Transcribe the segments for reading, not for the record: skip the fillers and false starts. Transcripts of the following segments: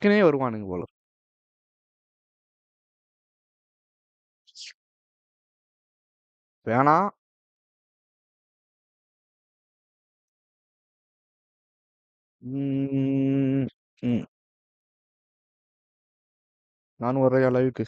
அதுக்குன்னே வருவானுங்க போல. வேணாம். ம். ம். நானும் வர்றேன் லைவ்க்கு.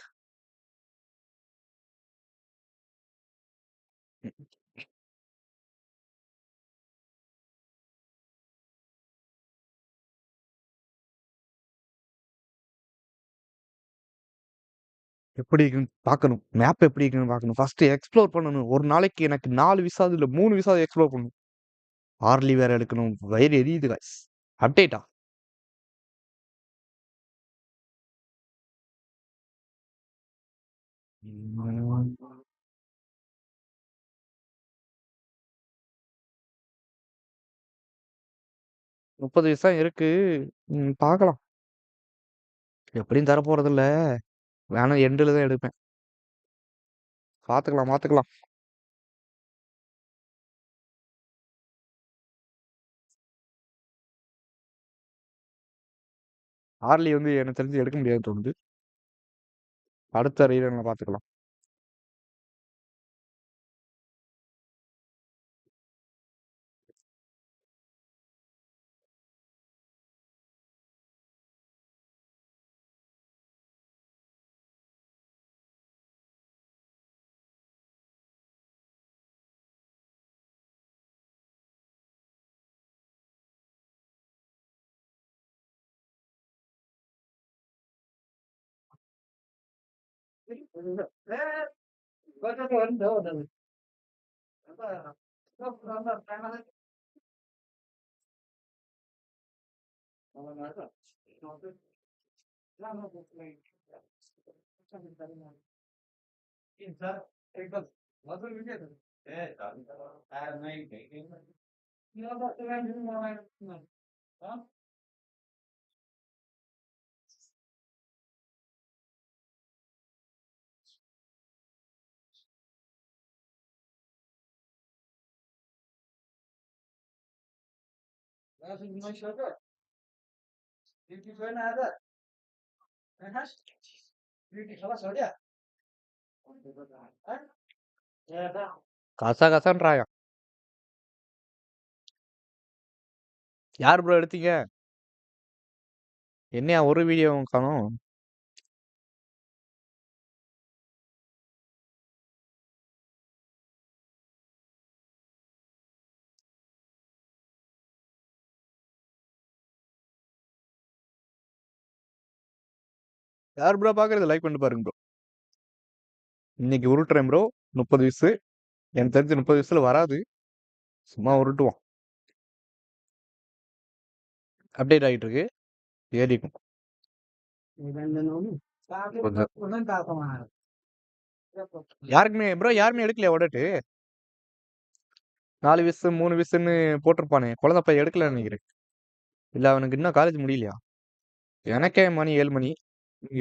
எப்படி இருக்குன்னு பார்க்கணும். மேப் எப்படி இருக்குன்னு பார்க்கணும். ஃபர்ஸ்ட் எக்ஸ்ப்ளோர் பண்ணணும். ஒரு நாளைக்கு எனக்கு 4 விசாது இல்ல 3 விசா எக்ஸ்ப்ளோர் பண்ணணும். ஆர்லி வேற எடுக்கணும். வயிறு எரியுது காய்ஸ். அப்டேட்டா? 30 விசா இருக்கு. பார்க்கலாம். எப்படியும் தரப்போறதில்ல. வேணா எண்டுல தான் எடுப்பேன். பார்த்துக்கலாம், பார்த்துக்கலாம். ஆர்லி வந்து எனக்கு தெரிஞ்சு எடுக்க முடியாதுன்னு தோணுது. அடுத்த ரீரன்ல பார்த்துக்கலாம். கசா கசான்றாயா? யார் ப்ரோ எடுத்தீங்க? என்னையா ஒரு வீடியோ காணோம்? யார் ப்ரோ பாக்குறது? லைக் பண்ணிட்டு பாருங்க ப்ரோ. இன்னைக்கு உருட்டுறேன் ப்ரோ. 30 விசு. எனக்கு தெரிஞ்சு 30 விசுல வராது. சும்மா உருட்டுவோம். அப்டேட் ஆகிட்டு இருக்கு. ஏறிக்கும். கொஞ்சம். யாருக்குமே எடுக்கலையா உடட்டு? 4 விசு 3 விசுன்னு போட்டிருப்பானே. குழந்தை பையன் எடுக்கலன்னு நினைக்கிறேன். இல்ல அவனுக்கு இன்னும் காலேஜ் முடியலையா? எனக்கே மணி 7 மணி.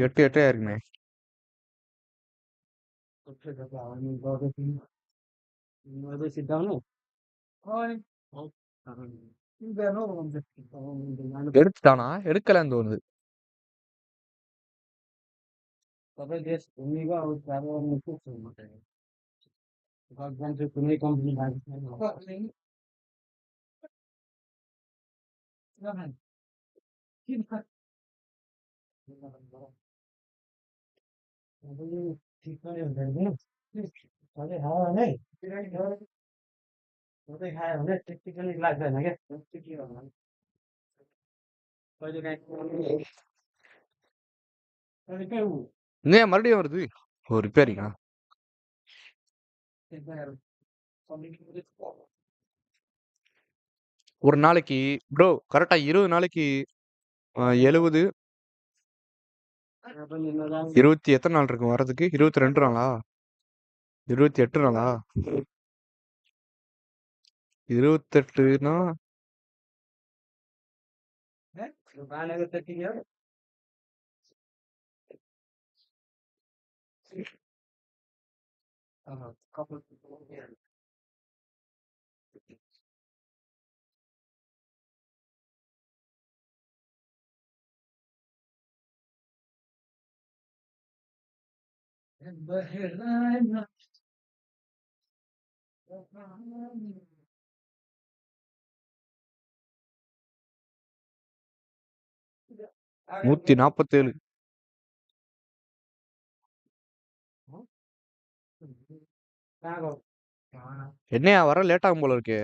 8 இருக்குமே. எடுத்துட்டானா? எடுக்கலன்னு தோணுது. இன்னும் மறுபடியும் வருது. ஓ ரிப்பேரிங்கா? ஒரு நாளைக்கு ப்ரோ கரெக்டா 20 நாளைக்கு 70 எத்தனை நாள் இருக்கும் வர்றதுக்கு? 22 நாளா? 28 நாளா? 28னா 147. என்னையா வர லேட் ஆகும் போல இருக்கு.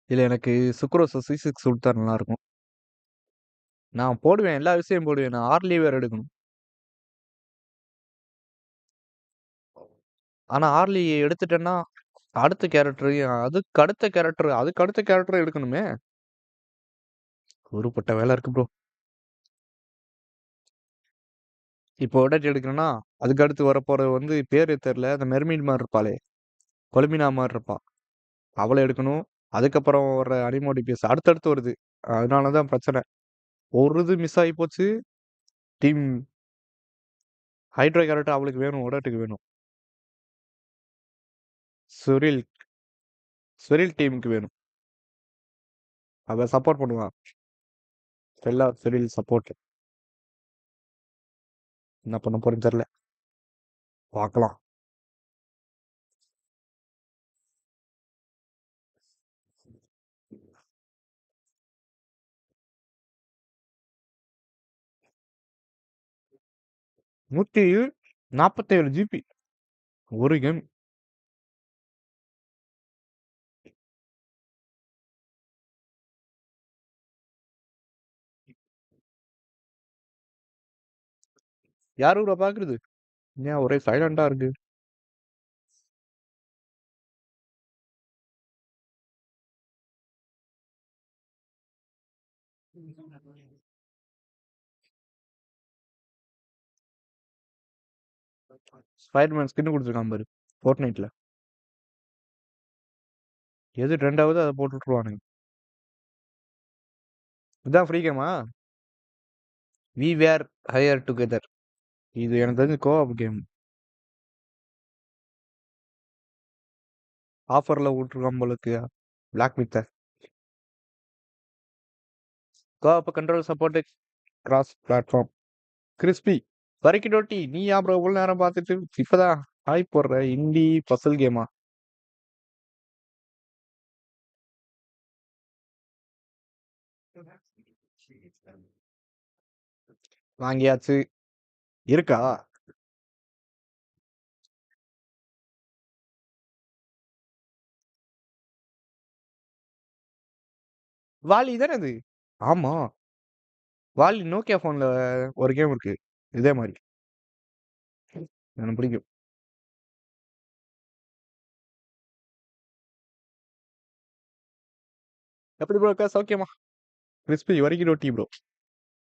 இல்ல எனக்கு சுக்ரோஸ் C6 கொடுத்தா நல்லா இருக்கும். நான் போடுவேன், எல்லா விஷயம் போடுவேன். நான் ஆர்லி வேற எடுக்கணும். ஆனா ஆர்லி எடுத்துட்டேன்னா அடுத்த கேரக்டர், அதுக்கு அடுத்த கேரக்டர் எடுக்கணுமே. ஒருப்பட்ட வேலை இருக்கு ப்ரோ. இப்போ உடனே எடுக்கணும்னா அதுக்கு அடுத்து வரப்போறது வந்து பேரு தெரியல. அந்த மெர்மீன் மாதிரி இருப்பாளே, கொலுமினா மாதிரி இருப்பா, அவளை எடுக்கணும். அதுக்கப்புறம் வர அனிமோடி பேஸ் அடுத்தடுத்து வருது. அதனாலதான் பிரச்சனை. ஒரு இது மிஸ் ஆகி போச்சு. டீம் ஹைட்ரோ கேரக்டர் அவளுக்கு வேணும், உடட்டுக்கு வேணும். சுரில் சுரில் டீமுக்கு வேணும். அவ சப்போர்ட் பண்ணுவான். ஸ்டெல்லா சுரில் சப்போர்ட். என்ன பண்ண போறேன்னு தெரியல, பார்க்கலாம். நூத்தி 47 GB ஒரு கேம். யாரு கூட பாக்குறது? ஏன் ஒரே சைலண்டா இருக்கு? ஸ்பைடர்மேன் ஸ்கின் கொடுத்துருக்கான் பாரு ஃபோர்ட்நைட்ல. எது ட்ரெண்டாவது அதை போட்டு விட்டுருவானுங்க. இதுதான் ஃப்ரீ கேமா? We were here together. இது எனக்கு தெரிஞ்சு கோஆப் கேம். ஆஃபர்ல விட்டுருக்கான் போலுக்கு பிளாக் வித்தர். Coop control support cross platform. கிறிஸ்பி வரைக்கும் நீ அப்புறம் இவ்வளவு நேரம் பார்த்துட்டு இப்பதான் ஹாய் போடுற இந்தி பசல் கேமா? வாங்கியாச்சு. இருக்கா? வாலி தானே அது? ஆமா, வாலி நோக்கியா போன்ல ஒரு கேம் இருக்கு இதே மாதிரி. எனக்கு பிடிக்கும். எப்படி ப்ரோ இருக்கா? சௌக்கியமா? கிறிஸ்பி வரிக்கி ரொட்டி ப்ரோ.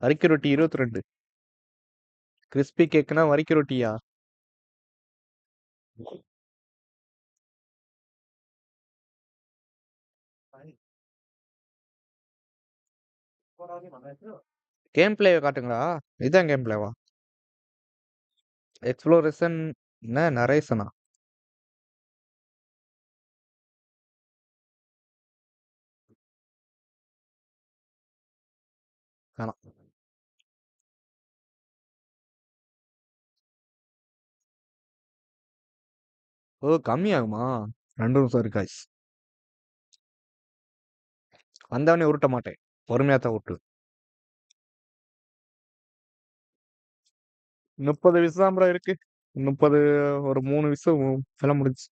வரிக்கி ரொட்டி 22. கிறிஸ்பி கேக்குனா வரிக்கி ரொட்டியா? கேம் பிளே காட்டுங்களா? இதுதான் கேம் பிளேவா? எக்ஸ்ப்ளோரேஷன் என்ன நரேஷனா? வேணாம். ஓ கம்மியாகுமா? 2 நிமிஷம் இருக்கா? வந்தவனே உருட்ட மாட்டேன், பொறுமையா தான் உருட்டு. 30 விஷயம் ப்ரோ இருக்கு. 30, ஒரு 3 விஷயம் எல்லாம் முடிச்சு.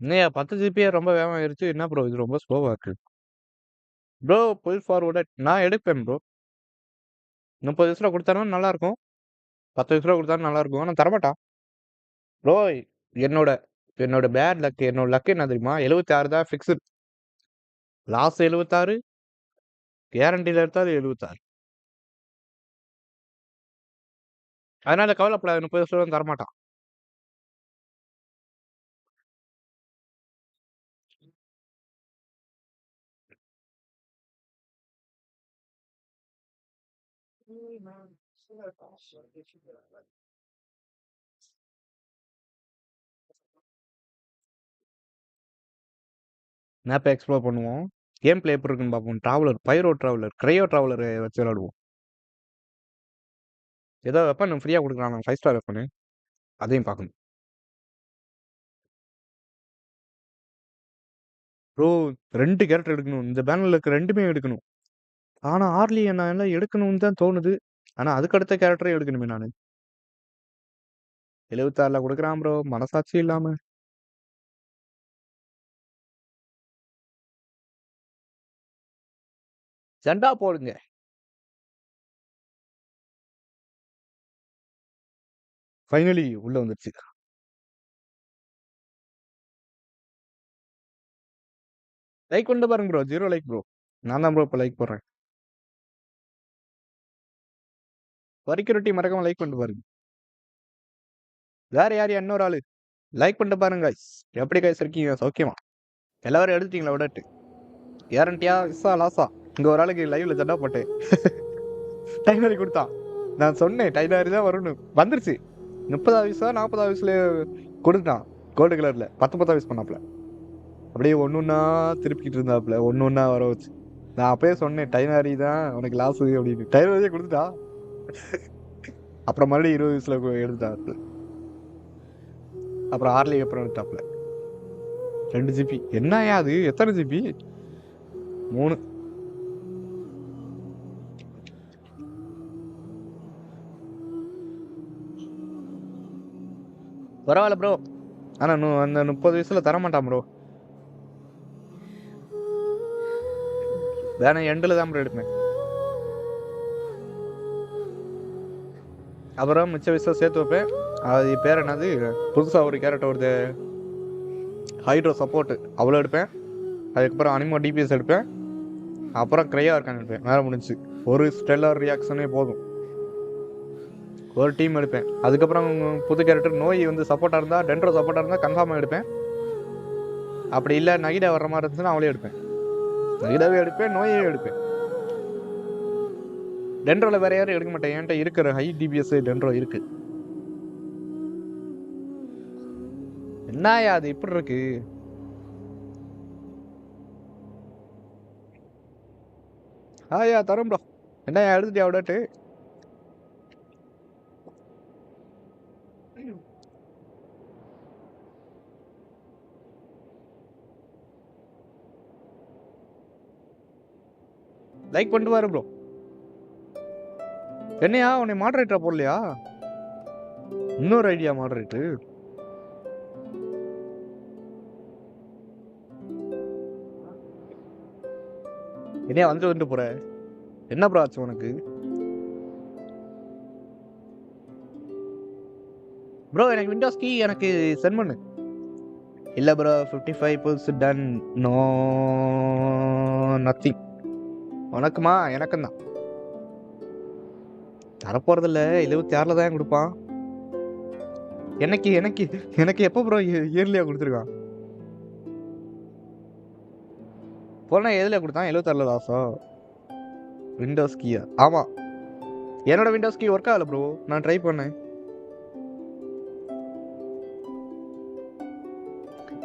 இன்னையா 10 GB ரொம்ப வேகமா ஆயிருச்சு. என்ன ப்ரோ இது ரொம்ப ஸ்லோவா இருக்கு? ப்ரோ புல் ஃபார்வர்ட் நான் எடுப்பேன் ப்ரோ. 30 விஷயம் கொடுத்தாலும் நல்லா இருக்கும். 10 விஷயம் கொடுத்தாலும் நல்லா இருக்கும். ஆனா தரமாட்டான் ப்ரோ. என்னோட என்னோட பேட் லக், என்னோட லக் என்ன தெரியுமா? 76 தான் ஃபிக்ஸ்டு. லாஸ் 76, கேரண்டில எடுத்தாலும் 76. அதனால கவலைப்படாத, 30 விஷயம் தரமாட்டான். மேப்பை எக்ஸ்ப்ளோர் பண்ணுவோம். கேம் பிளே எப்படி இருக்குன்னு பார்ப்போம். டிராவலர், பைரோ டிராவலர், கிரையோ டிராவலர் வச்சு விளையாடுவோம். ஏதோ வெப்பன் ஃப்ரீயாக கொடுக்குறான் 5 ஸ்டார் வெப்பனு, அதையும் பார்க்கணும். ப்ரோ 2 கேரக்டர் எடுக்கணும். இந்த பேனர்ல இருக்க 2மே எடுக்கணும். ஆனா ஆர்லி என்ன எடுக்கணும்னு தான் தோணுது. ஆனா அதுக்கு அடுத்த கேரக்டரே எடுக்கணுமே நானு. 76ல கொடுக்குறான் ப்ரோ, மனசாட்சி இல்லாம. ஜெண்டா போடுங்க. ஃபைனலி உள்ள வந்துருச்சு. லைக் பண்ணிட்டு பாருங்க ப்ரோ. 0 like bro. நான் தான் ப்ரோ இப்போ லைக் போடுறேன். வரிக்குருட்டி மறக்காம லைக் பண்ணிட்டு பாருங்க. வேற யார் இன்னொரு ஆளு லைக் பண்ணிட்டு பாருங்க guys. எப்படி கைஸ் இருக்கீங்க? சௌக்கியமா? எல்லாரும் எடுத்துட்டீங்களா விடட்டு? கேரண்டியா விசா லாசா? இங்க ஒரு ஆளுக்கு லைவ்ல ஜெண்டா போட்டேன். டைனரி கொடுத்தான். நான் சொன்னேன் டைனரி தான் வரும்னு. வந்துருச்சு. 30வது வயசா 40வது வயசுல கொடுத்தான். கோல்டு கலர்ல 19 வயசு பண்ணாப்ல. அப்படியே ஒன்னொன்னா திருப்பிக்கிட்டு இருந்தாப்ல. ஒன்னொன்னா வர வச்சு. நான் அப்பயே சொன்னேன் டைனரி தான் உனக்கு லாஸ் அப்படின்னு. டைனரியே கொடுத்துட்டா. அப்புறம் மறுபடியும் 20 வயசுல எடுத்துட்டாப்ல. அப்புறம் ஆர்லி அப்புறம் எடுத்தாப்ல. 2 ஜிபி. என்னயா அது? எத்தனை ஜிபி? 3. பரவாயில்ல ப்ரோ. ஆனா அந்த 30 வயசுல தரமாட்டான் ப்ரோ. வேணா எண்டில் தான் ப்ரோ எடுப்பேன். அப்புறம் மிச்ச வயசுல சேர்த்து வைப்பேன். அது பேர் என்னது? புதுசாக ஒரு கேரக்டர் வருது, ஹைட்ரோ சப்போர்ட், அவ்வளோ எடுப்பேன். அதுக்கப்புறம் அனிமோ டிபிஎஸ் எடுப்பேன். அப்புறம் கிரையா இருக்கான்னு எடுப்பேன். வேற முடிஞ்சு. ஒரு ஸ்டெல்லார் ரியாக்ஷனே போதும். ஒரு டீம் எடுப்பேன். அதுக்கப்புறம் புது கேரக்டர் நோய் வந்து சப்போர்ட்டாக இருந்தால், டென்ட்ரோ சப்போர்ட்டாக இருந்தால் கன்ஃபார்மாக எடுப்பேன். அப்படி இல்லை நகிடா வர்ற மாதிரி இருந்துச்சுன்னா அவளே எடுப்பேன். நகிடாவே எடுப்பேன், நோயே எடுப்பேன். டென்ட்ரோவில் வேற யாரும் எடுக்க மாட்டேன். என்கிட்ட இருக்கிற ஹை டிபிஎஸ் டென்ட்ரோ இருக்கு. என்னயா அது இப்படி இருக்கு? ஆயா தரும் ப்ரோ. என்னயா எடுத்துட்டியா விடட்டு? லைக் பண்ணிட்டு பாரு ப்ரோ. என்னையா உன்னை மாடரேட்டரா போடலையா? இன்னொரு ஐடியா மாடரேட்டு. என்னையா வந்துட்டு போற? என்ன ப்ரோ ஆச்சு உனக்கு? ப்ரோ எனக்கு விண்டோஸ் கீ எனக்கு சென்ட் பண்ணு. இல்ல ப்ரோ 55% டன். No nothing. உனக்குமா? எனக்கும் தான். தரப்போறதில்ல. 76ல தான் கொடுப்பான். எனக்கு எனக்கு எனக்கு எப்போ ப்ரோ இயர்லியா கொடுத்துருக்கான்? போனா எதுல கொடுத்தான்? 76ல லாஸா? விண்டோஸ் கீயா? ஆமா. என்னோட விண்டோஸ் கீ ஒர்க் ஆகல ப்ரோ. நான் ட்ரை பண்ணேன்.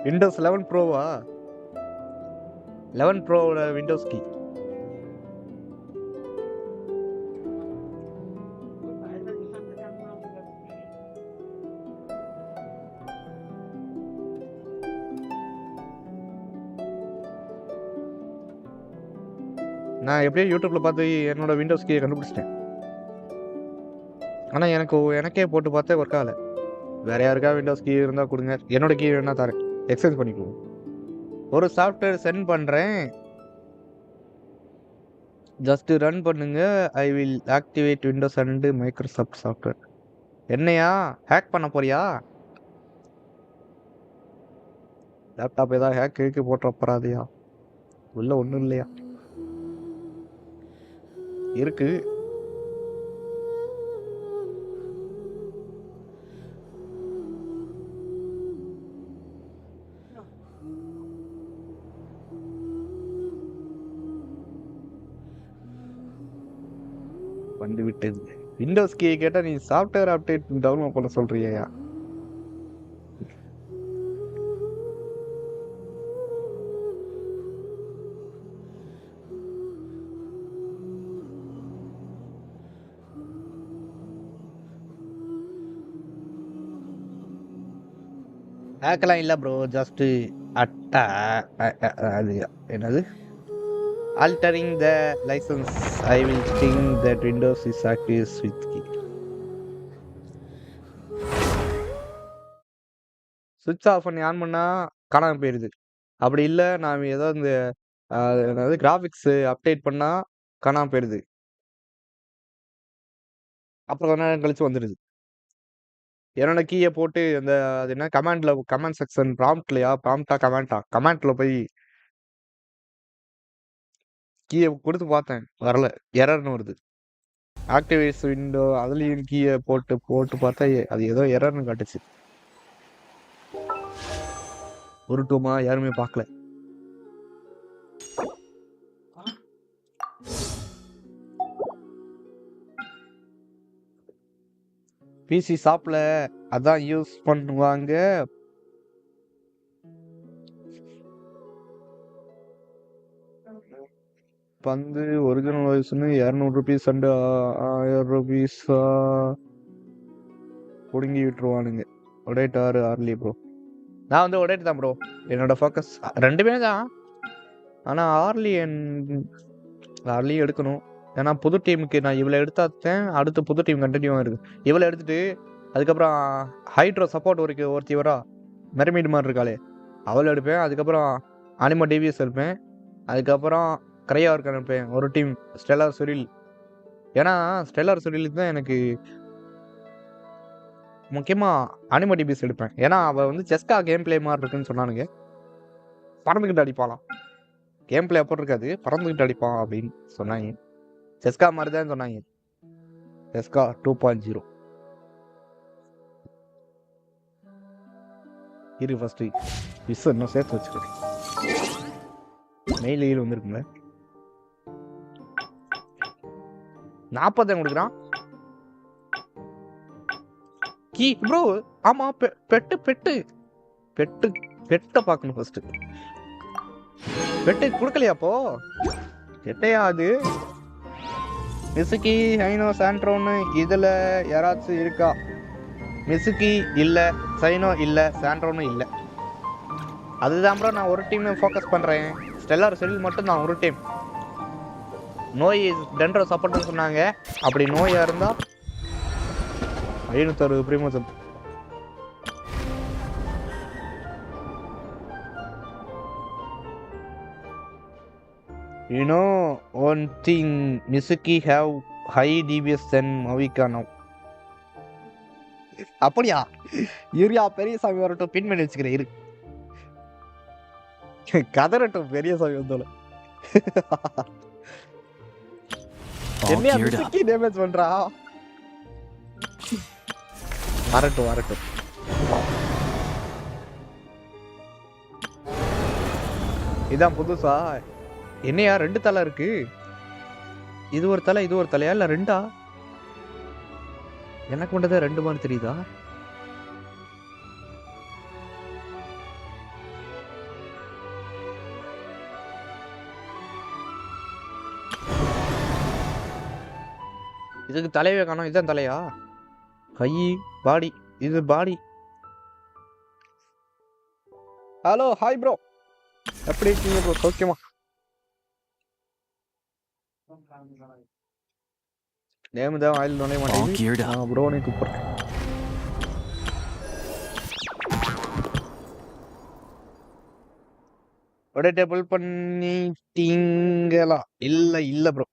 விண்டோஸ் 11 ப்ரோவா? 11 ப்ரோவோட விண்டோஸ் கீ. நான் எப்படியோ யூடியூப்ல பார்த்து என்னோட விண்டோஸ் கீயை கண்டுபிடிச்சிட்டேன். ஆனால் எனக்கே போட்டு பார்த்தே ஒர்க் ஆகலை. வேற யாருக்கா விண்டோஸ் கீ இருந்தால் கொடுங்க. என்னோட கீ வேணா தரேன், எக்ஸ்சேஞ்ச் பண்ணிக்குவோம். ஒரு சாஃப்ட்வேர் சென்ட் பண்ணுறேன், ஜஸ்ட் ரன் பண்ணுங்க. I will activate Windows and Microsoft software. என்னையா ஹேக் பண்ண போறியா? லேப்டாப் ஏதாவது ஹேக்கு போட்டுற போறாதையா? உள்ள ஒன்றும் இல்லையா? இருக்கு. வந்து விட்டது. விண்டோஸ் கீயை கேட்டா நீ சாஃப்ட்வேர் அப்டேட் டவுன்லோட் பண்ண சொல்றியா? ஹேக்கெல்லாம் இல்ல ப்ரோ. ஜஸ்ட் அது என்னது, altering the license. I will think that Windows is active with key. சுவிட்ச் ஆஃப் பண்ணி ஆன் பண்ணா காணாம போயிருது. அப்படி இல்ல நான் ஏதோ இந்த என்னது கிராஃபிக்ஸ் அப்டேட் பண்ணா காணாம போயிருது. அப்புறம் கொஞ்ச நேரம் கழிச்சு வந்துடுது. என்னோட கீயை போட்டு அந்த அது என்ன கமாண்ட் செக்ஷன் கமாண்ட்ல போய் கீயை கொடுத்து பார்த்தேன், வரல, எரர்னு வருது. ஆக்டிவேஸ் விண்டோ அதுலயும் கீயை போட்டு போட்டு பார்த்தா அது ஏதோ எரர்னு காட்டுச்சு. உருட்டுமா யாருமே பார்க்கல. பிசி ஷாப்ல அதான் யூஸ் பண்ணுவாங்க. பந்து ஒரிஜினல் வாய்ஸ்னு 200 ரூபீஸ் அண்ட் 1000 ரூபீஸ் புடுங்கி விட்டுருவானுங்க. ஒடேட் ஆர்லி ப்ரோ. நான் வந்து ஒடேட் தான் ப்ரோ. என்னோட ஃபோக்கஸ் ரெண்டுமே தான். ஆனா ஆர்லி எடுக்கணும். ஏன்னா புது டீமுக்கு நான் இவ்வளோ எடுத்தாத்தேன் அடுத்து புது டீம் கண்டினியூவாக இருக்கு. இவ்வளோ எடுத்துட்டு அதுக்கப்புறம் ஹைட்ரோ சப்போர்ட் ஒருத்தி வரா, மெரமீடு மாதிரி இருக்காளே, அவளை எடுப்பேன். அதுக்கப்புறம் அனிமா டிவிஎஸ் எடுப்பேன். அதுக்கப்புறம் கிரையாவர்க்கு எடுப்பேன் ஒரு டீம், ஸ்டெல்லார் சுரில். ஏன்னா ஸ்டெல்லார் சுரிலுக்கு தான் எனக்கு முக்கியமாக அனிமா டிவிஎஸ் எடுப்பேன். ஏன்னா அவள் வந்து செஸ்கா கேம் பிளே மாதிரி இருக்குன்னு சொன்னானுங்க. பறந்துக்கிட்டு அடிப்பாளாம். கேம் பிளே அப்போ இருக்காது, பறந்துக்கிட்டு அடிப்பான் அப்படின்னு சொன்னாங்க. செஸ்கா மாதிரி தான் சொன்னாங்க. செஸ்கா 2.0 இரு. ஃபர்ஸ்ட் விஸ் இன்னும் சேர்த்து வச்சுக்கிறேன். மெயில் வந்துருக்குங்களே. 40 கொடுக்குறான் கீ ப்ரோ. ஆமா பெட்டை பார்க்கணும் ஃபர்ஸ்ட். பெட்டு கொடுக்கலையாப்போ? பெட்டையா அது? மிசுக்கி சைனோ சாண்ட்ரோன்னு இதில் யாராச்சும் இருக்கா? மிசுக்கி இல்லை, சைனோ இல்லை, சாண்ட்ரோன்னு இல்லை. அதுதான் ப்ரோ நான் ஒரு டீம் ஃபோக்கஸ் பண்ணுறேன். ஸ்டெல்லார் செல் மட்டும் நான் ஒரு டீம். நோய் டென்ட்ரோ சப்போர்ட்னு சொன்னாங்க. அப்படி நோயாக இருந்தால் 560 பிரீமோசம். You know one thing, Mizuki have high DBS than Mavika now. அப்படியா? யூரியா பெரியசாமி வரட்டும், பின் பண்ணி வச்சுக்கிறேன் இரு. கதறட்டும் பெரியசாமி வந்தாலும். என்ன மிசுக்கி டேமேஜ் பண்றா? வரட்டும். இதான் புதுசா? என்னையா 2 தலை இருக்கு? இது ஒரு தலை, இது ஒரு தலையா, இல்ல 2ஆ? எனக்கு கொண்டதே 2 மாதிரி தெரியுதா? இதுக்கு தலையே காணோம். இதுதான் தலையா? கை, பாடி, இது பாடி. ஹலோ, ஹாய் ப்ரோ, எப்படி இருக்கீங்க ப்ரோ? சௌக்கியமா? நேம் தான் ஆயில் நுழைய மாட்டேங்குது. ப்ரோனே கூப்பிடுறேன். ஒரே டேபிள் பண்ணிட்டீங்களா? இல்ல ப்ரோ,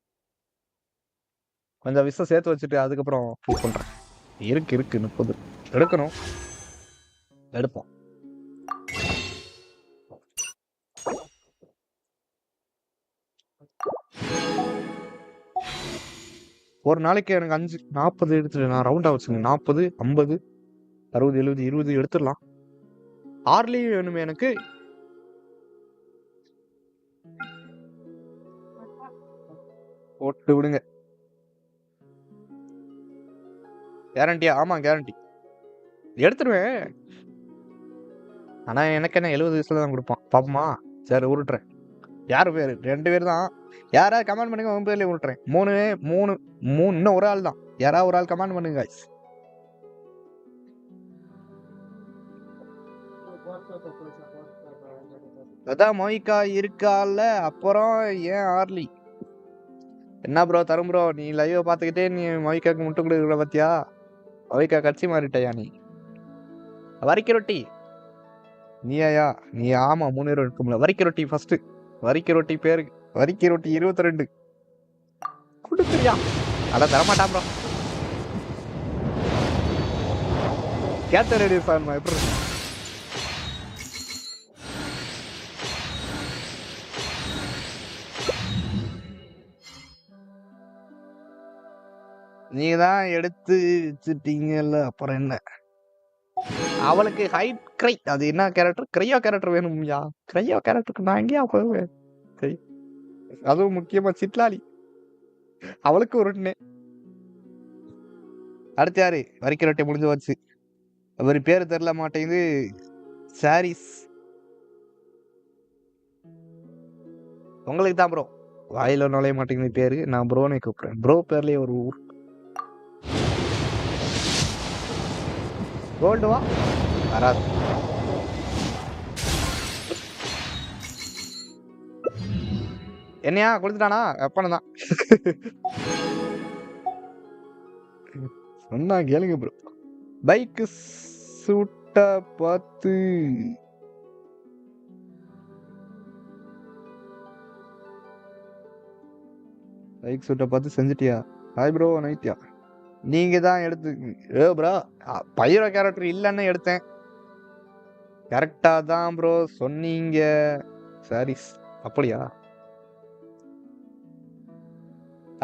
கொஞ்சம் விஷயம் சேர்த்து வச்சுட்டு அதுக்கப்புறம் ப்ரூவ் பண்றேன். இருக்கு 30 எடுக்கணும், எடுப்போம். ஒரு நாளைக்கு எனக்கு 40 எடுத்துட்டு நான் ரவுண்டா வச்சுங்க. 40, 50, 60, 70, 20 எடுத்துடலாம். ஆர்லி வேணுமே எனக்கு. போட்டு விடுங்க. கேரண்டியா? ஆமா கேரண்டி. எடுத்துருவேன். ஆனா எனக்கு என்ன 70 வயசுல தான் கொடுப்பான். பாப்போமா? சரி உருட்டுறேன். யாரு பேரு? 2 பேர் தான். யாராவது கமெண்ட் பண்ணுங்க, உன் பேர்லயே உருட்டுறேன். 3 3 3 இன்னும் ஒரு ஆள் தான். யாராவது ஒரு ஆள் கமெண்ட் பண்ணுங்க guys. அதான் மொய்கா இருக்கால, அப்புறம் ஏன் ஆர்லி? என்ன ப்ரோ தரும் ப்ரோ, நீ லைவ் பாத்துக்கிட்டே நீ மொய்காக்கு முட்டு கொடுக்குற பாத்தியா? மொய்கா கட்சி மாறிட்டயா நீ? வரிக்க ரொட்டி நீயா? நீ ஆமா 3 பேரும் இருக்கும்ல. வரிக்க ரொட்டி ஃபர்ஸ்ட். வரிக்க ரொட்டி பேரு வரிக்க ரொட்டி 22 கொடுத்துறியா? அட தரமாட்டான் ப்ரோ. கேட்ட ரெடி சார் எப்படி? நீங்க தான் எடுத்து வச்சுட்டீங்கல்ல, அப்புறம் என்ன? அவளுக்கு ஹைட் கிரை, அது என்ன கேரக்டர்? கிரையோ கேரக்டர் வேணும்யா. கிரையோ கேரக்டருக்கு நான் எங்கேயா போவேன்? அதுவும் முக்கியமா சிட்லாலி, அவளுக்கு ஒரு அடுத்து யாரு? வரிக்க ரொட்டி முடிஞ்சு வச்சு. அவர் பேரு தெரியல மாட்டேங்குது. சாரீஸ் உங்களுக்கு தான் ப்ரோ. வாயில நுழைய மாட்டேங்குது பேரு. நான் ப்ரோனே கூப்பிடுறேன். ப்ரோ பேர்லயே ஒரு ஊர். கோல்டு வா வராது. என்னையா கொடுத்துட்டானா? எப்பனா சொன்னா கேளுங்க ப்ரோ. பைக்கு சூட்ட பார்த்து பைக் சூட்ட பார்த்து செஞ்சுட்டியா? Hi bro நைட்டியா? நீங்க தான் எடுத்து ப்ரோ பைரோ கேரக்டர் இல்லன்னு எடுத்தேன். கரெக்டா தான் ப்ரோ சொன்னீங்க. சாரீஸ் அப்படியா?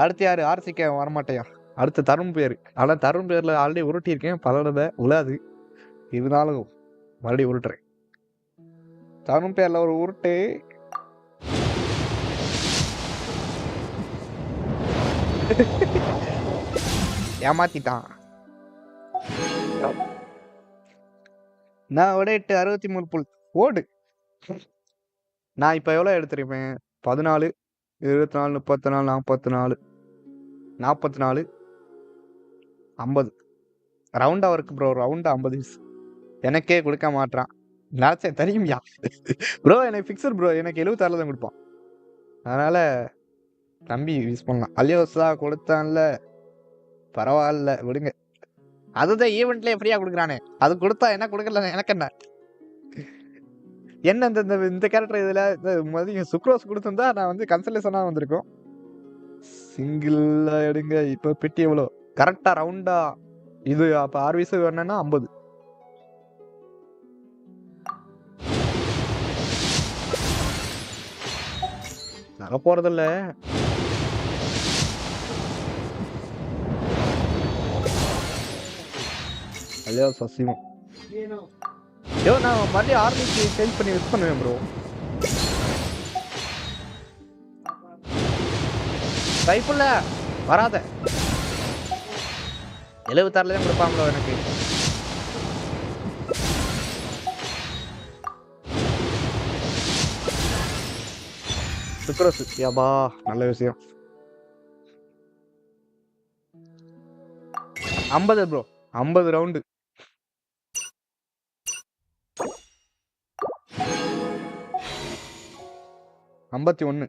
அடுத்து யாரு? ஆர்சிக்க வரமாட்டையா? அடுத்து தருண் பேரு. ஆனா தருண் பேர்ல ஆல்ரெடி உருட்டி இருக்கேன், பல தடவை உலாது. இருந்தாலும் மறுபடியும் உருட்டுறேன். தருண் பேர்ல ஒரு உருட்டு. ஏமாத்திட்டான். நான் விட 8 63 புல் ஓடு. நான் இப்ப எவ்வளவு எடுத்திருப்பேன்? 14 24 34 44 50 ரவுண்டா இருக்கு ப்ரோ. ரவுண்டா 50 எனக்கே கொடுக்க மாட்டான். நினைச்சேன் தெரியும்யா ப்ரோ. எனக்கு பிக்சர் ப்ரோ. எனக்கு 76 தான் கொடுப்பான். அதனால தம்பி யூஸ் பண்ணலாம். அலியோஸா கொடுத்தான்ல, பரவாயில்ல விடுங்க. அதுதான் ஈவெண்ட்லயே ஃப்ரீயா கொடுக்குறானே, அது கொடுத்தா என்ன கொடுக்கல எனக்கு என்ன? என்ன இந்த கேரக்டர் இதுல மதியம் சுக்ரோஸ் கொடுத்திருந்தா நான் வந்து கன்சல்டேஷனா வந்திருக்கோம். சிங்கிள் எடுங்க. இப்ப பெட்டி எவ்வளோ? கரெக்டா ரவுண்டா இது அப்ப ஆர்விஸ் வேணும்னா 50. நக போறதில்ல. ஐயோ சசிவம். ஐயோ நான் மறுபடியும் ஆர்மிக்கு சேஞ்ச் பண்ணி யூஸ் பண்ணுவேன் ப்ரோ. ரைஃபிள்ல வராத 76 தான் கொடுப்பாங்களோ எனக்கு. சுக்ரோஸ் யாபா நல்ல விஷயம். 50 ப்ரோ. 50 ரவுண்டு. 51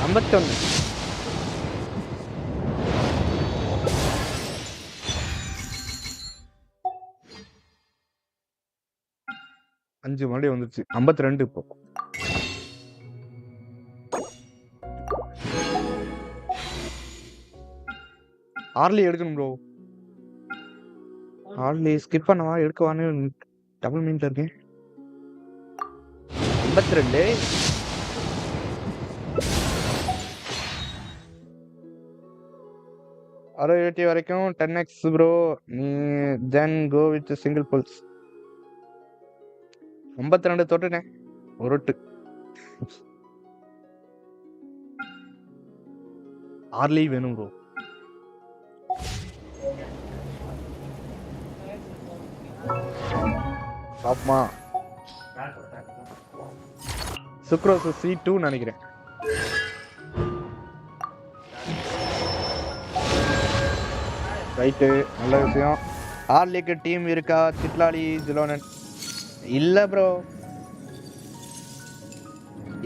51 5 மறுபடியும் வந்துச்சு. 52 இப்போ. ஆர்லி எடுக்கணும் ப்ரோ. ஆர்லி ஸ்கிப் பண்ணவா எடுக்கவான்னு டபுள் மீன்ல இருக்கேன். 52 60 வரைக்கும் 10x ப்ரோ. நீ தென் கோ வித் சிங்கிள் புல்ஸ். 52 தொட்டுனேன். ஒருட்டு ஆர்லி வேணும் ப்ரோ. பாப்பமா சுக்ரோஸ் C2 நினைக்கிறேன். ரைட்டு, நல்ல விஷயம். ஆர்லிக்கு டீம் இருக்கா? சிட்லாலி ஜிலோனன் இல்ல ப்ரோ.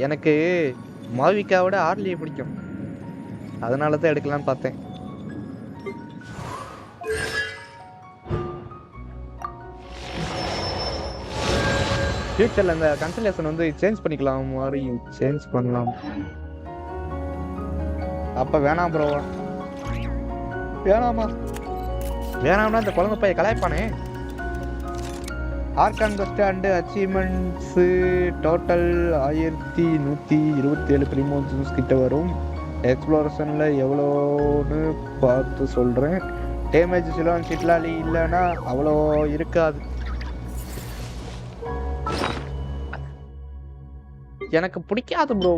எனக்கு மாவிகாவோட ஆர்லியை பிடிக்கும், அதனால தான் எடுக்கலான்னு பார்த்தேன். ஃபியூச்சர்ல இந்த கன்சலேஷன் வந்து சேஞ்ச் பண்ணிக்கலாம், மாதிரி சேஞ்ச் பண்ணலாம். அப்ப வேணாம் ப்ரோ. வேணாமா? வேணாம்னா இந்த குழந்தை பைய கலாய்ப்பானே. ஆர்கான் பெஸ்ட் அண்ட் அச்சீவ்மெண்ட்ஸ் டோட்டல் 1127 ப்ரீமோஷன்ஸ் கிட்ட வரும். எக்ஸ்ப்ளோரேஷன்ல எவ்வளோன்னு பார்த்து சொல்றேன். டேமேஜ் சிலோன் சிட்லாலி இல்லைன்னா அவ்வளோ இருக்காது. எனக்கு பிடிக்காது ப்ரோ,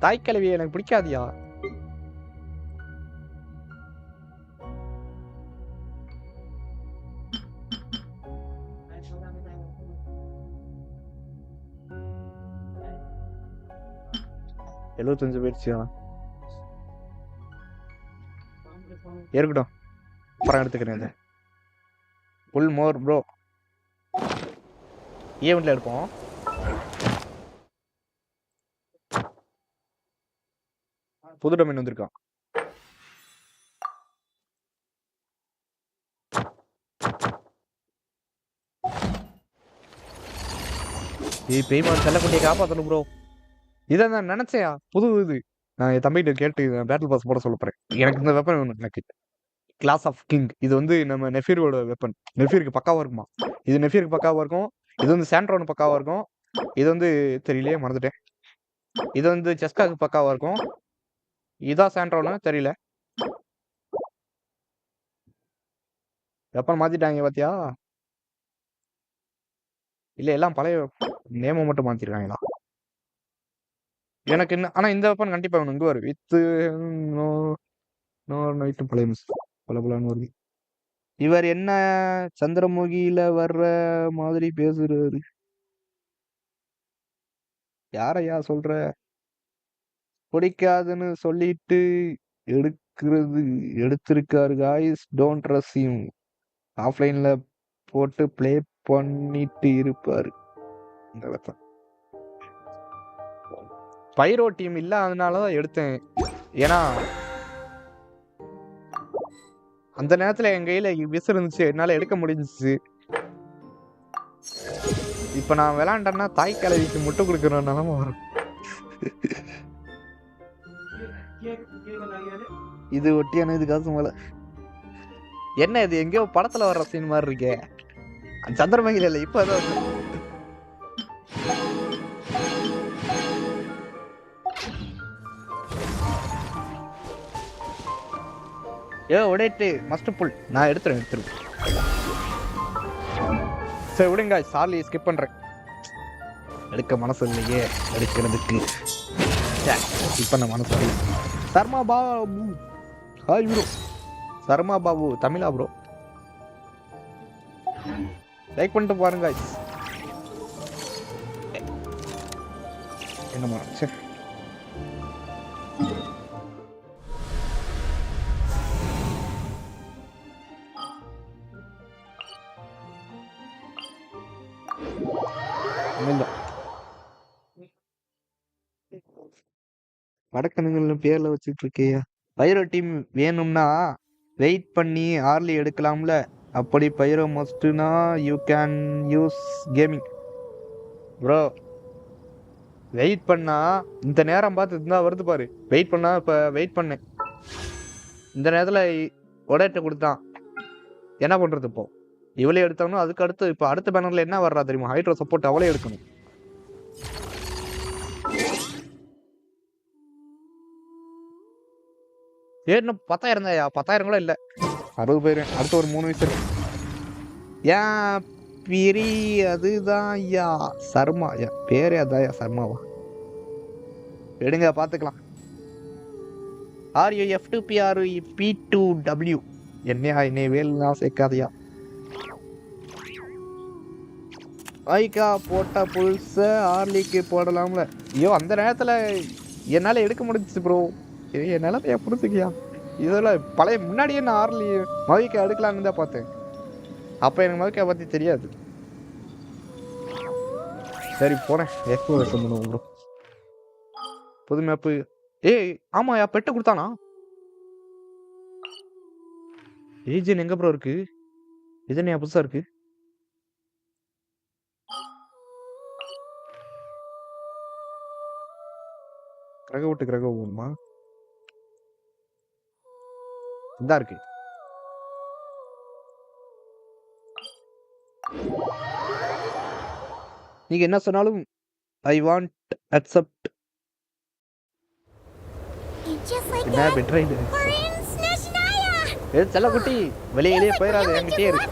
தாய்க்கல்வி எனக்கு பிடிக்காதியா. எழுபத்தஞ்சு போயிடுச்சியா, இருக்கட்டும், அப்புறம் எடுத்துக்கிறேன். ஃபுல் மோர் ப்ரோ, ஈவெண்ட்ல எடுப்போம். புது டொமைன் வந்திருக்கான். பேய்மான் செல்லக்குட்டியை காப்பாற்றணும் ப்ரோ. இதை நான் நினைச்சேயா, புது இது. நான் என் தம்பிகிட்ட கேட்டு பேட்டில் பாஸ் போட சொல்ல போறேன். எனக்கு இந்த வெப்பன் வேணும். எனக்கு கிளாஸ் ஆஃப் கிங், இது வந்து நம்ம நெஃபீரோட வெப்பன். நெஃபீருக்கு பக்காவா இருக்குமா இது? நெஃபீருக்கு பக்காவா இருக்கும். இது வந்து சாண்ட்ரோன் பக்காவா இருக்கும். இது வந்து தெரியலையே, மறந்துட்டேன். இது வந்து செஸ்காக்கு பக்காவா இருக்கும். இதான் சாண்ட்ரோன்னு தெரியல. வெப்பன் மாத்திட்டாங்க பாத்தியா? இல்ல எல்லாம் பழைய நேம மட்டும் மாத்திருக்காங்களா? எனக்கு என்ன, ஆனா இந்த வெப்பன் கண்டிப்பா வேணும். இங்க வரும் வித் நைட்டு பழைய மிஸ் பலபலான்னு வருது. இவர் என்ன சந்திரமுகியில வர்ற மாதிரி பேசுறாரு? யாரையா சொல்ற? பிடிக்காதுன்னு சொல்லிட்டு எடுத்திருக்காரு காய்ஸ். Don't trust him. ஆஃப்லைன்ல போட்டு ப்ளே பண்ணிட்டு இருப்பாரு. இந்த வெப்பன் பைரோ டீம் இல்ல, அதனாலதான் எடுத்தேன். ஏன்னா அந்த நேரத்துல என் கையில விஸ் இருந்துச்சு, என்னால எடுக்க முடிஞ்சிச்சு. இப்ப நான் விளையாண்டேன்னா தாய் கலவிக்கு முட்டு கொடுக்குற நிலைமை வரும். இது ஒட்டியான இது காசு மேல என்ன, இது எங்கேயோ படத்துல வர்ற சீன் மாதிரி இருக்கே. சந்திரமகில இல்ல, இப்ப உடைட்டு மஸ்ட் புல். நான் எடுத்துருவேன். சரி விடுங்க, சார்லி ஸ்கிப் பண்றேன். எடுக்க மனசு இல்லையே எடுக்கிறதுக்கு. இப்ப நான் மனசு இல்லை. Sharma Babu, hi bro. சர்மா பாபு தமிழா ப்ரோ? லைக் பண்ணிட்டு பாருங்க. என்னமா சரி, வடக்கணுங்கள்னு பேர்ல வச்சுட்டு இருக்கியா? பைரோ டீம் வேணும்னா வெயிட் பண்ணி ஆர்லி எடுக்கலாம்ல. அப்படி பைரோ மஸ்ட்னா you can use gaming bro. Wait பண்ணா இந்த நேரம் பார்த்து இருந்தா வருது பாரு. வெயிட் பண்ணா இப்ப வெயிட் பண்ணேன், இந்த நேரத்துல உடையிட்ட கொடுத்தான். என்ன பண்றது இப்போ? இவளே எடுத்தோம்னா அதுக்கு அடுத்து இப்ப அடுத்த பேனர்ல என்ன வர்றா தெரியுமா? ஹைட்ரோ சப்போர்ட் அவளே எடுக்கணும். ஏன்னு 10,000 தான்யா. 10,000 கூட இல்ல, 60 போயிரும். அடுத்து ஒரு 3 வயசு ஏன் பிரி, அதுதான் ஐயா சர்மா. பேரே அதான் சர்மாவா? எடுங்க பாத்துக்கலாம். RUF2PR P2W. என்னையா என்னை வேலுனா சேர்க்காதையா? ஐக்கா போட்ட புல்ஸ ஆர்லிக்கு போடலாம்ல. ஐயோ அந்த நேரத்துல என்னால எடுக்க முடிஞ்சிச்சு ப்ரோ. என் நிலைமைய புரிஞ்சுக்கியா. இதெல்லாம் பழைய முன்னாடியே நான் ஆர்லி மவிக்கா எடுக்கலான்னு தான் பார்த்தேன். அப்ப எனக்கு மவிக்கா பத்தி தெரியாது. சரி போறேன். எக்ஸ்ப்ளோரேஷன் பண்ணுவோம் ப்ரோ. புது மேப்பு. ஏய் ஆமாயா பெட்டு கொடுத்தானா? ரீஜன் எங்க ப்ரோ இருக்கு? இது என்ன புதுசா இருக்கு? கிரக போகணுமா? இதா இருக்கு. நீங்க என்ன சொன்னாலும் ஐ வாண்ட் அக்செப்ட். என்ன பெட்ரைடு? ஏ செல்ல குட்டி வெளியே போயிராத என்கிட்டே இரு.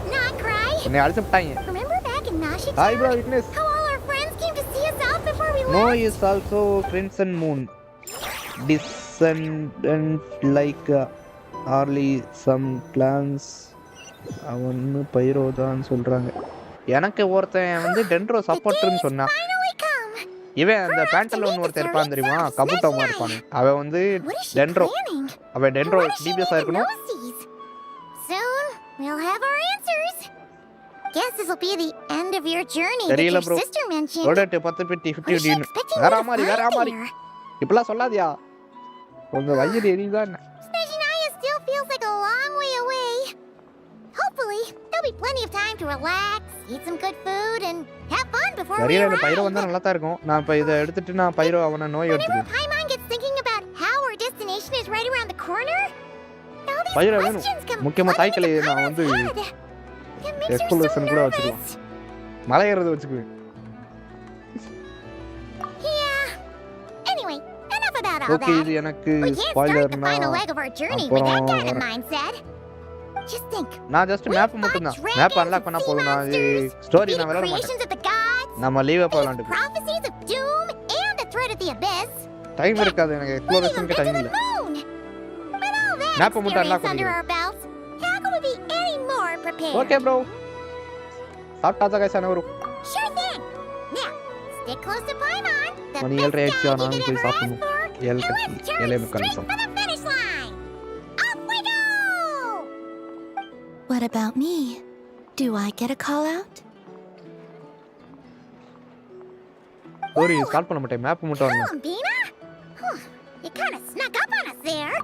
என்னை அடிச்சுட்டாங்க. Hi bro witness. No is also crimson moon. Descendant like early some clans. அவன்னு பைரோதான் சொல்றாங்க. எனக்கு ஒருத்தன் வந்து டென்ட்ரோ சப்போர்ட்னு சொன்னான். இவன் அந்த பேண்டலோன் ஒருத்தர் இருப்பான் தெரியுமா? கபுட்டோமா இருப்பான். அவன் வந்து டென்ட்ரோ. அவன் டென்ட்ரோ டிபிஎஸ் இருக்கணும். Soon we'll have our answers. Guess this will be the end of your journey that your sister mentioned. ரோடட் 10 பெட்டி 50 டின். வேற மாதிரி. இப்பலாம் சொல்லாதயா. உங்க வயிறு எரியுதான். Snezhnaya still feels like a long way away. Hopefully there'll be plenty of time to relax, eat some good food and have fun before we arrive. பைரோ வந்தா நல்லா தான் இருக்கும். நான் இப்ப இத எடுத்துட்டு நான் பைரோ அவன நோய் எடுத்துறேன். Paimon gets thinking about how our destination is right around the corner. பைரோ வேணும். முக்கியமா தாய்க்கலை நான் வந்து எக்ஸ்ப்ளோரேஷன் கூட வச்சிருக்கேன். மலை ஏறது வச்சுக்குவேன். ஓகே இது எனக்கு ஸ்பாயிலர்னா நான் ஜஸ்ட் மேப் மட்டும் தான். மேப் அன்லாக் பண்ணா போதும். நான் ஸ்டோரி நான் விளையாட மாட்டேன். நம்ம லீவ் அப்ப விளையாண்டுக்கலாம். டைம் இருக்காது எனக்கு. எக்ஸ்ப்ளோரேஷனுக்கு டைம் இல்ல. மேப் மட்டும் அன்லாக் பண்ணிடுறேன். Okay bro. சாப்பிட்டாச்சா கைஸ் அனைவரும்? மணி 7:30 ஆயிடுச்சு. நான் போய் சாப்பிடணும். 7:30 What about me? Do I get a call out? ஓரி ஸ்டார்ட் பண்ண மாட்டேன். மேப் மட்டும் வரணும். You kind of snuck up on us there.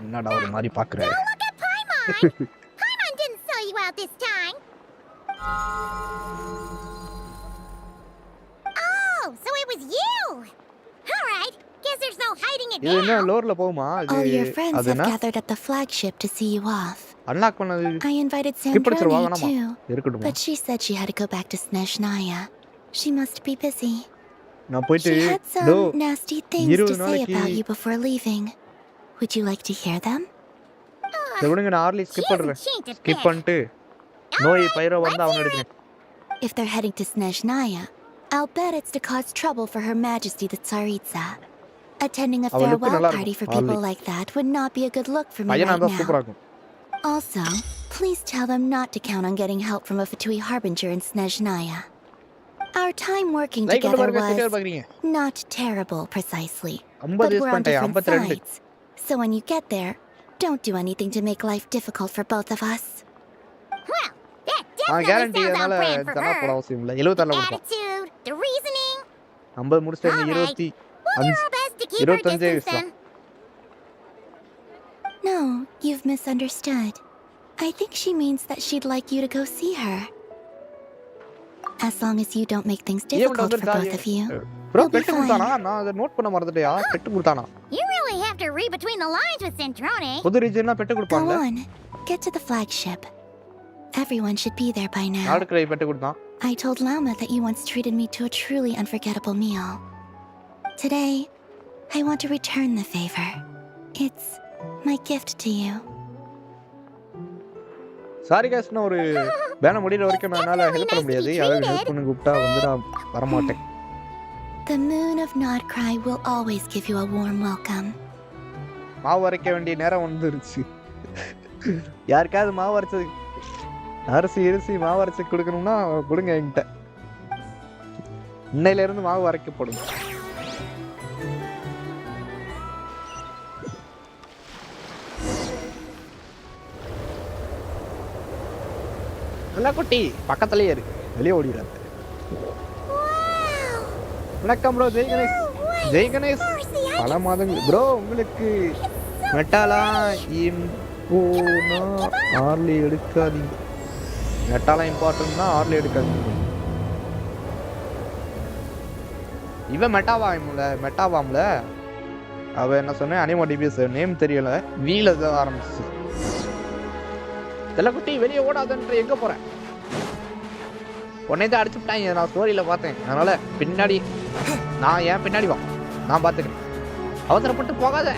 என்னடா ஒரு மாதிரி பாக்குற? Look at Paimon. Paimon didn't sell you out this time. Oh, so it was you. All right. Guess there's no hiding it now. இது என்ன லோர்ல போகுமா? All your friends have gathered at the flagship to see you off. Unlock பண்ணது. I invited Sandrone too. But she said she had to go back to Snezhnaya. She must be busy. நான் போயிட்டு She had some nasty things to say about you before leaving. Would you like to hear them? இவனுங்க நான் ஆர்லி skip பண்றேன். Skip பண்ணிட்டு நோய் பைரோ வந்தா அவன எடுக்கிறேன். If they're heading to Snezhnaya, I'll bet it's to cause trouble for Her Majesty the Tsaritsa. Attending a farewell party for people like that would not be a good look for me right now. Also, please tell them not to count on getting help from a Fatui Harbinger in Snezhnaya. Our time working together was not terrible precisely, but we're on different sides. So when you get there, don't do anything to make life difficult for both of us. Well, that definitely sounds on brand for her. Attitude, the reasoning. 50 முடிச்சிட்டேன். 25 25 No, you've misunderstood. I think she means that she'd like you to go see her. As long as you don't make things difficult for both of you. Bro, bet குடுத்தானா? நான் அத note பண்ண மறந்துட்டேயா? Bet குடுத்தானா? You really have to read between the lines with Sandrone. புது ரீஜன்னா bed குடுப்பாங்க. Go on. Get to the flagship. Everyone should be there by now. யாருக்கு bed குடுத்தான்? I told Lama that you once treated me to a truly unforgettable meal. Today, I want to return the favor. It's my gift to you. Sorry guys நான் ஒரு பேன முடியற வரைக்கும் என்னால help பண்ண முடியாது. யாராவது help பண்ண கூப்பிட்டா வந்து நான் வர மாட்டேன். The moon of Nodcry will always give you a warm welcome. மாவு அரைக்க வேண்டிய நேரம் வந்துருச்சு. யாருக்காவது மாவு அரைச்சது அரிசி மாவு அரைச்சி கொடுக்கணும்னா கொடுங்க என்கிட்ட. இன்னையில இருந்து மாவு அரைக்கப்படும். நல்லா குட்டி பக்கத்துலயே இருக்கு, வெளியே ஓடிடாது. வணக்கம் ப்ரோ. ஜெய் கணேஷ் பல மாதங்கள் ப்ரோ. உங்களுக்கு மெட்டாலா ஆர்லி எடுக்காதீங்க. மெட்டாலா இம்பார்ட்டன்ட்னா ஆர்லி எடுக்காதீங்க. இவன் மெட்டாவாம்ல அவ என்ன சொன்ன அனிமோடிபிஎஸ் நேம் தெரியல, வீல தான் ஆரம்பிச்சு. தெல்லக்குட்டி வெளியே ஓடாதன்ற எங்க போறேன்? உடனே தான் அடிச்சு விட்டாங்க, நான் ஸ்டோரியில பார்த்தேன். அதனால பின்னாடி நான் ஏன் பின்னாடி வா, நான் பாத்துக்கிறேன். அவசரப்பட்டு போகாத.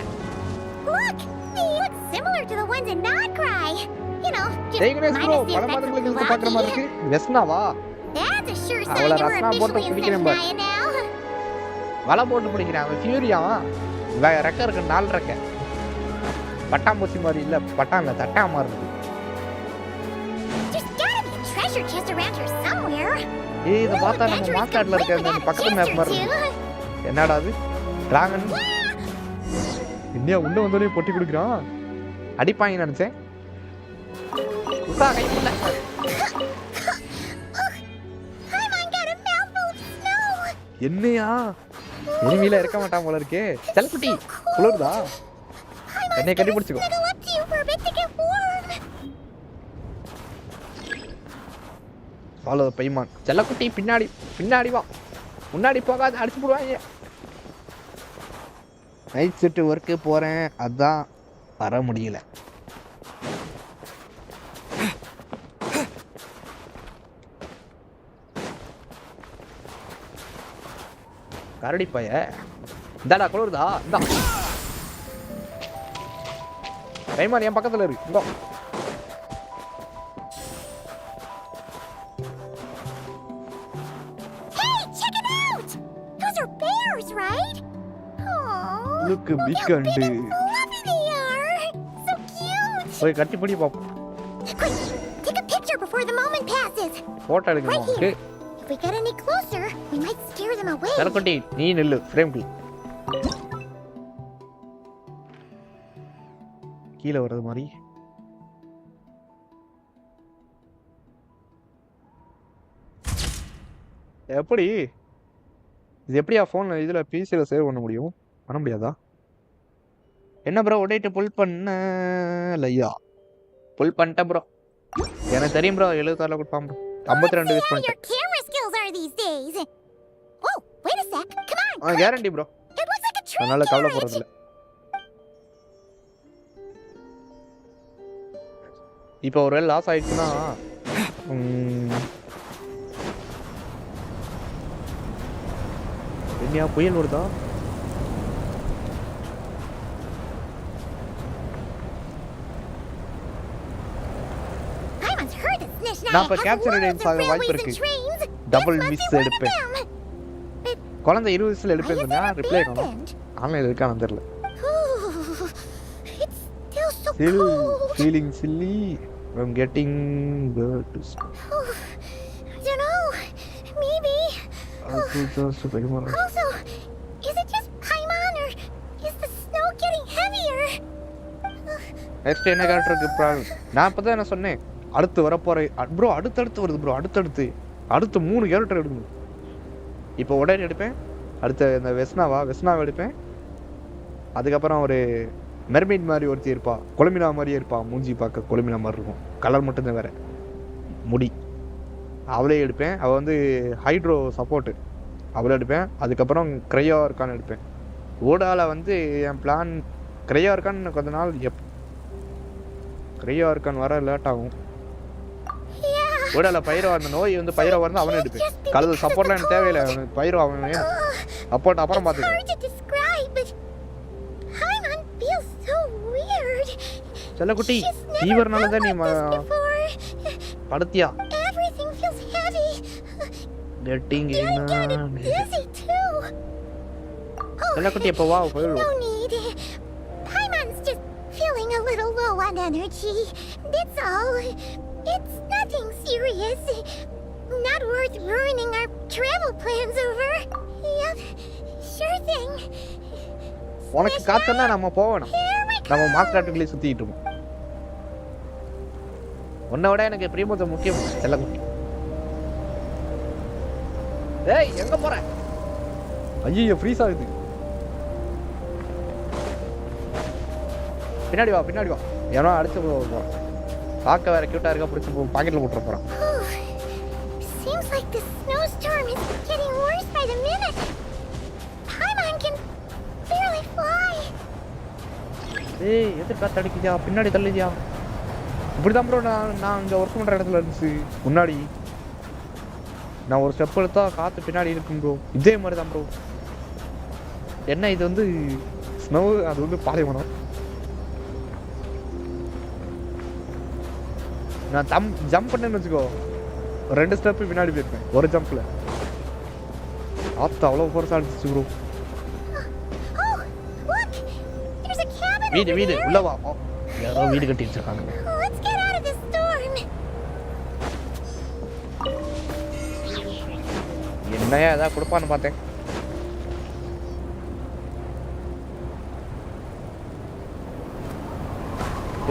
பல மாதங்களுக்கு பாக்குற மாதிரி இருக்கு. வெஸ்னாவா? அவளை ரஸ்னா போட்டு பிடிக்கிறேன் பாரு. வலை போட்டு பிடிக்கிறேன். அவன் ஃபியூரியாவா? ரெக்க இருக்கு, 4 ரெக்க. பட்டாம்பூச்சி மாதிரி இல்ல, பட்டான் இல்ல, தட்டா மாதிரி இருக்கு. இத பார்த்தா நம்ம மாஸ்டர்ல இருக்க அந்த பக்கத்து மேப் மாதிரி இருக்கு. என்னடா அது? டிராகன் இந்தியா உள்ள வந்தோடனே பொட்டி குடிக்கிறான். அடிப்பாங்க நினைச்சேன். என்னையா எனிமில இருக்க மாட்டான் போல இருக்கே. செல்லக்குட்டி குளிர்தா? என்னை கட்டி பிடிச்சுக்கோ. ஃபாலோ தி பைமான். செல்லக்குட்டி பின்னாடி வா, முன்னாடி போகாத, அடிச்சு போடுவாங்க. நைட் ஷிஃப்ட் ஒர்க்கு போறேன், அதான் வர முடியல. கரடி பைய இந்தாடா குளிர்தா? இந்தா பைமான் என் பக்கத்துல இருக்கு. இந்தா லுக் பிக் அண்ட் போய் கட்டி பிடி பாப்போம். போட்டோ எடுக்கணும். செல்லக்குட்டி நீ நில்லு ஃப்ரேம்க்கு. கீழே வர்றது மாதிரி எப்படி? இது எப்படியா ஃபோன் இதில் பிசியில் சேவ் பண்ண முடியும்? பண்ண முடியாதா? என்ன ப்ரோ உடையிட்டு புல் பண்ண இல்லையா? புல் பண்ணிட்டேன் ப்ரோ. எனக்கு தெரியும் ப்ரோ. 76 கொடுப்பான் ப்ரோ. 52 யூஸ் பண்ணிட்டேன். கேரண்டி ப்ரோ, அதனால கவலைப்படுறது இல்லை. இப்போ ஒரு வேளை லாஸ் ஆயிடுச்சுன்னா என்னையா புயல் வருதா? நான் இப்ப கேப்சர் ரைட்ஸ் ஆக வாய்ப்பு இருக்கு. டபுள் மிஸ் எடுப்பேன். குழந்தை 20 வயசுல எடுப்பேன்னு சொன்னா ரிப்ளை பண்ணணும். ஆன்லைன்ல இருக்கான்னு தெரியல. Still feeling silly. I'm getting good to school. I don't know. Maybe. Also, is it just Paimon or is the snow getting heavier? Next என்ன கேரக்டர் இருக்கு? நான் இப்பதான் என்ன சொன்னேன், அடுத்து வரப்போற ப்ரோ. அடுத்து வருது ப்ரோ. அடுத்து 3 கேரக்டர் எடுக்கணும். இப்போ உடனே எடுப்பேன். அடுத்த இந்த வெஸ்னாவை எடுப்பேன். அதுக்கப்புறம் ஒரு மெர்மெய்ட் மாதிரி ஒருத்தி இருப்பா, கொலமினா மாதிரியே இருப்பா. மூஞ்சி பார்க்க கொலமினா மாதிரி இருக்கும், கலர் மட்டும்தான் வேற, முடி. அவளே எடுப்பேன். அவள் வந்து ஹைட்ரோ சப்போர்ட்டு, அவளை எடுப்பேன். அதுக்கப்புறம் கிரையா இருக்கான்னு எடுப்பேன். ஓடால வந்து என் பிளான் கிரையா இருக்கான்னு கொஞ்ச நாள். கிரையா இருக்கான்னு வர லேட் ஆகும். ஓடால பயிரோ அந்த நோய் வந்து பயிரோ வந்து அவனை எடுப்பேன். கலர் சப்போர்ட்லாம் எனக்கு தேவையில்லை. பயிரோ அவன் சப்போர்ட் அப்புறம் பார்த்துக்கேன். செல்லக்குட்டி ஃபீவர்னால தான் நீ படுத்தியா? செல்லக்குட்டி எப்போ வா போயிடுவோம். It's nothing serious. Not worth ruining our travel plans over. Yep, sure thing. உனக்கு காத்துனா நம்ம போகணும். நம்ம மாஸ்டர்ட்டுக்குள்ளே சுத்திட்டு இருக்கோம். உன்னை விட எனக்கு பிரியமோத முக்கியம் செல்லக்குட்டி. ஏய் எங்க போற? ஐயோ ஃப்ரீஸ் ஆகுது. பின்னாடி வா. ஏன்னா அடுத்து போறான். பார்க்க வேற கியூட்டா இருக்க பிடிச்சி பாக்கெட்ல போட்டுற போறான். Seems like the snowstorm is getting worse by the minute. Paimon can barely fly. ஏய் எது காத்து அடிக்குதா? பின்னாடி தள்ளுதியா? இப்படிதான் ப்ரோ நான் அங்க ஒர்க் பண்ற இடத்துல இருந்துச்சு முன்னாடி. நான் ஒரு ஸ்டெப் எடுத்தா காத்து பின்னாடி இருக்கும் ப்ரோ. இதே மாதிரி தான் ப்ரோ. என்ன இது வந்து ஸ்னோ, அது வந்து பாலைவனம். நான் ஜம்ப் பண்ணேன்னு வச்சுக்கோ, 2 ஸ்டெப் பின்னாடி போயிருப்பேன் ஒரு ஜம்ப்ல. ஆத்தா அவ்வளவு ஃபோர்ஸா அடிச்சு ப்ரோ. வீடு உள்ள வா. யாரோ வீடு கட்டி வச்சிருக்காங்க. என்னையா ஏதாவது கொடுப்பான்னு பார்த்தேன்.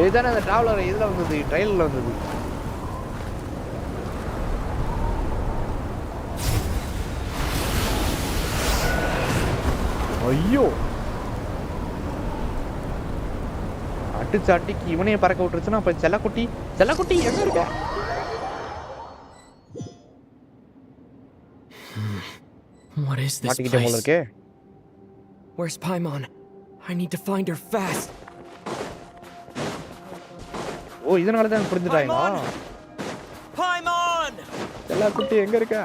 இதுதானே அந்த டிராவலர் இதுல வந்தது, ட்ரெயின்ல வந்தது. ஐயோ அடிக்கு இவனையே பறக்க விட்டுருச்சுன்னா அப்ப செல்லக்குட்டி எங்க இருக்க? What is this place? Where's Paimon? I need to find her fast. ஓ இதனால தான் புரிஞ்சுட்டாங்களா? Paimon! செல்லக்குட்டி எங்க இருக்க?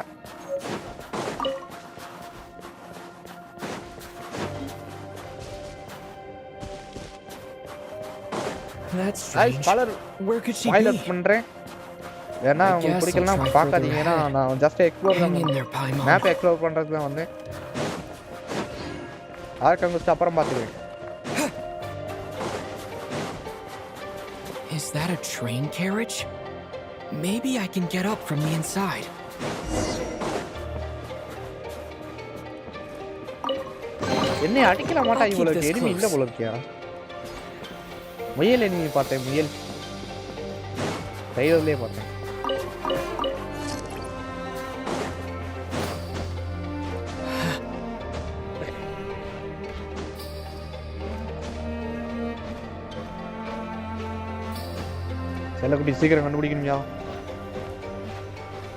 That's strange. Where could she be? பண்றேன். ஏன்னா உங்களுக்கு பிடிக்கலனா பார்க்காதீங்கன்னா நான் ஜஸ்ட் எக்ஸ்ப்ளோர் மேப் எக்ஸ்ப்ளோர் பண்றதுக்கு தான் வந்தேன். ஆர்கங்கஸ்ட் அப்புறம் பார்த்துக்கிறேன். Is that a train carriage? Maybe I can get up from the inside. என்ன அடிக்கல மாட்டா இவ்வளவு எனிமி இல்ல போல இருக்கியா? முயல் எனிமி பார்த்தேன், முயல் ட்ரைலர்லயே பார்த்தேன். செல்லக்குட்டி சீக்கிரம் கண்டுபிடிக்கணும்யா.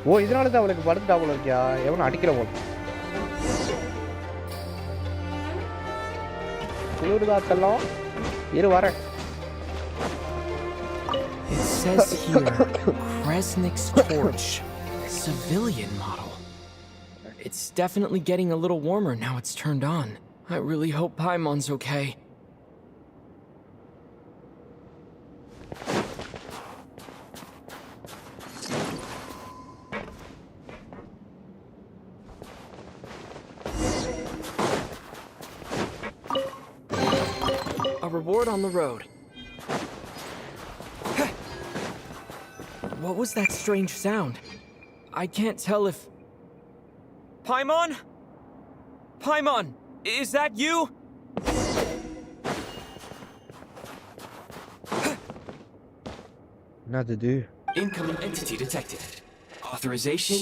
ஓ இதனால தான் அவளுக்கு படுத்துட்டா போல இருக்கியா? எவனும் அடிக்கிற போல. குளிர்தா செல்லம், இரு வரேன். It says here, Kresnik's torch, civilian model. It's definitely getting a little warmer now it's turned on. I really hope Paimon's okay. A reward on the road. What was that strange sound? I can't tell if... Paimon? Paimon, is that you? Not to do. Incoming entity detected. Authorization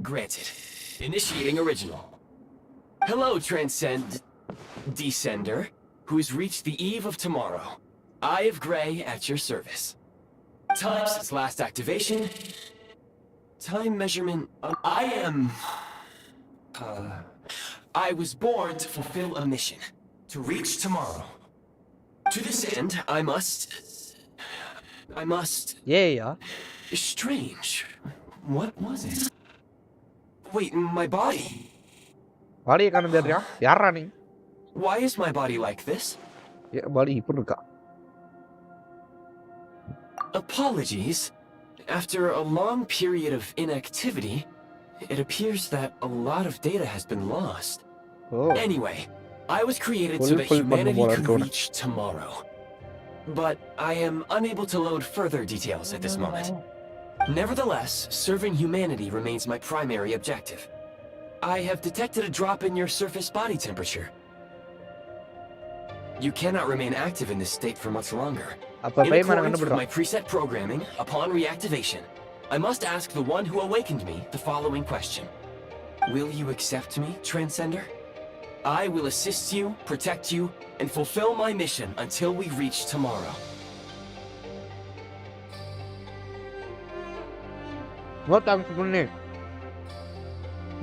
granted. Initiating original. Hello, Descender, who's reached the eve of tomorrow. Eye of Grey at your service. Time since last activation. Time measurement. I was born to fulfill a mission. To reach tomorrow. To this end, I must... Yeah. Strange. What was it? Wait, my body? Why is my body like this? Apologies. After a long period of inactivity, it appears that a lot of data has been lost. Oh. Anyway, I was created so that humanity could reach tomorrow. But I am unable to load further details at this moment. Nevertheless, serving humanity remains my primary objective. I have detected a drop in your surface body temperature. You cannot remain active in this state for much longer. In accordance with my preset programming, upon reactivation, I must ask the one who awakened me the following question. Will you accept me, Transcender? I will assist you, protect you, and fulfill my mission until we reach tomorrow. No thanks குன்னே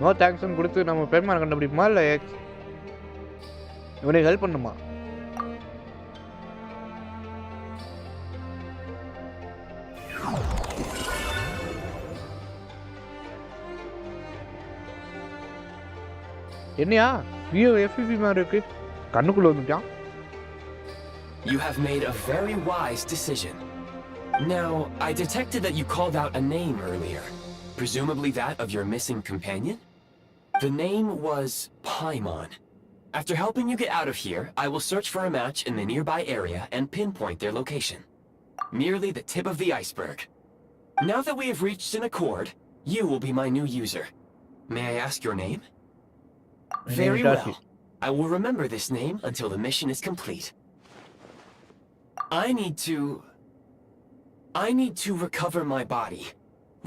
no தேங்க்ஸ்னு கொடுத்து நம்ம பெருமாள் கண்டுபிடிப்போமா இல்லை இவனுக்கு help பண்ணுமா? என்னையா FPP மாதிரி இருக்கு, கண்ணுக்குள்ள வந்துட்டான். You have made a very wise decision. Now, I detected that you called out a name earlier. Presumably that of your missing companion? The name was Paimon. After helping you get out of here, I will search for a match in the nearby area and pinpoint their location. Merely the tip of the iceberg. Now that we have reached an accord, you will be my new user. May I ask your name? Very well. I will remember this name until the mission is complete. I need to recover my body,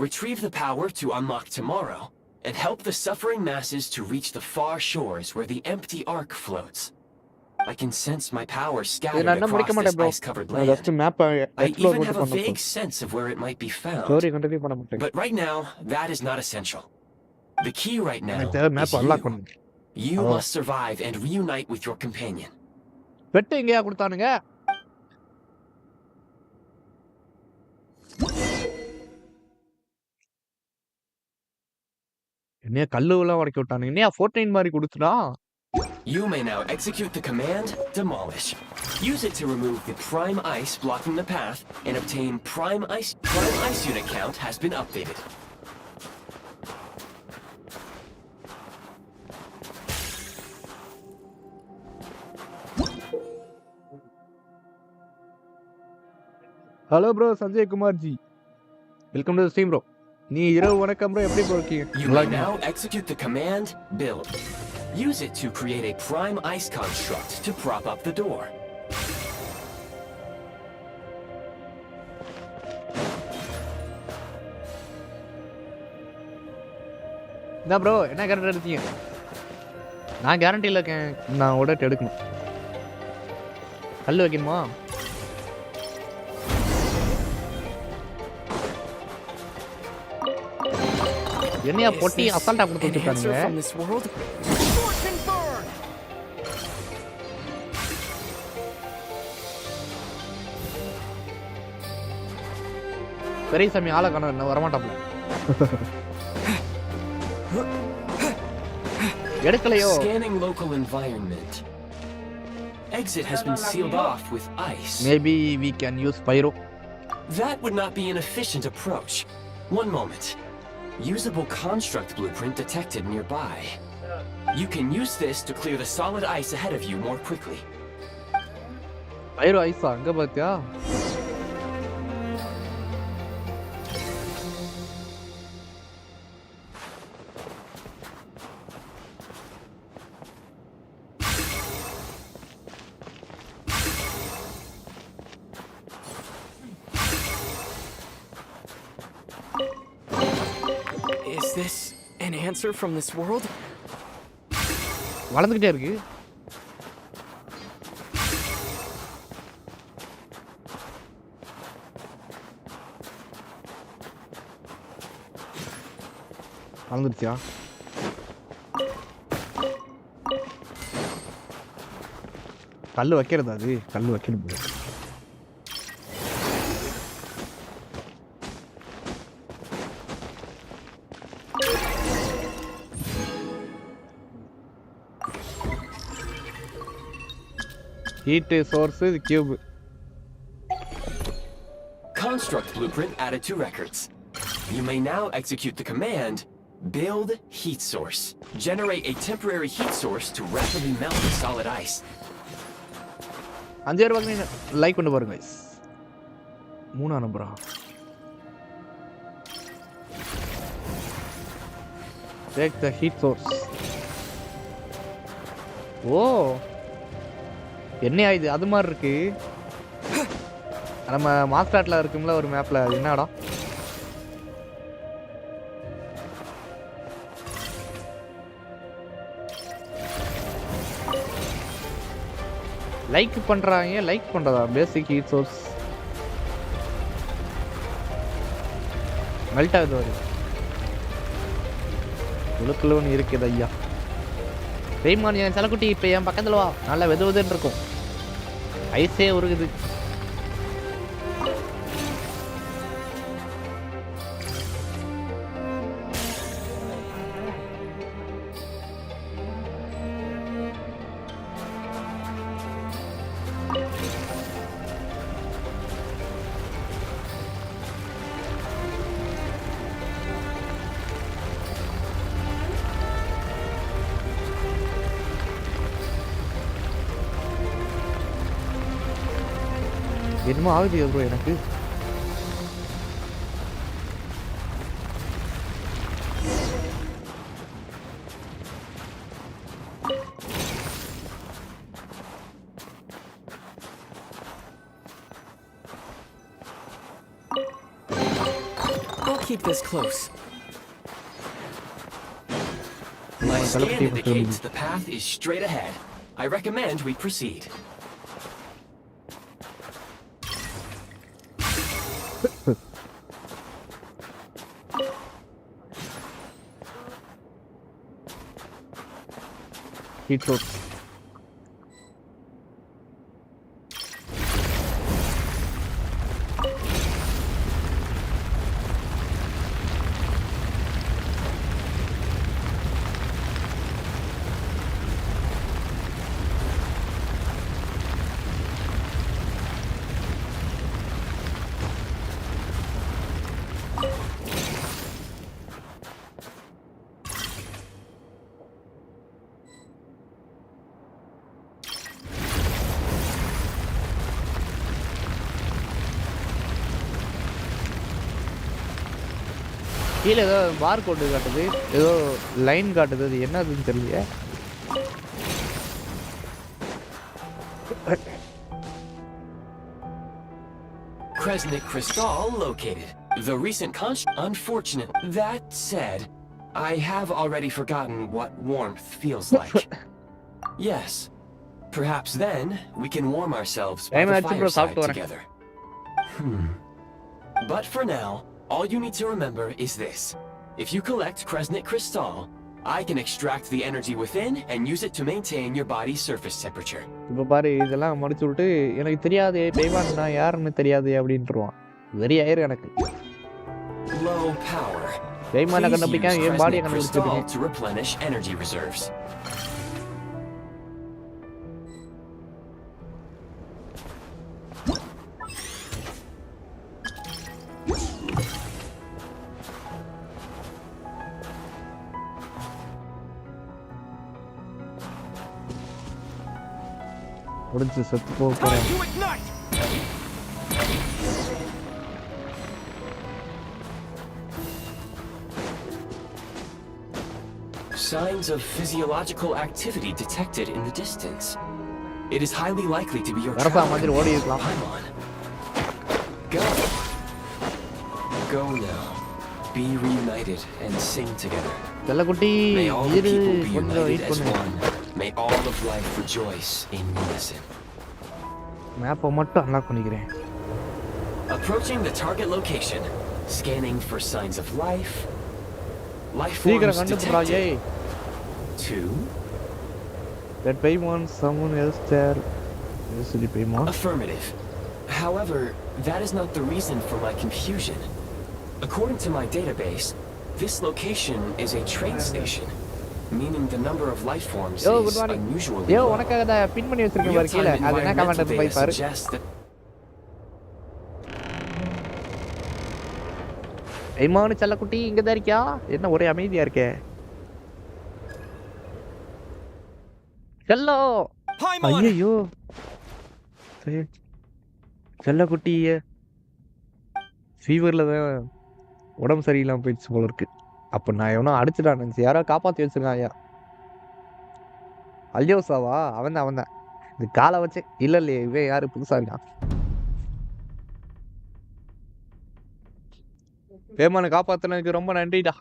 retrieve the power to unlock tomorrow, and help the suffering masses to reach the far shores where the empty ark floats. I can sense my power scattered across this ice-covered land. I even have a vague sense of where it might be found. But right now, that is not essential. The key right now is you. You must survive and reunite with your companion. வெட்டு எங்கயா கொடுத்தானுங்க? என்னையா கல்லுலாம் உடைக்க விட்டானுங்க, என்னையா 14 மாதிரி கொடுத்துடா. You may now execute the command Demolish. Use it to remove the prime ice blocking the path and obtain prime ice unit count has been updated. Hello bro, Sanjay Kumar G, welcome to the stream bro. நீ இரவு வணக்கம் bro, எப்படி இருக்கீங்க? You may now execute the command Build. Use it to create a prime ice construct to prop up the door. என்ன bro, என்ன character எடுத்தீங்க? நான் கேரண்டியில் இருக்கேன், நான் உடட்டு எடுக்கணும். கல் வைக்கணுமா? என்னையா பொட்டி அசால்ட்டா கொடுத்து வச்சிருக்காங்க. பெரிய சாமி ஆளை காண என்ன வரமாட்டாப்ல. எடுக்கலையோ? Scanning local environment. Exit has been sealed off with ice. Maybe we can use pyro. That would not be an efficient approach. One moment. Usable construct blueprint detected nearby. You can use this to clear the solid ice ahead of you more quickly. Pyro ice anga paathiya? Is this an answer from this world? வளர்ந்துகிட்டே இருக்கு. வளர்ந்துருச்சியா? கல்லு வைக்கிறது, அது கல்லு வைக்கணும். Heat source is cube. Construct blueprint added to records. You may now execute the command Build Heat Source. Generate a temporary heat source to rapidly melt the solid ice. 5 ரூபாய்க்கு like பண்ணி பாருங்க guys. 3 நம்பரா? Take the heat source. ஓ என்னையா இது அது மாதிரி இருக்கு. நம்ம மாஸ்டாட்ல இருக்கும்ல ஒரு மேப்ல, அது என்னடா? லைக் பண்றாங்க, லைக் பண்றதா? பேசிக் ஹீட் சோர்ஸ் மெல்ட் ஆகுது வரும். உளுக்குள்ளவன் இருக்குது ஐயா. பெய்மான் என் செலக்குட்டி இப்போ என் பக்கத்தில் வா, நல்லா வெது வெதுன்னு இருக்கும். ஐஸே உருகுது. என்னமோ ஆகுது ப்ரோ எனக்கு. We'll keep this close. My scan indicates the path is straight ahead. I recommend we proceed. Heat source. கீழே ஏதோ பார் கோடு காட்டுது, ஏதோ லைன் காட்டுது, அது என்னதுன்னு தெரியல. Kresnik crystal located. The recent unfortunate. That said, I have already forgotten what warmth feels like. Yes. Perhaps then we can warm ourselves by the fireside together. But for now, all you need to remember is this. If you collect Kresnik crystal, I can extract the energy within and use it to maintain your body's surface temperature. இப்போ பாரு, இதெல்லாம் முடிச்சு விட்டு எனக்கு தெரியாது பெய்வான் நான் யாருன்னு தெரியாது அப்படின்ட்டுருவான். வெரி ஆயிரு எனக்கு. Low power. பெய்மான கண்டுபிடிக்காம என் பாடியை கண்டுபிடிச்சிருக்கேன். To replenish energy reserves. முடிஞ்சு செத்து போக போறேன். Signs of physiological activity detected in the distance. It is highly likely to be your Paimon. Go. Go now. Be reunited and sing together. May all the people be united as one. May all of life rejoice in unison. மேப்பை மட்டும் unlock பண்ணிக்கிறேன். Approaching the target location. Scanning for signs of life. Life forms detected. 2. That Paimon, someone else there. Is it Paimon? Affirmative. However, that is not the reason for my confusion. According to my database, this location is a train station, meaning the number of life forms is unusually low. உனக்காக தான் பின் பண்ணி வச்சிருக்கேன் பாரு கீழ. அது என்ன comment போய் பாரு. ஐமானு செல்லக்குட்டி இங்க தான் இருக்கியா? என்ன ஒரே அமைதியா இருக்கே. செல்லோ. ஐயோ. சரி. செல்லக்குட்டி ஃபீவர்ல தான் உடம்பு சரியில்லாம போயிடுச்சு போல இருக்கு. அப்ப நான் எவனோ அடிச்சுட்டான் நினைச்சு யாரோ காப்பாத்தி வச்சிருக்கான் ஐயா. அல்யோசாவா? அவன் தான். இது காலை வச்சு இல்லையே இவன் யாரு புதுசா இருக்கான். பேமான காப்பாத்துனதுக்கு ரொம்ப நன்றிடா.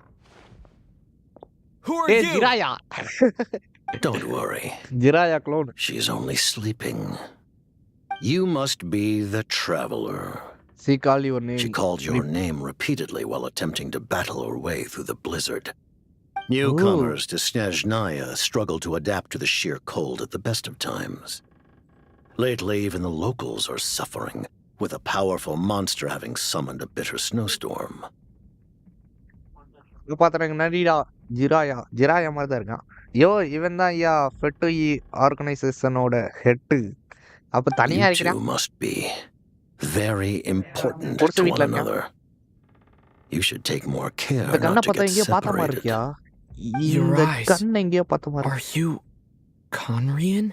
Who are you? Jiraiya. Don't worry. Jiraiya clone. She's only sleeping. You must be the traveler. She called your name. She called your name repeatedly while attempting to battle her way through the blizzard. Newcomers to Snezhnaya struggle to adapt to the sheer cold at the best of times. Lately, even the locals are suffering, with a powerful monster having summoned a bitter snowstorm. பாத்துறேங்க நன்றிடா. Jiraiya மாதிரி தான் இருக்கான். இவன் தான் ஐயா ஃபெட்டுயி ஆர்கனைசேஷனோட head. அப்ப தனியா You இருக்கிறான். two must be very important பொறுத்து to one வீட்ல இருக்கான். another. You should take more care இந்த கண்ணை not to பார்த்தா get எங்கேயோ பார்த்த மாதிரி separated. இருக்கியா? Your இந்த eyes. கண்ணை எங்கேயோ பார்த்த மாதிரி. Are you Conrian?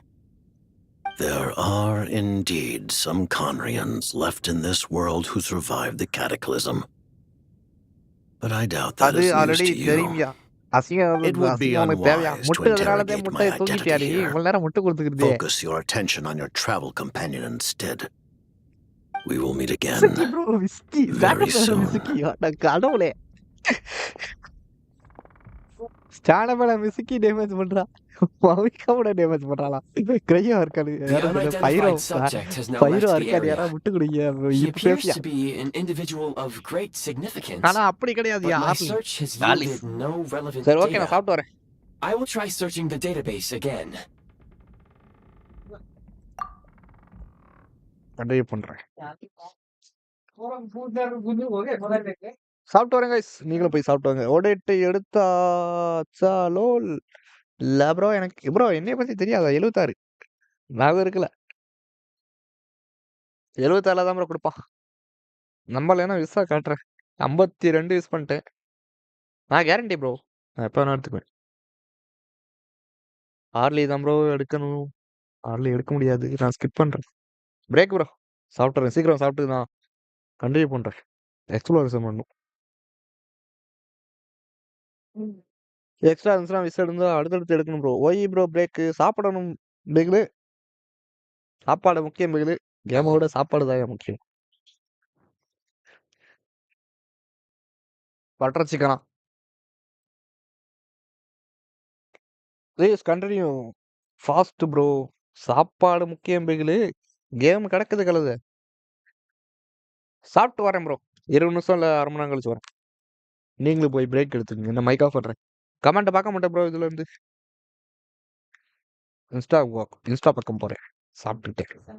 There are indeed some Conrians left in this world who survived the cataclysm. But I doubt that அது is news already to you. தெரியும்யா. அசிங்கம் It would be உனக்கு தேவையா? unwise to முட்டை அதனால தான் interrogate முட்டையை my தூக்கிட்டியா நீ? identity here. இவ்வளவு நேரம் முட்டை கொடுத்துக்கிட்டே. Focus your attention on your travel companion instead. We will meet again. Whisky bro whisky. Very soon. விஸ்கியா? நான் கடவுளே. ஸ்டாண்டபட விஸ்கி டேமேஜ் பண்றா. மவிக்காவோட டேமேஜ் பண்றாளா? கிரையா இருக்காது. The யாரோ பைரோ unidentified subject has now பைரோ left the இருக்காது. யாரா area. விட்டு குடிங்க. He இப்ப appears பேசியா. to be an individual of great significance, ஆனா அப்படி கிடையாது but my யாரு. search has Darling. yielded no relevant சரி ஓகே நான் data. சாப்பிட்டு வரேன். I will try searching the database again. Continue பண்றேன். சாப்பிட்டு வரேன் கைஸ். நீங்களும் போய் சாப்பிட்டு வாங்க. ஓடேட்டு எடுத்தாச்சாலோ இல்ல ப்ரோ எனக்கு ப்ரோ என்னைய பத்தி தெரியாதா? 76 ஞாபகம் இருக்குல்ல. 76 தான் ப்ரோ கொடுப்பான். நம்பலைன்னா விசா காட்டுறேன். 52 யூஸ் பண்ணிட்டேன். நான் கேரண்டி ப்ரோ. நான் எப்போ வேணா எடுத்துக்குவேன். ஹார்லி தான் ப்ரோ எடுக்கணும். ஹார்லி எடுக்க முடியாது. நான் ஸ்கிப் பண்றேன். Break bro. சாப்பிட்டுறேன். சீக்கிரம் சாப்பிட்டு நான் கண்டினியூ பண்றேன். எக்ஸ்ப்ளோரேஷன் பண்ணணும். எக்ஸ்ட்ரா இருந்துச்சுன்னா விசா இருந்தா அடுத்தடுத்து எடுக்கணும் ப்ரோ. ஒய் ப்ரோ பிரேக்கு சாப்பிடணும் பிகிலு. சாப்பாடு முக்கியம் பிகிலு. கேமோட சாப்பாடு தான் முக்கியம். பட்டர் சிக்கனா ப்ளீஸ் கண்டினியூ ஃபாஸ்ட் ப்ரோ. சாப்பாடு முக்கியம் பிகிலு. கேம் கிடக்குது கழுது. சாப்பிட்டு வரேன் ப்ரோ. 20 நிமிஷம் இல்லை 1/2 மணி நேரம் கழிச்சு வரேன். நீங்களும் போய் பிரேக் எடுத்துக்கங்க. என்ன மைக் ஆஃப் பண்றேன். கமெண்ட்டை பார்க்க மாட்டேன் ப்ரோ இதுல இருந்து. இன்ஸ்டா பக்கம் போறேன் சாப்பிட்டுக்கிட்டே.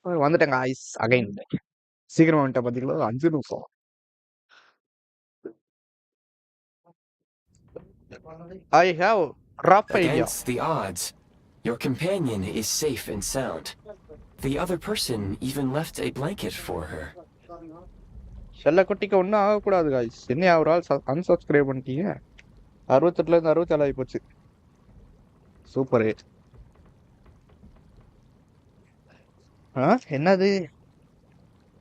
வந்துட்டேன் காய்ஸ் அகைன். சீக்கிரமா வந்துட்டேன் பாத்தீங்களா? 5 நிமிஷம். I have rough idea. Against the odds, your companion is safe and sound. The other person even left a blanket for her. செல்லக்குட்டிக்கு ஒன்றும் ஆகக்கூடாது காய்ஸ். என்ன ஒரு ஆள் அன்சப்ஸ்கிரைப் பண்ணிட்டீங்க? 68லேருந்து 67 ஆகி போச்சு. சூப்பர். என்னது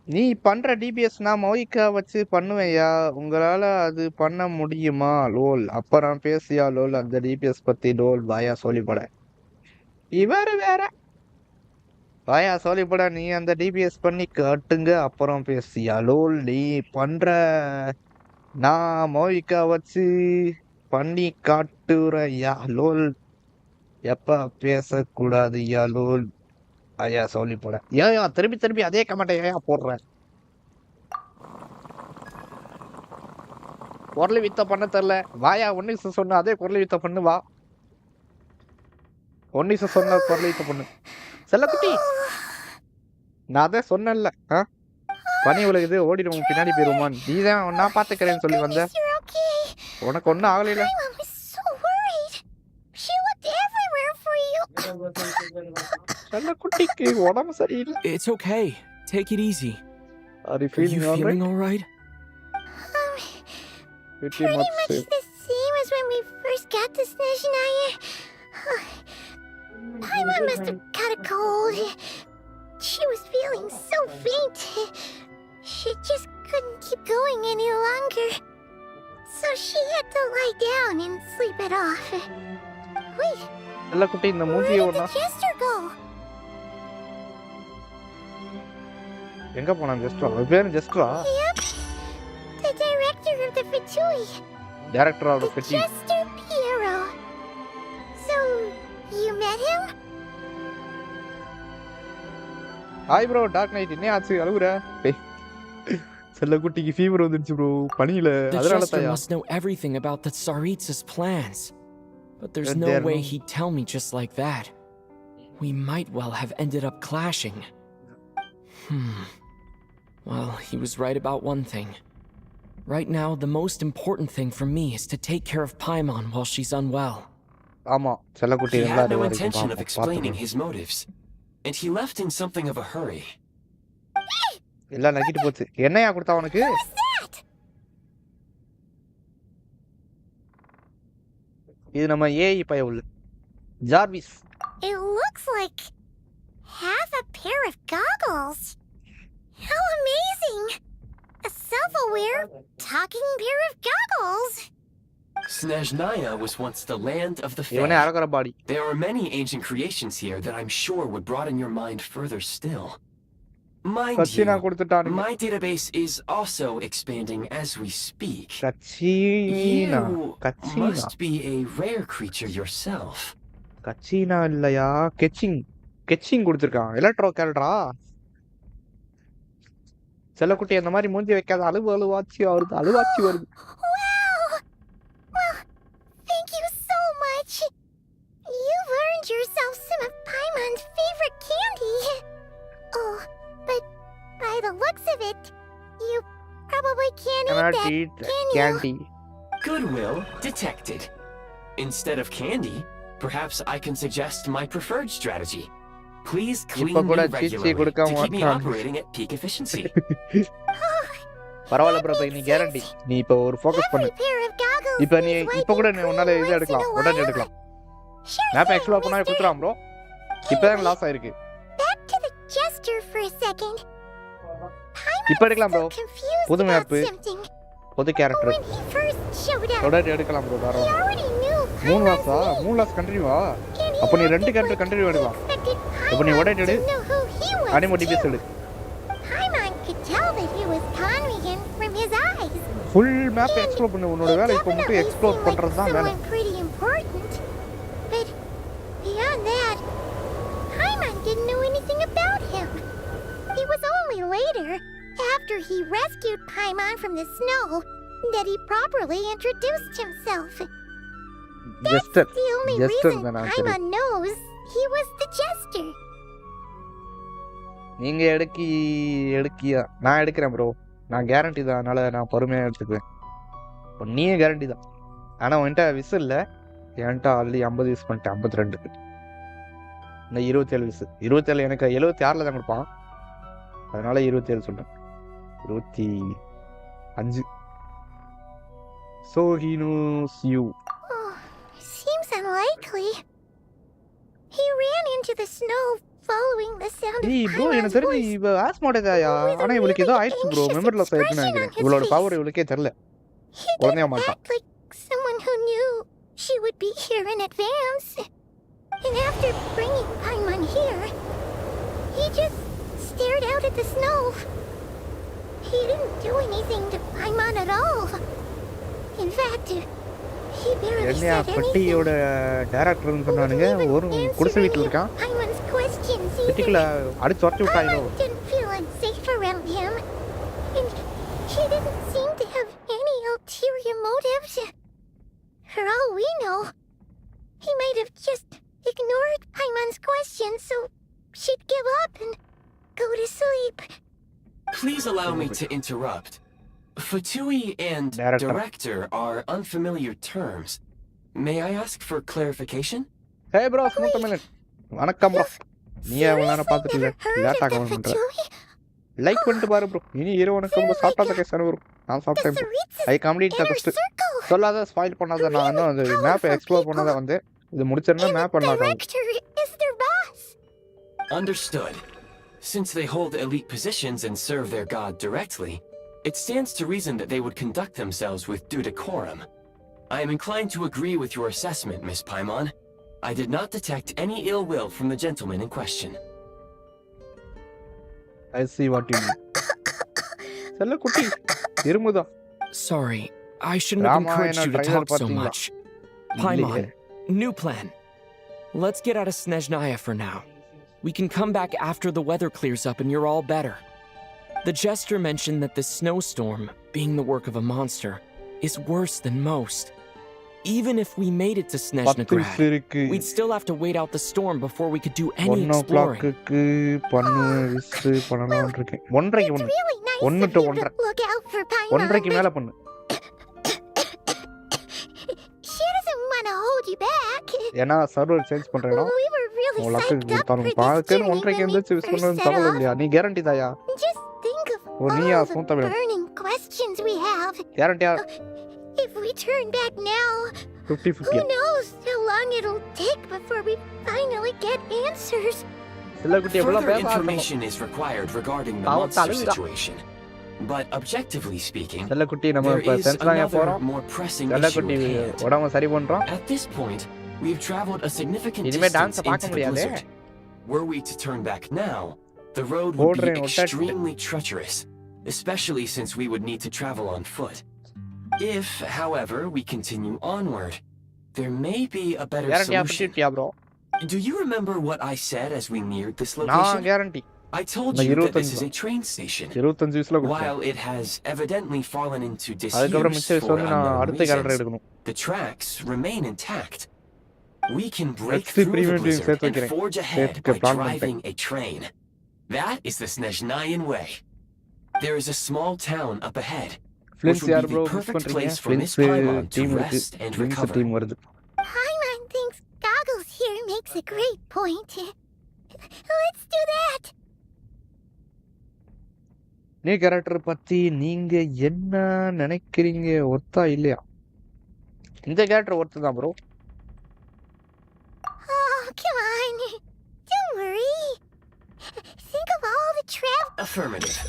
நீ பண்ற டிபிஎஸ் நான் மொய்க்கா வச்சு பண்ணுவேயா? உங்களால அது பண்ண முடியுமா? லோல் அப்புறம் பேசியா லோல் அந்த டிபிஎஸ் பத்தி லோல் வாயா சொல்லிப்பட. இவரு வேற வாயா சொல்லிப்பட. நீ அந்த டிபிஎஸ் பண்ணி காட்டுங்க அப்புறம் பேசியா லோல். நீ பண்ற நான் மொய்க்கா வச்சு பண்ணி காட்டுறையா லோல். எப்ப பேசக்கூடாது யா லோல். ஐயா சொல்லி போட. ஏயா திருப்பி திருப்பி அதே கமெண்ட் ஏயா போடுற? குரல் வித்த பண்ண தெரியல. வாயா ஒன்னு சொன்ன அதே குரல் வித்த பண்ணு வா. ஒன்னு சொன்ன குரல் வித்த பண்ணு. செல்லக்குட்டி நான் அதே சொன்னேன்ல. பனி உலகுது ஓடிடுவோம் பின்னாடி போயிருவோமான். நீ தான் நான் பாத்துக்கிறேன்னு சொல்லி வந்த. உனக்கு ஒன்னும் ஆகலையில. செல்லக்குட்டிக்கு உடம்பு சரியில்லை. It's okay. Take it easy. Are you Are you feeling all right? Pretty much the same as when we first got to Snezhnaya. Paimon must have caught a cold. She was feeling so faint. She just couldn't keep going any longer. So she had to lie down and sleep it off. Wait, செல்லக்குட்டி இந்த where மூஞ்சியை did the ஒண்ணா jester go? எங்க போனான் ஜெஸ்ட்ரா? அவன் பேரு ஜெஸ்ட்ரா? Yep, the director of the Fatui. Director of the The பெட்டி. Jester Piero. So, you met him? Hi bro dark knight. என்ன ஆச்சு அழுகுற? செல்லக்குட்டிக்கு ஃபீவர் வந்துருச்சு ப்ரோ பனியில. The அதனால Jester தாயா. must know everything about the Tsaritsa's plans. But there's But no they're way no- he'd tell me just like that. We might well have ended up clashing. Well, he was right about one thing. Right now, the most important thing for me is to take care of Paimon while she's unwell. ஆமா செல்லக்குட்டி He நல்லா had no வரைக்கும் intention of பாப்போம், explaining பாத்துக்கலாம். his motives, and he left in something of a hurry. எல்லாம் நக்கிட்டு போச்சு. என்னையா கொடுத்தா உனக்கு? What's that? இது நம்ம ஏஐ பைய உள்ள Jarvis. It looks like half a pair of goggles. How amazing! A self-aware, talking pair of goggles. Snezhnaya was once the land of the இவனே Fae. அரகர பாடி. There are many ancient creations here that I'm sure would broaden your mind further still. Mind கச்சினா you, கொடுத்துட்டானுங்க. my database is also expanding as we speak. கச்சீனா You கச்சீனா must be a rare creature yourself. கச்சீனா இல்லையா? கெச்சிங் கெச்சிங் கொடுத்துருக்கான். Electro கேரக்டரா? செல்லக்குட்டி அந்த மாதிரி மூஞ்சி வைக்காத. அழுவாச்சி வருது அழுவாச்சி வருது. Wow! Well, thank you so much. You've earned yourself some of Paimon's favorite candy. Oh, but by the looks of it, you probably can't eat Cannot that, eat can you? candy. Goodwill detected. Instead of candy, perhaps I can suggest my preferred strategy. Please clean இப்ப me கூட regularly சீச்சி to கொடுக்க keep me மாட்டான். operating at peak efficiency. பரவாயில்ல bro நீ guarantee. நீ இப்போ ஒரு ஃபோக்கஸ் பண்ணு. Every pair of goggles இப்போ நீ needs இப்போ கூட wiping நீ உன்னால clean இது once எடுக்கலாம். in a உடனே while. எடுக்கலாம். Sure மேப் thing, எக்ஸ்ப்ளோர் பண்ணா mister. கொடுத்துறான் ப்ரோ. இப்பதான் லாஸ் ஆயிருக்கு. Back to the jester for a second. இப்போ எடுக்கலாம் ப்ரோ. Confused புது about மேப் something. புது character. When he first showed up, உடனே எடுக்கலாம் ப்ரோ. he தாராளமா. already knew மூணு Paimon's லாஸா? name, மூணு லாஸ் கண்டினியூவா? and he அப்போ நீ ரெண்டு acted character like continue he எடுக்கலாம். expected இப்போ நீ Paimon உடனே எடு. to know who he was, Anemo DPS too. எடு. Paimon could tell that he was Conrigan from his eyes. Full map And explore பண்ணு. உன்னோட he வேலை இப்போ மட்டும் definitely எக்ஸ்ப்ளோர் seemed like பண்றது தான் வேலை. someone pretty important. But beyond that, Paimon didn't know anything about him. It was only later, after he rescued Paimon from the snow, that he properly introduced himself. Gesture The only Jester reason தானா? சரி. Paimon knows he was the jester. நீங்க எடுக்கியா நான் எடுக்கிறேன் bro. நான் guarantee தான், அதனால நான் பொறுமையாக எடுத்துக்குவேன். நீயே கேரண்டி தான். ஆனால் உன்கிட்ட விஸ் இல்லை, என்கிட்ட ஆல்ரெடி 50 விஸ் பண்ணிட்டேன். 52 இன்னும் 27 விஸ். 27 எனக்கு 76 தான் கொடுப்பான், அதனால 27 சொல்றேன். 25. So he knows you. Oh, seems unlikely. He ran into the snow following the sound of bro எனக்கு தெரிஞ்சு இவ ஆஸ்மாட்டேதாயா, ஆனா இவளுக்கு ஏதோ ஆயிடுச்சு ப்ரோ, மெமரி லாஸ் ஆயிடுச்சுன்னு நினைக்கிறேன். இவளோட பவர் இவளுக்கே தெரியல, குழந்தையா மாட்டான். like someone who knew she would be here in advance. And after bringing Paimon here, he just stared out at the snow. He didn't do anything to Paimon at all. In fact, he barely என்னையா said anything. பட்டியோட டைரக்டர்னு சொன்னானுங்க, ஒரு குடிசை வீட்டில் இருக்கான். Paimon's questions சிட்டிக்குள்ள அடிச்சு உரட்டி விட்டாங்களோ. Paimon didn't feel unsafe around him. And he didn't seem to have any ulterior motives. For all we know, he might have just ignored Paimon's questions so she'd give up and go to sleep. Please allow me to interrupt. Fatui and director are unfamiliar terms. May I ask for clarification? Hey bro, smooth a minute. வணக்கம் bro. நீ எவ்வளோ பார்த்துட்டு லேட்டாக comment பண்ணுற. Like பண்ணிட்டு பாரு bro. இனி இரு வணக்கம் ப்ரோ. சாப்பிட்டாத கேஸ் வரும். நான் சாப்பிட்டேன் bro. I complete the first. சொல்லாத ஸ்பாயில் பண்ணாத, நான் இன்னும் அந்த மேப்பை எக்ஸ்ப்ளோர் பண்ணாத வந்து இது முடிச்சிருந்தா மேப் பண்ணாத. Understood. Since they hold elite positions and serve their god directly, it stands to reason that they would conduct themselves with due decorum. I am inclined to agree with your assessment, Miss Paimon. I did not detect any ill will from the gentleman in question. I see what you mean. Sella kutti, irumuda. Sorry, I shouldn't have encouraged you to talk so much. Paimon, new plan. Let's get out of Snezhnaya for now. We can come back after the weather clears up and you're all better. The jester mentioned that this snowstorm, being the work of a monster, is worse than most. Even if we made it to Snezhnegrad, we'd still have to wait out the storm before we could do any exploring. She doesn't want to hold you back. ஏனா server change பண்றேனா உங்களுக்கு கொடுத்தாலும் பாக்கேன் ஒன்றைக்கு எந்திரச்சு விஸ் பண்ணது தவறு இல்லையா? நீ guarantee தாயா? Just think of all the burning questions we have. கேரண்டியா? If we turn back now, 50-50. who knows how long it'll take before we finally get answers. Further information is required regarding the monster situation. But objectively speaking, there is another more pressing issue at hand. At this point, we've traveled a significant distance into the blizzard. Were we to turn back now, the road would be extremely treacherous, especially since we would need to travel on foot. If, however, we continue onward, there may be a better solution. Do you remember what I said as we neared this location? I told you that this is a train station. While it has evidently fallen into disuse for unknown reasons, the tracks remain intact. We can break through the blizzard and forge ahead by driving a train. That is the Snezhnayan way. There is a small town up ahead, which would be the perfect place for Miss Paimon to rest and recover. Paimon thinks Goggles here makes a great point. Let's do that. நீ character பத்தி நீங்க என்ன நினைக்கிறீங்க? ஒர்த்தா இல்லையா? இந்த character worth தான் bro. Oh, come on. Don't worry. Think of all the travel. Affirmative.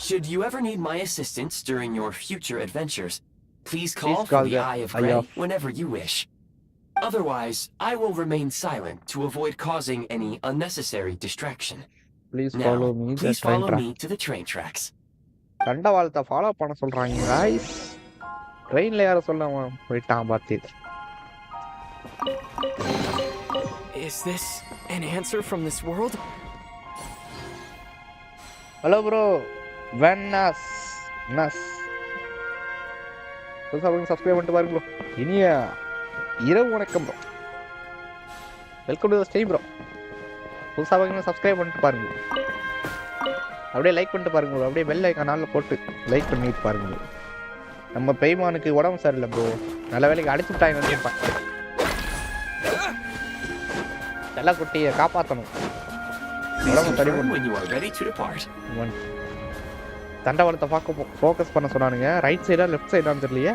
Should you ever need my assistance during your future adventures, please call for the Eye of Grey whenever you wish. Otherwise, I will remain silent to avoid causing any unnecessary distraction. Please please follow me to the train tracks. தண்டவாளத்தை follow பண்ண சொல்றாங்க guys. ட்ரெயின்ல யார சொல்லாம போய்ட்டான் பாத்தி. Is this an answer from this world? Hello bro. Venus. Subscribe பண்ணிட்டு பாருங்க bro. இனிய இரவு வணக்கம் bro. Welcome to the stream bro. புதுசாக சப்ஸ்கிரைப் பண்ணிட்டு பாருங்க. அப்படியே லைக் பண்ணிட்டு பாருங்க ப்ரோ. அப்படியே பெல் ஐக்கானால போட்டு லைக் பண்ணிட்டு பாருங்க ப்ரோ. நம்ம பெய்மானுக்கு உடம்பு சரியில்லை ப்ரோ. நல்ல வேலைக்கு அடிச்சு விட்டாங்க நினைப்பேன். செல்ல குட்டியை காப்பாற்றணும். உடம்பு சரி பண்ணணும். தண்டவாளத்தை பார்க்க ஃபோக்கஸ் பண்ண சொன்னானுங்க. ரைட் சைடா லெஃப்ட் சைடான்னு தெரியலையே.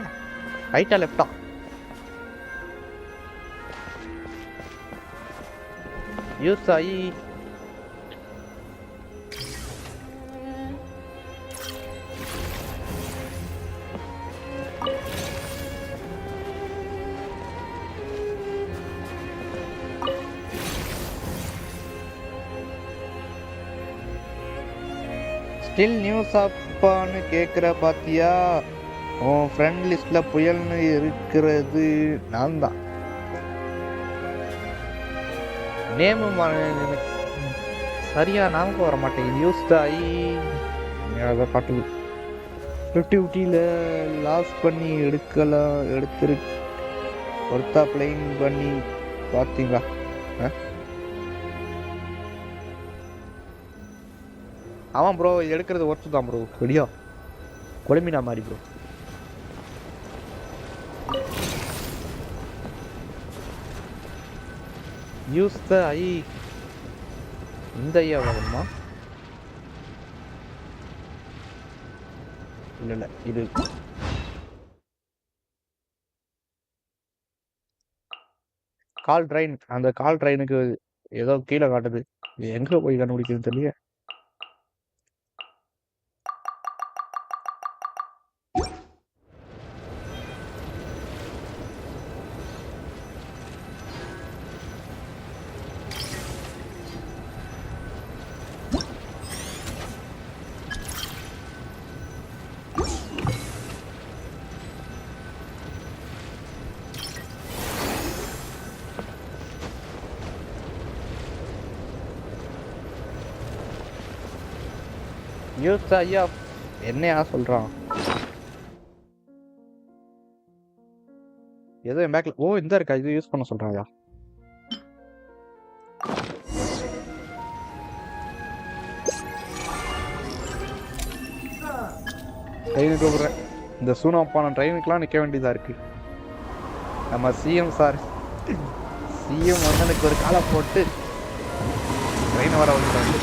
ரைட்டா லெஃப்டா? யூஸ் ஆகி ஸ்டில் நியூஸ் அப்பான்னு கேட்குற பாத்தியா? உன் ஃப்ரெண்ட் லிஸ்ட்ல புயல்னு இருக்கிறது நான் தான். நேமு சரியா ஞாபகம் வர மாட்டேங்குது. நியூஸ் தாயி அதை பாட்டு 50-50ல லாஸ் பண்ணி எடுத்துரு ஒருத்தா பிளேயிங் பண்ணி பார்த்தீங்களா? ஆமாம் ப்ரோ, இது எடுக்கிறது ஒர்த்து தான் ப்ரோ. ரெடியா கொழும்பினா மாதிரி ப்ரோ. யூஸ் த ஐ. இந்த ஐயா வேணுமா? இல்லை இது கால் ட்ரெயின். அந்த கால் ட்ரெயினுக்கு ஏதோ கீழே காட்டுது. எங்கே போய் கண்டுபிடிக்கிறது தெரியல. யூஸ் ஐயா என்னையா சொல்றான்? ஏதோ என் பேக்ல இந்த இருக்கா, இது யூஸ் பண்ண சொல்றாயா? ட்ரெயினுக்கு கூப்பிடுறேன். இந்த சூனாப்பான ட்ரெயினுக்குலாம் நிற்க வேண்டியதா இருக்கு. நம்ம சிஎம் சார் வந்து எனக்கு ஒரு காலை போட்டு ட்ரெயின் வர வந்துட்டாங்க.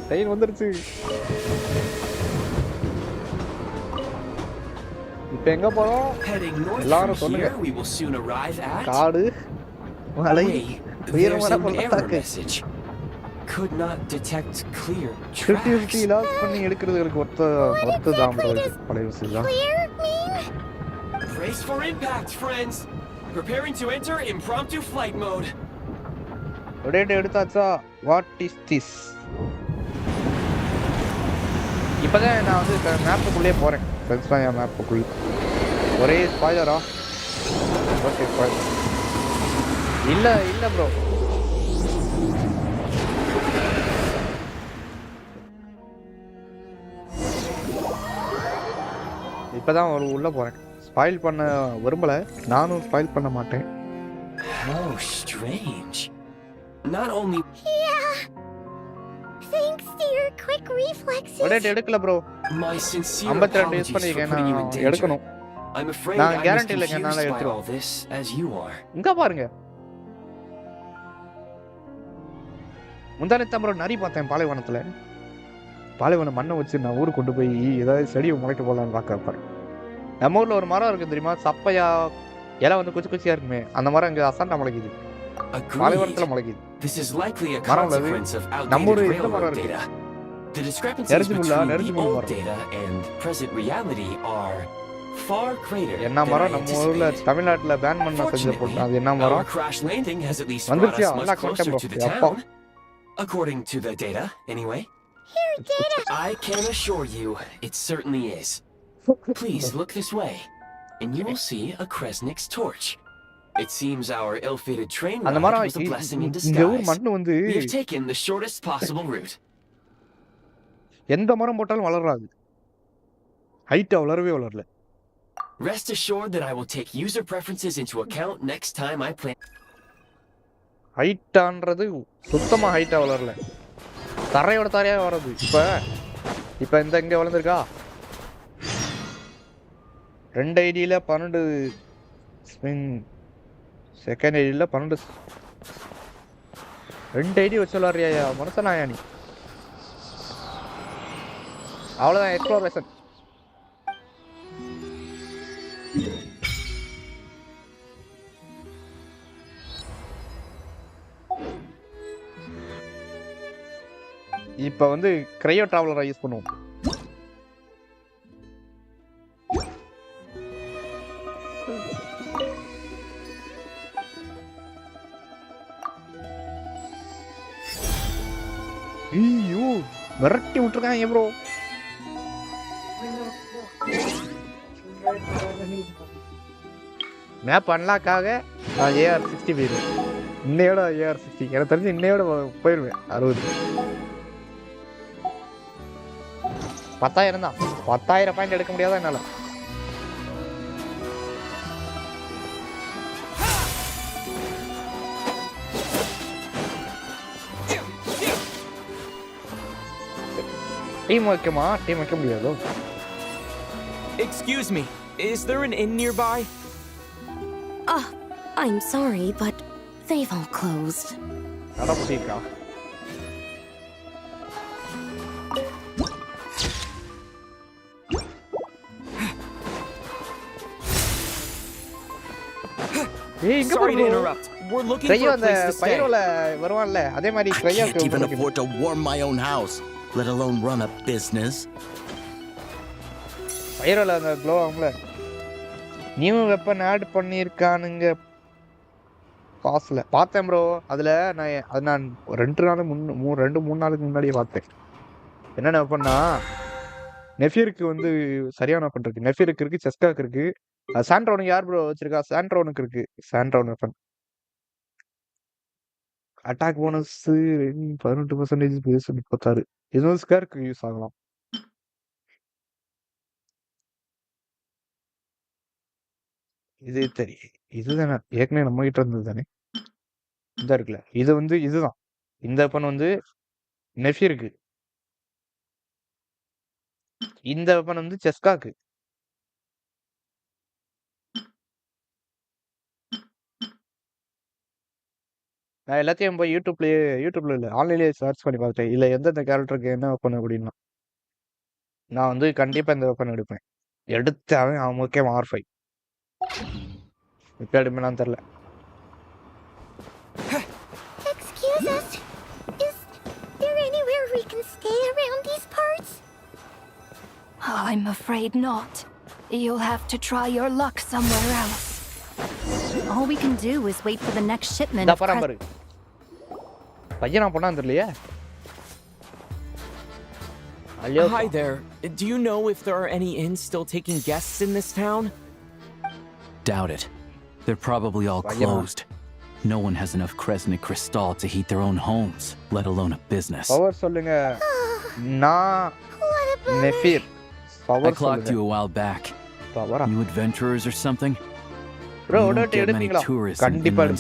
ட்ரெயின் வந்துருச்சு. இப்ப எங்க போறோம்? எல்லாரும் சொல்லுங்க. காடு, மலை, உயரமான பள்ளத்தாக்கு. 50-50 லாஸ் பண்ணி எடுக்கிறதுக்கு ஒர்த்து தான் ப்ரோ. பழைய விஷயம் தான். Brace for impact, friends. Preparing to enter impromptu flight mode. Date எடுத்தாச்சா? What is this? இப்போதான் நான் வந்து மேப்புக்குள்ளே போகிறேன். பென்ஸ்லாயா மேப்புக்குள்ளே. ஒரே ஸ்பாய்லரா? Okay spoiler. இல்லை ப்ரோ. இப்போதான் உள்ளே போகிறேன். ஸ்பாயில் பண்ண விரும்பலை. நானும் ஸ்பாயில் பண்ண மாட்டேன். How strange. Not only thanks to your quick reflexes. Date எடுக்கல ப்ரோ. my sincere 52 யூஸ் பண்ணிருக்கேன். நான் எடுக்கணும். I'm afraid நான் I'm கேரண்டி as இல்லைங்க. confused என்னால by எடுத்துருவோம். all this as you are. இங்க பாருங்க. முந்தானே ப்ரோ நரி பார்த்தேன் பாலைவனத்துல. பாலைவன மண்ணை வச்சு நான் ஊருக்கு கொண்டு போய் ஏதாவது செடியை முளைக்க போடலான்னு பார்க்க. நம்ம ஊர்ல ஒரு மரம் இருக்கு தெரியுமா? சப்பையா இலை வந்து குச்சி குச்சியா இருக்குமே. அந்த மரம் இங்க அசாண்டா முளைக்குது. பாலைவனத்துல முளைக்குது. This is likely a consequence of outdated railroad data. The discrepancies between the old data and present reality are far greater. என்ன மரம் நம்ம ஊர்ல தமிழ்நாட்டுல பேன் பண்ண செஞ்ச போட்டு அது என்ன மரம்? Crash landing has at least brought us much closer to the town. According to the data, anyway. Here, data. I can assure you, it certainly is. Please look this way, and you will see a Kresnik's torch. It seems our ill-fated train ride was a blessing in disguise. We have taken the shortest possible route. எந்த மரம் போட்டாலும் வளராது. Height வளரல. Rest assured that I will take user preferences into account next time I plan. ஹைட்டான்றது சுத்தமா ஹைட்டா வளரல. தரையோட தரையா வர்றது. இப்ப இந்த இங்க வளர்ந்துருக்கா 2 ஐடியில 12 ஸ்பின், செகண்ட் ஐடியில 12 2 ஐடி வச்சு விளாடுறியா மனுஷனாயா நீ? அவ்வளவுதான் எக்ஸ்ப்ளோரேஷன். இப்ப வந்து கிரையோ டிராவலரை யூஸ் பண்ணுவோம். ஐயோ மிரட்டி விட்டுருக்காங்க ப்ரோ. மேப் அன்லாக்காக நான் AR-60 போயிருவேன். இன்னையோட AR-60 எனக்கு தெரிஞ்சு இன்னையோட போயிருவேன் 60. 10,000 தான். 10,000 பாயிண்ட் எடுக்க முடியாதா என்னால? டீம் வைக்குமா? டீம் வைக்க முடியாதோ? Excuse me, is there an inn nearby? I'm sorry, but they've all closed. அட புடிக்கா. Sorry to interrupt. We're looking for a place to stay. பைரோல வருவான்ல அதே மாதிரி I can't even afford to warm my own house, let alone run a business. பைரோல அந்த glow ஆம்ல new weapon add பண்ணிருக்கானுங்க. பாஸ்ல பார்த்தேன் bro. அதுல நான் 2-3 நாளுக்கு முன்னாடியே பார்த்தேன். என்னென்ன வெப்பன்னா நெஃபியருக்கு வந்து சரியான வெப்பன் இருக்கு. நெஃபியருக்கு இருக்கு, செஸ்காக்கு இருக்கு. சாண்ட்ரோனுக்கு யார் ப்ரோ வச்சிருக்கா? சாண்ட்ரோனுக்கு இருக்கு. சாண்ட்ரோன் வெப்பன் அட்டாக் போனஸ் 18%, பேஸ் 36. இதுவும் ஸ்கேருக்கு யூஸ் ஆகலாம். இது தெரியும். இதுதானே ஏற்கனவே நம்ம கிட்ட இருந்தது தானே. இந்த இருக்குல்ல இது வந்து இதுதான். இந்த வெப்பன் வந்து நெஃபியருக்கு. இந்த வெப்பன் வந்து செஸ்காக்கு. நான் எல்லாத்தையும் போய் யூடியூப்ல இல்ல ஆன்லைன்லயே சர்ச் பண்ணி பார்த்துட்டேன். இல்ல எந்தெந்த கேரக்டருக்கு என்ன வெப்பன் அப்படின்னா நான் வந்து கண்டிப்பா இந்த வெப்பன் எடுப்பேன். எடுத்தாவே அவன் ஓகே R5. இப்ப எடுப்பேனான்னு தெரியல. Excuse us. Is there anywhere we can stay around these parts? I'm afraid not. You'll have to try your luck somewhere else. All we can do is wait for the next shipment. இந்த பரம்பரை பையனா பொண்ணா தெரியலையே. Hi there. Do you know if there are any inns still taking guests in this town? Doubt it. They're probably all closed. No one has enough Kresnik crystal to heat their own homes, let alone a business. Power சொல்லுங்க. நான் நெஃபிர் I clocked you a while back. New adventurers or something? Bro, you don't get many tourists in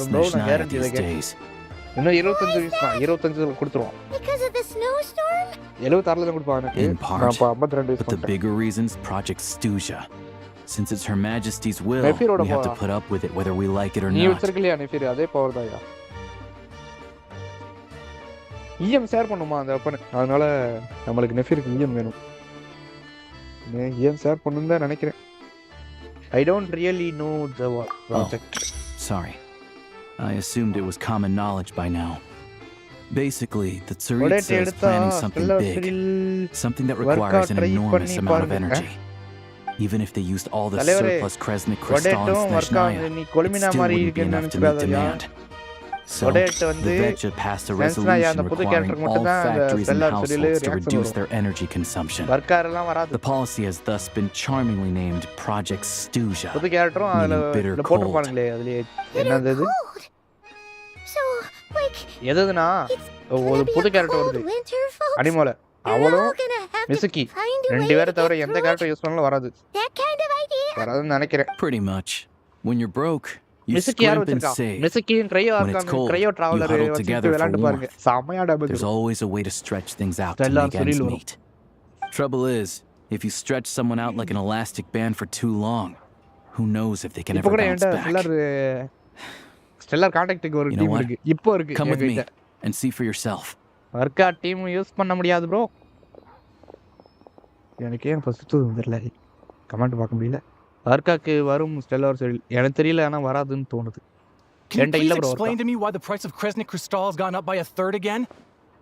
Snezhnaya these days. இன்னும் 25 கொடுத்துருவோம். Because of the snowstorm? 76 தான் கொடுப்பாங்க எனக்கு. In part, but the bigger reason's Project Stuja. Since it's Her Majesty's will, we have to put up with it whether we like it or நீ not. வச்சிருக்கலையா நெஃபிர்? அதே power தான்யா. EM share பண்ணுமா அந்த weapon? அதனால நம்மளுக்கு நெஃபிருக்கு EM வேணும். EM share பண்ணனும் தான் நினைக்கிறேன். I don't really know the project. Sorry. I assumed it was common knowledge by now. Basically, the Tsaritsa is planning something big. Something that requires an enormous amount of energy. Even if they used all the surplus Kresnik crystal in Snezhnaya, it still wouldn't be enough to meet demand. So, the Vecha passed a resolution requiring all factories and households to reduce their energy consumption. The policy has thus been charmingly named Project Stuja, meaning bitter cold. என்னது? So, like, எதுனா ஒரு புது character வருது அனிமோல. அவளும் மிசுக்கி ரெண்டு பேரை தவிர எந்த கேரக்டர் யூஸ் பண்ணாலும் வராது. வராதுன்னு நினைக்கிறேன். Pretty much. When you're broke, You மிசுக்கி யார் scrimp and வச்சிருக்கா? save. மிசுக்கியும் கிரையோ When it's argon cold, கிரையோ you traveller huddle வச்சுட்டு together for விளையாண்டு பாருங்க. warmth. செமையா டேமேஜ் There's வரும். always a way to stretch things out to Stellar make ends Cyril வரும். meet. Trouble is, if you stretch someone out like an elastic band for too long, who knows if they can இப்போ ever கூட bounce என்கிட்ட back. Stellar கான்டாக்டுக்கு ஒரு You know team what? இருக்கு. இப்போ இருக்கு Come with me என்கிட்ட. and see for yourself. வர்க்கா team use பண்ண முடியாது ப்ரோ. எனக்கு ஏன் ஃபர்ஸ்ட் தெரியல. கமெண்ட் பார்க்க முடியல. வர்க்காக்கு வரும் ஸ்டெல்லர் செரில். எனக்கு தெரியல ஆனா வராதுன்னு தோணுது. Can you please explain to me why the price of Kresnik Crystal has gone up by a third again?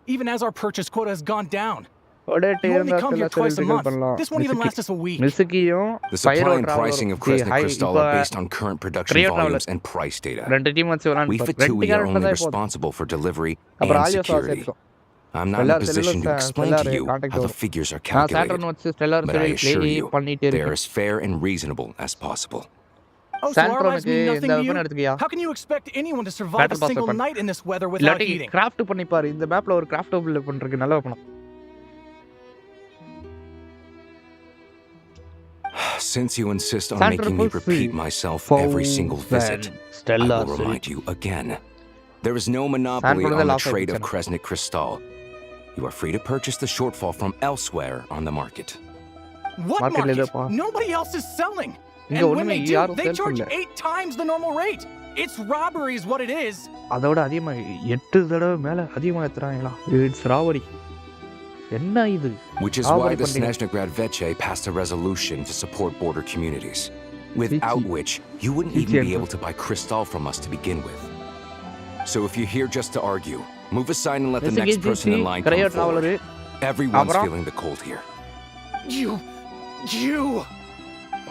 Even as our purchase quota has gone down. You only come here twice a month. This won't even last us a week. மிசுக்கியும் The supply and pricing of Kresnik Crystal are based on current production volumes and price data. ரெண்டு team வச்சு விளையாண்டு We for ரெண்டு 2E are character only தான் இப்போ. responsible for delivery அப்புறம் and ஆலியோஸ் security. சேர்த்தோம். I'm not in a position to explain to you how the figures are நான் calculated, Saturn வச்சு stellar but I Cheryl assure play you, பண்ணிட்டே they are இருக்கேன். as fair and reasonable as possible. Oh, so our lives சாண்ட்ரோனுக்கு mean இந்த nothing to weapon you? எடுத்துக்கியா? How can you expect anyone to survive Battle a pass single weapon. night in this weather without இல்லாட்டி heating? Craft பண்ணி பாரு. இந்த மேப்ல ஒரு craft build பண்றதுக்கு நல்ல weapon. Since you insist on Sandra making me Bulls repeat myself every single visit, I Stella will remind you again. There is no monopoly Sandra on the last trade of episode. Kresnik Crystal. You are free to purchase the shortfall from elsewhere on the market. What Market market? leader pa. Nobody else is selling. இங்க And when ஒண்ணுமே they do, யாரும் they sell charge பண்ணல. 8 times the normal rate. It's robbery is what it is. அதோட அதிகமா 8 தடவை மேல அதிகமா ஏத்துறாங்களா? It's ராவரி. என்ன இது? Which is why the Snezhnegrad Veche passed a resolution to support border communities, without which you wouldn't even be able to buy crystal from us to begin with. So if you're here just to argue, move aside and let the next person in line come forward. Everyone's feeling the cold here. You.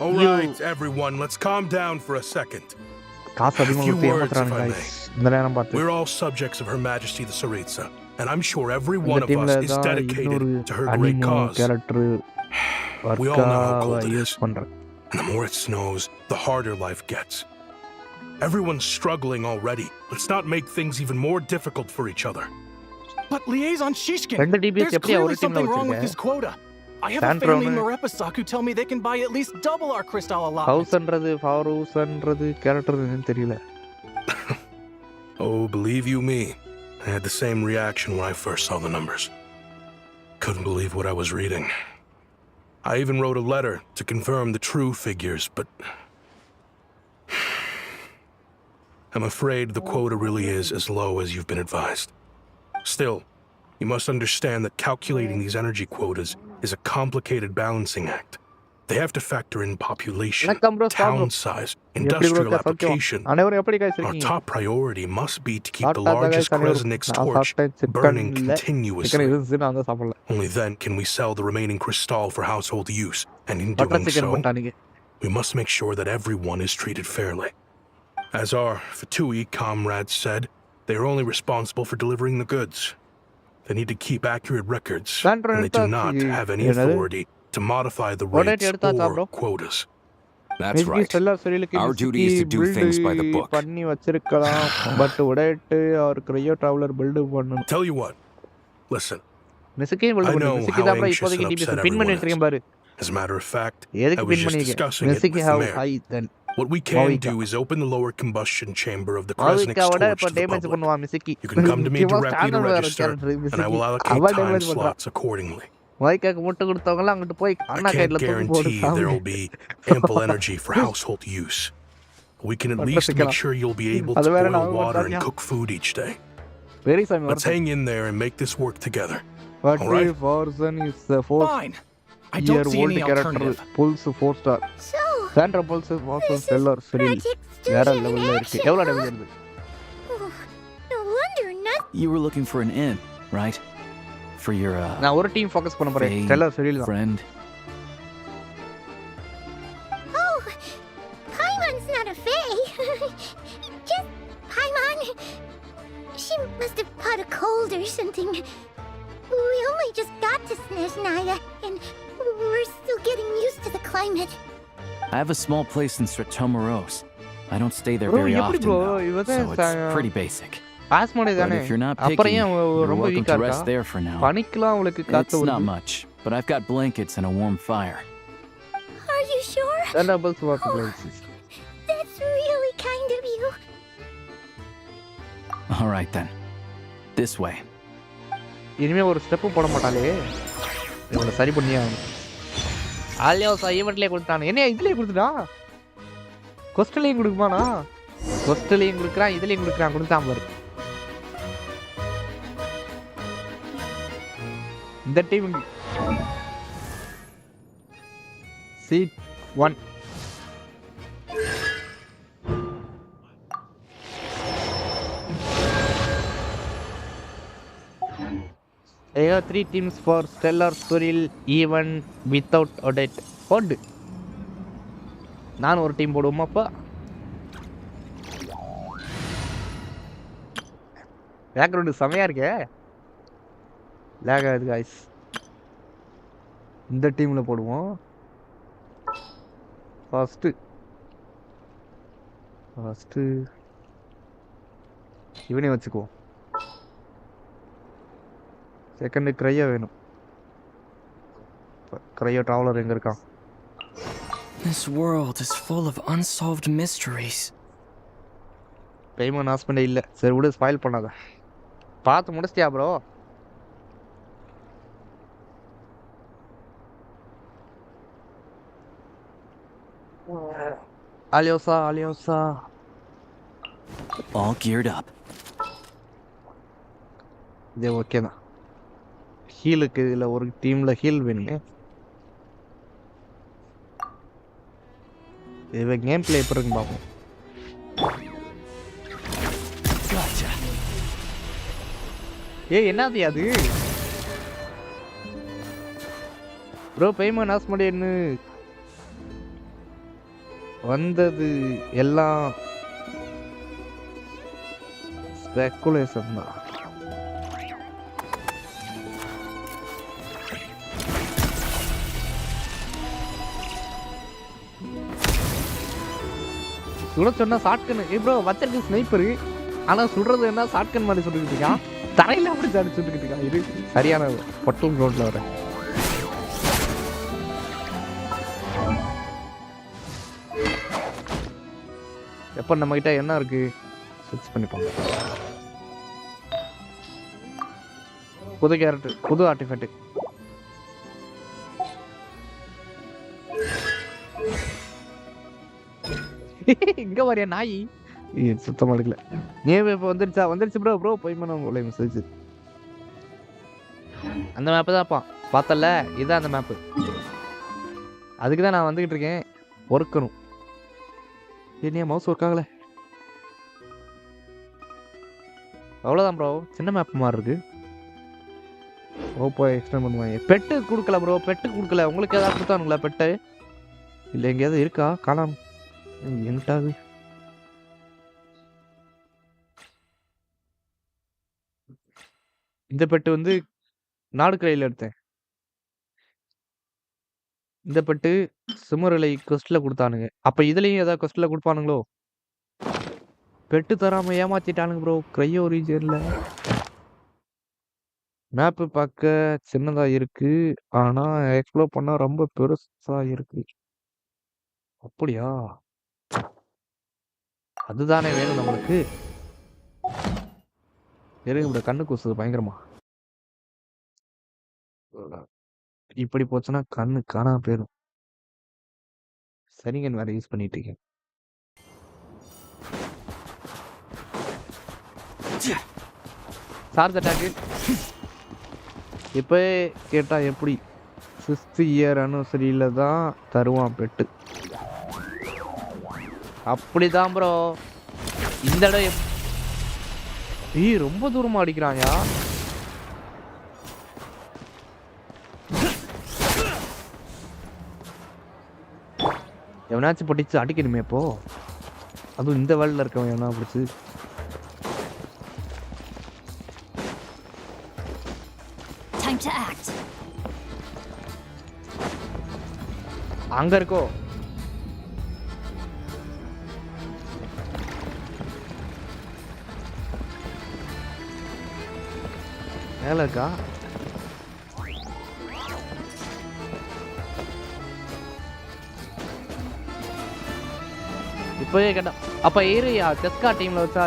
All right, everyone, let's calm down for a second. காசு அதிகமா few கொடுத்து words, ஏமாத்துறாங்க if I guys. இந்த நேரம் பார்த்து. We're all subjects of Her Majesty the Tsaritsa, and I'm sure every இந்த one of டீம்ல us is தான் dedicated இன்னொரு to her great அனிமோ cause. Character We all know how வர்க்காவை cold it use is. பண்றேன். And the more it snows, the harder life gets. Everyone's struggling already. Let's not make things even more difficult for each other. But Liaison Shishkin, ரெண்டு DBS there's எப்படியா clearly ஒரு டீம்ல something wrong with this வச்சிருக்க? quota. I have a Sandro family in ne- Marepasak who tell me they can buy at least double our crystal allotment. ஹவுஸ்ன்றது ஃபாரூஸ்ன்றது character என்னன்னு தெரியல. Oh, believe you me, I had the same reaction when I first saw the numbers. Couldn't believe what I was reading. I even wrote a letter to confirm the true figures, but I'm afraid the quota really is as low as you've been advised. Still, you must understand that calculating these energy quotas is a complicated balancing act. They have to factor in population, வணக்கம் bro, town bro. size, எப்படி bro industrial இருக்கா? சௌக்கியமா? application. அனைவரும் எப்படி guys Our இருக்கீங்க? top priority must be to keep the சாப்பிட்டா தான் largest guys அனைவரும். Kresnik's நான் torch சாப்பிட்டேன் சிக்கன் burning இல்ல. Chicken continuously. இருந்துச்சு நான் தான் சாப்பிடல. Only then can we sell the remaining crystal for household use, and in butter doing chicken so, பண்ணிட்டானுங்க. we must make sure that everyone is treated fairly. As our Fatui comrades said, they are only responsible for delivering the goods. They need to keep accurate records, Sandro and they do not எடுத்தாச்சு. have any என்னது? authority to modify the Already rates எடுத்தாச்சா or bro? quotas. That's Maybe right. Stellar Cyrilக்கு Our duty is to do build things by the book. பண்ணி வச்சிருக்கலாம். But உடைட்டு அவர் cryo traveller build பண்ணனும். Tell you what, listen. மிஸ்கே build I பண்ணு. know மிஸ்கே how தான் bro anxious இப்போதைக்கு and டிபிஎஸ் upset பின் பண்ணி everyone வச்சிருக்கேன் பாரு. As a matter of fact, I எதுக்கு was பின் just பண்ணிருக்கேன்? discussing it மிஸ்கே with the how mayor. Hi then. What we can do is open the lower combustion chamber of the Kresnik's மாவிக்காவோட torch இப்ப to the damage public. பண்ணுவான் மிஸ்கி. You can come to me directly to register, and I will allocate time slots accordingly. மாவிக்காக்கு முட்டை கொடுத்தவங்க எல்லாம் அங்கிட்டு போய் I Anna can't கையில தூக்கி போடு guarantee there will be ample energy for household use. We can at least make sure you'll be able to boil water and cook food each day. Very சாமி Let's hang in there and make this work together. But All right. Forsen is the fourth Fine. I don't see year-old any character. alternative. Pulse 4 star. So, Sandra Pulse Forsen Stellar Cyril. project வேற Sturgeon in லெவல்ல இருக்கு. action, எவ்வளவு huh? Damage இருக்கு? Oh, no wonder nothing. You were looking for an inn, right? For your நான் ஒரு team focus பண்ண போறேன். Faye Stellar Cyril தான். friend. Oh, Paimon's not a fae. Just Paimon. She must have caught a cold or something. We only just got to Snezhnaya, and we're still getting used to the climate. I have a small place in Stratomaros. I don't stay there Bro, very எப்படி often, bro? though, இவதான் so it's pretty basic. ஆஸ்மோனே But தானே. if you're not அப்புறம் picky, ஏன் you're ரொம்ப welcome வீக்கா to rest இருக்கா? there for now. பனிக்கலாம் உங்களுக்கு காத்து It's not வருது. much, but I've got blankets and a warm fire. Are you sure? Sandra Pulse Forsen places. That's really kind of you. All right then. This way. இனிமே ஒரு step போட மாட்டாளே. இவள சரி பண்ணியா? ஆலியோசா ஈவென்ட்லயே கொடுத்தானே. என்ன இதுலயே கொடுத்துட்டா? கொஸ்ட்லயும் கொடுக்குமானா? கொஸ்ட்லயும் கொடுக்குறான், இதுலயும் கொடுக்குறான். கொடுத்தான் பாரு. இந்த team seat 1 There are 3 teams for Stellar Surreal even without audit. போடு. நான் ஒரு டீம் போடுவோமாப்பா? பேக்ரவுண்ட் செமையா இருக்கே. லேக் ஆகுது गाइस. இந்த டீம்ல போடுவோம். ஃபர்ஸ்ட் இவனே வச்சுக்கோ. செகண்ட் கிரையோ வேணும். கிரையோ டிராவலர் எங்க இருக்கான்? This world is full of unsolved mysteries. Payment ஹாஸ்பண்டே இல்ல. சரி விடு, ஸ்பாயில் பண்ணாத. பார்த்து முடிச்சிட்டியா bro? Aliosa. All geared up. இது ஓகே தான். ஹீலுக்கு இதில் ஒரு டீமில் ஹீல் வேணுமே. இவன் கேம் பிளே எப்படி இருக்குன்னு பார்ப்போம். என்னது அது ப்ரோ? பேமெண்ட் ஹாஸ்பண்டே என்ன வந்தது எல்லாம் ஸ்பெகுலேஷன் தான். சுட சொன்னா ஷாட்கன். ப்ரோ வச்சிருக்கு ஸ்னைப்பரு, ஆனா சுடுறது என்ன ஷாட்கன் மாதிரி சுட்டுக்கிட்டு இருக்கான். தரையில அப்படி சாடி சுட்டுக்கிட்டு இருக்கான். இது சரியான பட்டும் ரோட்ல வர. எப்போ நம்ம கிட்ட என்ன இருக்கு ஸ்விட்ச் பண்ணிப்போம். புது கேரக்டர், புது ஆர்டிஃபேக்ட். இங்க வரையா நாய்? சுத்தமா எடுக்கல. நேம் இப்போ வந்துருச்சு ப்ரோ. போய் பண்ண மெசேஜ். அந்த மேப்பு தான்ப்பா பார்த்தல. இதுதான் அந்த மேப்பு. அதுக்கு தான் நான் வந்துகிட்டு இருக்கேன். ஒர்க்கணும். என்னையா மவுஸ் ஒர்க் ஆகல? அவ்வளோதான் ப்ரோ. சின்ன மேப் மாதிரி இருக்கு. போய் எக்ஸ்டெண்ட் பண்ணுவாங்க. பெட்டு கொடுக்கல ப்ரோ. பெட்டு கொடுக்கல. உங்களுக்கு ஏதாவது கொடுத்தானுங்களா பெட்டு? இல்லை எங்கேயாவது இருக்கா? காணாம எங்கிட்டாது. இந்த பெட்டு வந்து நாடு கையில் எடுத்தேன். இந்த பெட்டு சிமரலை கொஸ்ட்ல கொடுத்தானுங்க. அப்ப இதுலயும் ஏதாவது கொஸ்ட்ல கொடுப்பானுங்களோ? பெட்டு தராம ஏமாத்திட்டானுங்க ப்ரோ. கிரையோ ரீஜன்ல மேப்பு பார்க்க சின்னதா இருக்கு, ஆனா எக்ஸ்ப்ளோர் பண்ணா ரொம்ப பெருசா இருக்கு. அப்படியா? அதுதானே வேணும் நம்மளுக்கு. இருக்கு கண்ணு கூசுது பயங்கரமா. இப்படி போச்சுன்னா கண்ணு காணாம போயிடும். சரிங்க, வேற யூஸ் பண்ணிட்டு இருக்கேன். சார்ஜ் அட்டாக்கு இப்போ கேட்டா எப்படி? 6th இயர் அனிவர்சரியில தான் தருவான் பெட்டு. அப்படிதான் ப்ரோ. இந்த இடம் ரொம்ப தூரமா அடிக்கிறான்யா. எவனாச்சும் படிச்சு அடிக்கணுமே இப்போ. அதுவும் இந்த வேலையில் இருக்கவன் எவனா பிடிச்சி. அங்க இருக்கோ? மேல இருக்கா? இப்போவே கேட்டோம். அப்போ ஏரியா செஸ்கா டீமில் வச்சா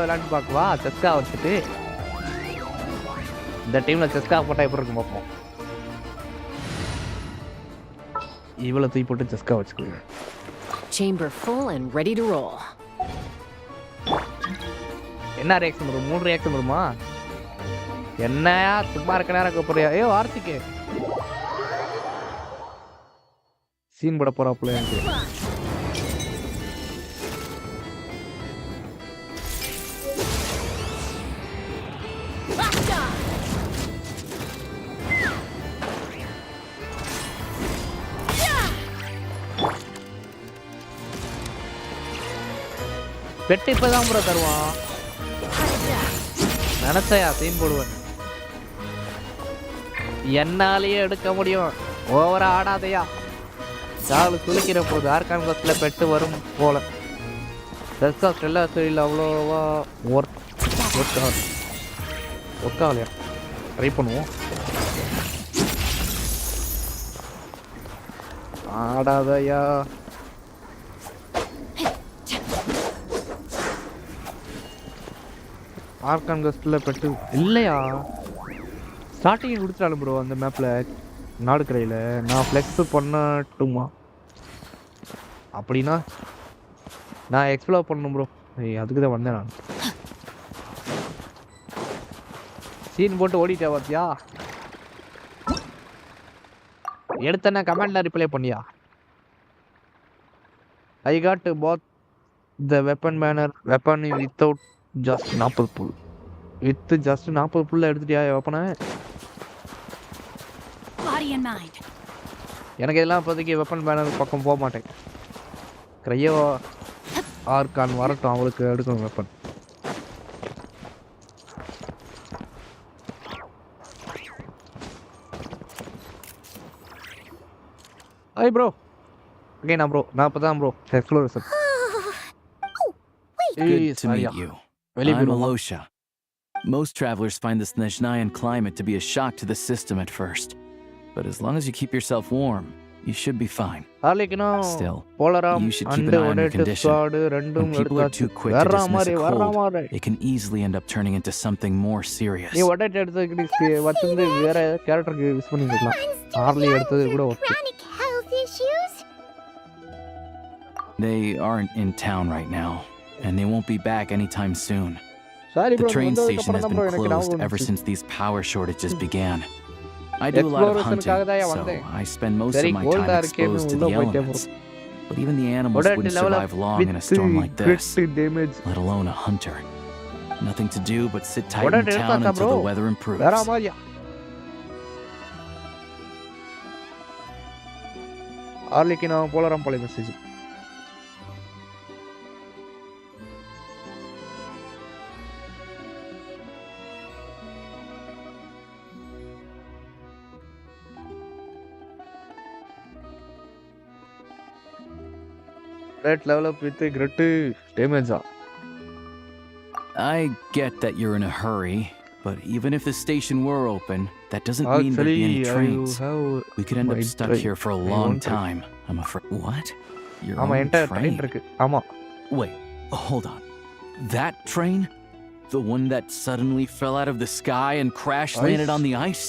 விளையாண்டு பார்க்குவா. செஸ்கா வச்சுட்டு இந்த டீமில் செஸ்கா போட்டால் எப்படி இருக்கும் பார்ப்போம். இவ்வளோ தூக்கி போட்டு செஸ்கா வச்சுக்கோங்க. Chamber full and ready to roll. என்ன ரியாக்ஷன் வரும்? 3 ரியாக்ஷன் வருமா? என்னையா சும்மா இருக்க நேரம் கூப்பிடுறியா? ஏ வார்த்திக்கு சீன் போட போறாப்புல எனக்கு. பெட்டு இப்பதான் ப்ரோ தருவான். நினைச்சையா சீன் போடுவேன். என்னாலேயே எடுக்க முடியும். ஓவரா ஆடாதையா. சாலு துளிக்கிற போது ஆர்கான் பஸ்ல பெட்டு வரும் போல. செஸ்கா ஸ்டெல்லா சைடில் அவ்வளோவா ஒர்க் ஆகலையா? ட்ரை பண்ணுவோம். ஆடாதையா. ஆர்கான் கஸ்டில் பெட்டு இல்லையா? ஸ்டார்டிங் கொடுத்துட்டாலும் ப்ரோ அந்த மேப்பில் நாடு கரையில். நான் ஃப்ளெக்ஸ் பண்ணட்டுமா? அப்படின்னா நான் எக்ஸ்ப்ளோர் பண்ணணும் ப்ரோ. அதுக்கு தான் வந்தேன் நான். சீன் போட்டு ஓடிட்டேன் பார்த்தியா? எடுத்தேன்னா கமெண்ட்ல ரிப்ளை பண்ணியா? I got both the weapon banner weapon without just 40 pull. With just 40 புல்ல எடுத்துட்டியா வெப்பனை? எனக்கு இதெல்லாம் இப்போதைக்கு வெப்பன் பேனர் பக்கம் போக மாட்டேன். கிரையோ ஆர்கான் வரட்டும், அவளுக்கு எடுக்கணும் வெப்பன். Hi bro. ஓகே நான் ப்ரோ. நான் இப்போ தான் bro exploration. Good to meet you. I'm Alosha. Most travelers find the Snezhnayan climate to be a shock to the system at first. But as long as you keep yourself warm, you should be fine. Still, you should keep an eye on your condition. When people are too quick to dismiss a cold, it can easily end up turning into something more serious. They aren't in town right now, and they won't be back anytime soon. The train station has been closed ever since these power shortages began. I do a lot of hunting, so I spend most of my time exposed to the elements. But even the animals wouldn't survive long in a storm like this, let alone a hunter. Nothing to do but sit tight in town until the weather improves. Red level up with a grit damage. I get that you're in a hurry, but even if the station were open, that doesn't mean there'd be any trains. We could end up stuck here for a long time, I'm afraid. What? Your own train? Wait, hold on. That train? The one that suddenly fell out of the sky and crash landed on the ice?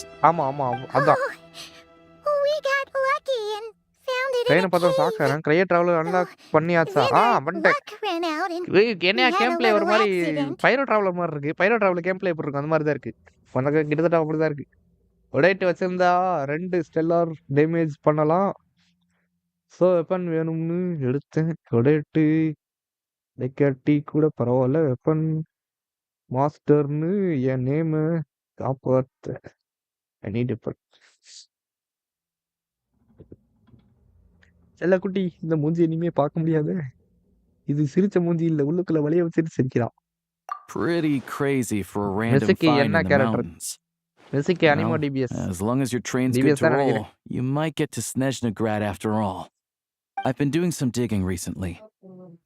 We got lucky and found it train in a பார்த்தா cave. சாக்குறேன். Cryo traveller unlock பண்ணியாச்சா? Then our வந்துட்டேன். luck ran out and என்னையா we had game a play ஒரு little மாதிரி accident. பைரோ traveller மாதிரி இருக்கு. பைரோ traveller game play எப்படி இருக்கும் அந்த மாதிரி தான் இருக்கு. உனக்கு கிட்டத்தட்ட அப்படிதான் இருக்கு. உடைட்டு வச்சிருந்தா 2 ஸ்டெல்லார் டேமேஜ் பண்ணலாம். ஸோ வெப்பன் வேணும்னு எடுத்தேன். உடைட்டு டெக்கட்டி கூட பரவாயில்ல. வெப்பன் மாஸ்டர்னு என் நேமு காப்பாத்த ஐ நீட் வெப்பன். செல்லக்குட்டி, இந்த மூஞ்சி இனிமே பார்க்க முடியாது. இது சிரிச்ச மூஞ்சி இல்ல, உள்ளுக்குள்ள வலிய வச்சுட்டு சிரிக்கிறான். Pretty crazy for a random மெஸ்ஸிக்கு find in என்ன the கேரக்டர்? mountains. மெஸ்ஸிக்கு anemo Well, DPS. as long as your train's good DPS to தான் roll, நினைக்கிறேன். you might get to Snezhnagrad after all. I've been doing some digging recently.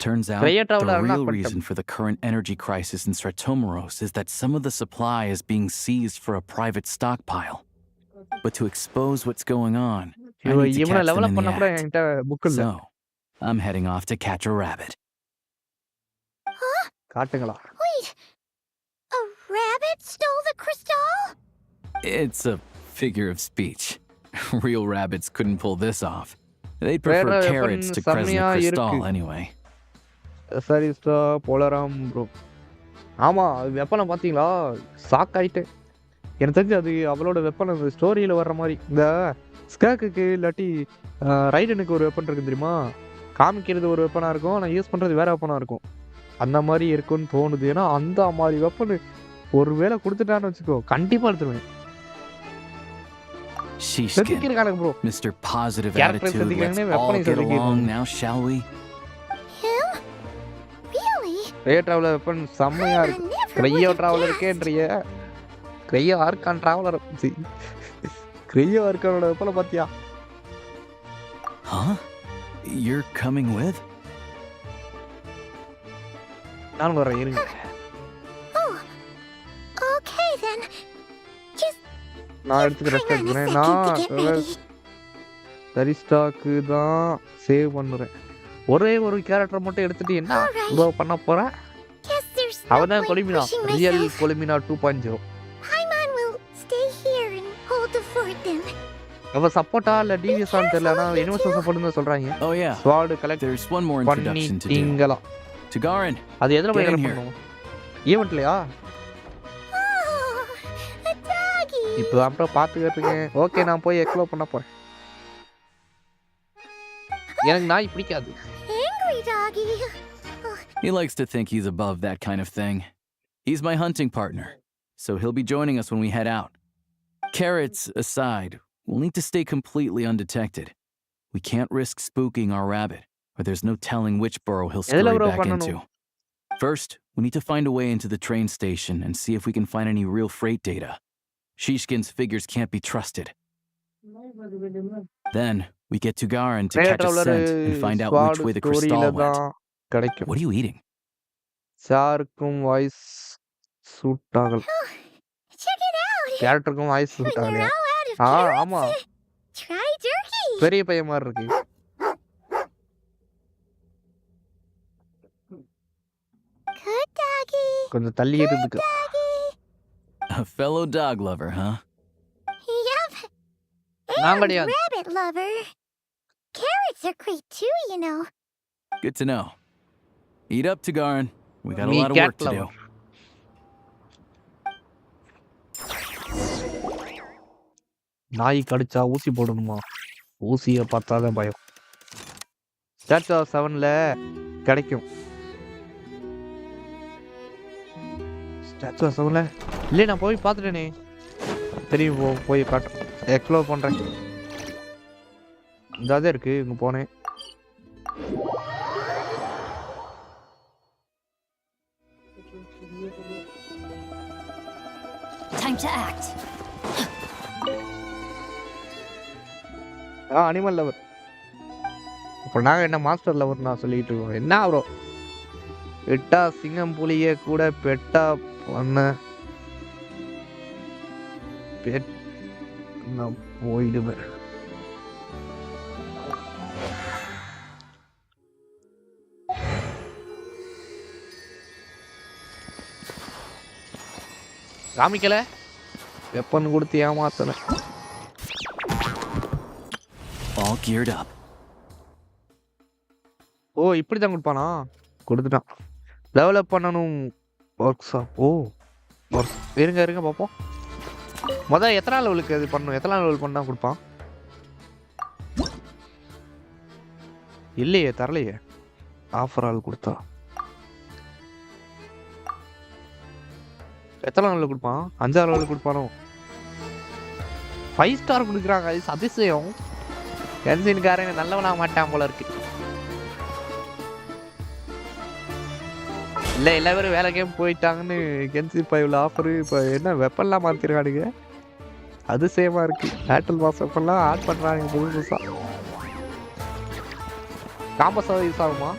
Turns out, கிரைய the traveller real unlock reason பண்ணிட்டேன். for the current energy crisis in Stratomeros is that some of the supply is being seized for a private stockpile. But to expose what's going on, I need to இவனை catch them level in up the பண்ண கூட act. என்கிட்ட book இல்ல. So, I'm heading off to catch a rabbit. காட்டுங்களா? Wait, a rabbit stole the crystal? It's a figure of speech. Real rabbits couldn't pull this off. They'd prefer carrots to Kresnik crystal anyway. சரி போலராம் bro. ஆமா வெப்பனை பார்த்தீங்களா? Shock ஆயிட்டேன். எனக்கு தெரிஞ்சு அது அவளோட weapon அந்த ஸ்டோரியில் வர்ற மாதிரி. இந்த ஸ்கேக்குக்கு இல்லாட்டி ரைடனுக்கு ஒரு வெப்பன் இருக்கு தெரியுமா? காமிக்கிறது ஒரு வெப்பனாக இருக்கும், ஆனால் யூஸ் பண்ணுறது வேற வெப்பனாக இருக்கும். அந்த மாதிரி இருக்குன்னு தோணுது. ஏன்னா அந்த மாதிரி வெப்பன் ஒரு வேளை கொடுத்துட்டான்னு வச்சுக்கோ, கண்டிப்பாக எடுத்துருவேன். செதுக்கிருக்கானுங்க bro. Mr. Positive Attitude, let's all get along now, shall we? Ray traveller weapon செம்மையா இருக்கு. கிரையோ டிராவலருக்கேன்றிய கிரையோ ஆர்கான் டிராவலர் கிரையோ ஆர்கானோட வெப்பனை பார்த்தியா? Huh? You're coming with? நான் வரேன் இருங்க. Okay then. Just நான் எடுத்துக்கிறேன். நான் சரிஸ்டாக்கு தான் சேவ் பண்ணுறேன். ஒரே ஒரு கேரக்டர் மட்டும் எடுத்துட்டு என்ன ப்ரோ பண்ண போறேன்? அவதான் கொலிமினா, real கொலிமினா 2.0. Paimon will stay here and hold the fort then. அவ சப்போர்ட்டா இல்ல டிவிஎஸ் ஆன் தெரியல. நான் யுனிவர்சல் சப்போர்ட்னு சொல்றாங்க. Oh yeah. Swat collect. There's one more introduction to do. பண்ணிட்டீங்களா? Tagarin. அது எதுல போய் கலெக்ட் பண்ணனும்? ஈவென்ட்லயா? இப்போ அப்புறம் பாத்துக்கிட்டு இருக்கேன். ஓகே நான் போய் எக்ஸ்ப்ளோர் பண்ண போறேன். எனக்கு நாய் பிடிக்காது. Angry doggy. He likes to think he's above that kind of thing. He's my hunting partner, so he'll be joining us when we head out. Carrots aside, we'll need to stay completely undetected. We can't risk spooking our rabbit, or there's no telling which burrow he'll scurry back into. First, we need to find a way into the train station and see if we can find any real freight data. Shishkin's figures can't be trusted. Then, we get to Garin to catch a scent and find out which way the crystal went. What are you eating? சாருக்கும் voice suit ஆகல. Check it out. கேரக்டருக்கும் voice suit ஆகல. ஆமா. Try turkey. பெரிய பையன் மாதிரி இருக்கு. Good doggy. கொஞ்சம் தள்ளி இருக்கு. A fellow dog lover, huh? Yep. And rabbit lover. Carrots are great too, you know. Good to know. Eat up, Tagarin. We got a lot of work to do. நாய் கடிச்சா ஊசி போடணுமா? ஊசியை பார்த்தாதான் பயம். ஸ்டாச்சா 7ல கிடைக்கும். ஸ்டாச்சா 7ல இல்லை, நான் போய் பார்த்துட்டேனே. தெரியும், போய் காட்டுறேன், எக்ஸ்ப்ளோர் பண்ணுறேன். இதாக இருக்கு, இங்கே போனேன். Time to act. Animal lower. இப்போ நாங்கள் என்ன மாஸ்டர் லவர் நான் சொல்லிட்டு இருக்கோம். என்ன ப்ரோ, பெட்டா சிங்கம் புலியே கூட பெட்டா பண்ண பெட் நான் போயிடுவேன். காமிக்கல, வெப்பன் கொடுத்து ஏமாத்தல. All geared up. ஓ இப்படி தான் கொடுப்பானா? கொடுத்துட்டான். டெவலப் பண்ணணும் ஒர்க்ஸா. ஓ இருங்க பார்ப்போம். முதல்ல எத்தனை லெவலுக்கு அது பண்ணணும்? எத்தனை லெவல் பண்ணால் கொடுப்பான்? இல்லையே, தரலையே. ஆஃபர் ஆள் கொடுத்தா எத்தனை லெவலில் கொடுப்பான்? 5ஆம் லெவலில் கொடுப்பானோ? 5 ஸ்டார் கொடுக்குறாங்க. அது அதிசயம். கென்சின்காரன் நல்லவனாக மாட்டான் போல இருக்கு. இல்லை எல்லா பேரும் வேலை கேம் போயிட்டாங்கன்னு கென்சின் 5ல ஆஃபரு. இப்போ என்ன வெப்பன்லாம் மாற்றிருக்கானுங்க. அதிசயமாக இருக்கு. பேட்டில் பாஸ் வெப்பன்லாம் ஆட் பண்ணுறாங்க புதுசாக. காம்பஸாக யூஸ் ஆகுமா?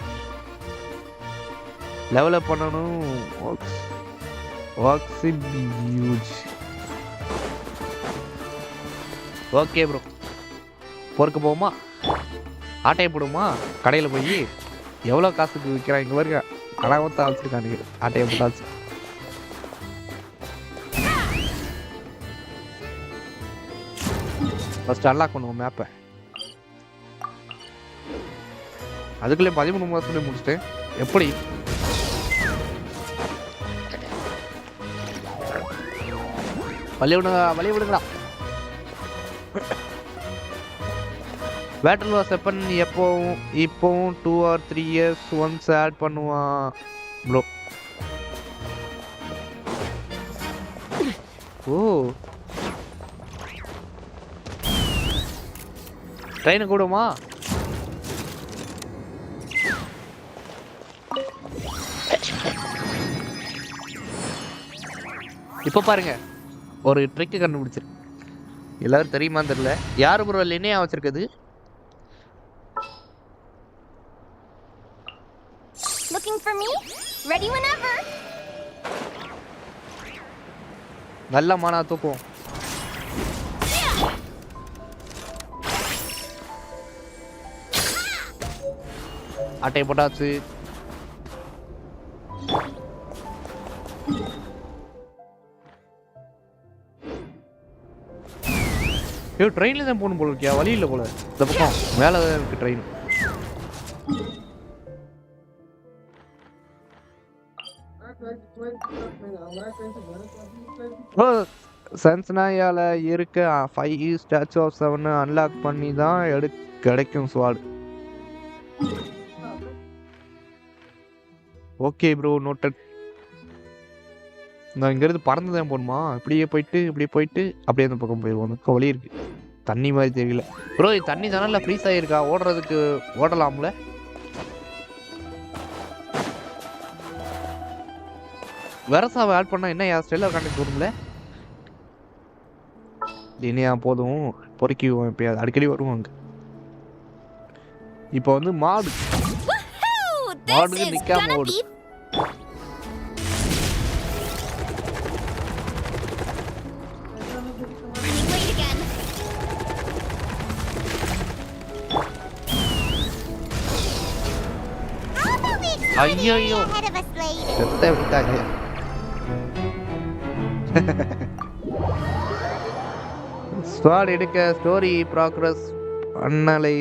லெவலப் பண்ணணும். Works huge. ஓகே ப்ரோ, பொறுக்க போகுமா? ஆட்டையை போடுமா கடையில் போய் எவ்வளோ காசுக்கு விற்கிறான் இங்கே பாருங்க கலாவத்தான் வச்சுருக்கானுங்க ஆட்டையை போட்டாச்சு. ஃபர்ஸ்ட் அன்லாக் பண்ணுவோம் மேப்பை. அதுக்குள்ளே 13 மாதத்துலேயே முடிச்சிட்டேன். எப்படி வழி விடுங்கடா. பேட்டில் வாஸ் வெப்பன் இப்போவும் 2 or 3 years ஒன்ஸ் ஆட் பண்ணுவான் ப்ரோ. ஓ ட்ரெயினு கூடுமா? இப்போ பாருங்க ஒரு ட்ரிக்கு கண்டுபிடிச்சிரு. எல்லாரும் தெரியுமான்னு தெரியல. யாரு ப்ரோ லினியா வச்சிருக்குது? Looking for me? Ready whenever. நல்ல மானா தூக்கும். ஆட்டை போட்டாச்சு. ஐயோ ட்ரெயினில் தான் போகணும் போல இருக்கியா? வழி இல்லை போல. இந்த பக்கம் மேலே தான் இருக்கு ட்ரெயின். சன்ஸ்னாயால இருக்க 5 ஸ்டாச்சு ஆஃப் 7 அன்லாக் பண்ணி தான் கிடைக்கும் ஸ்வாட். Okay bro noted. நான் இங்கேருந்து பறந்து தான் போகணுமா? இப்படியே போயிட்டு அப்படியே அந்த பக்கம் போயிடுவோம். அந்த வழி இருக்கு. தண்ணி மாதிரி தெரியல ப்ரோ. இது தண்ணி தானே ஃப்ரீஸ் ஆகிருக்கா? ஓடுறதுக்கு ஓடலாம்ல? வெரசாவை ஆட் பண்ணால் என்ன ஸ்டைலில் கண்டக்ட் வரும்ல? இனியா போதும் பொறுக்கிடுவோம். எப்பயாவது அடிக்கடி வருவாங்க. இப்போ வந்து மாடுக்கு நிற்காம ஓடு. ஐயோ செத்த விட்டாங்க. ஸ்வாட் எடுக்க ஸ்டோரி ப்ராக்ரஸ் பண்ணலை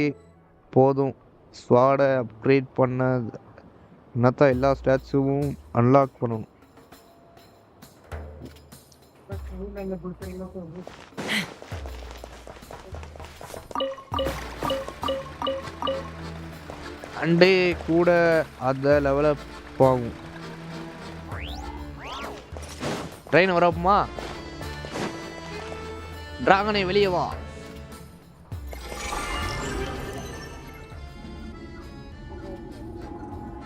போதும். ஸ்வாடை அப்கிரேட் பண்ணதான் எல்லா ஸ்டாச்சுவும் அன்லாக் பண்ணணும். அண்டே கூட அந்த லெவலில் போகும். ட்ரெயின் வரப்போமா? டிராகனை வெளியே வா.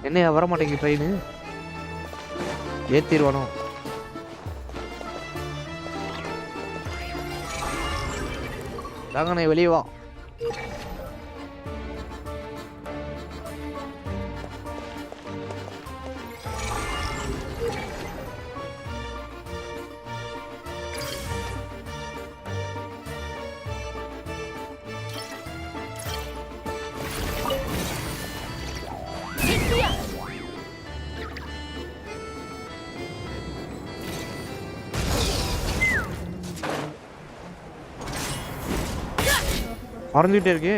என்ன வர மாட்டேங்குது ட்ரெயின்? ஏத்திடுவானோ? டிராகனை வெளியே வா. மறந்துகிட்டே இருக்கு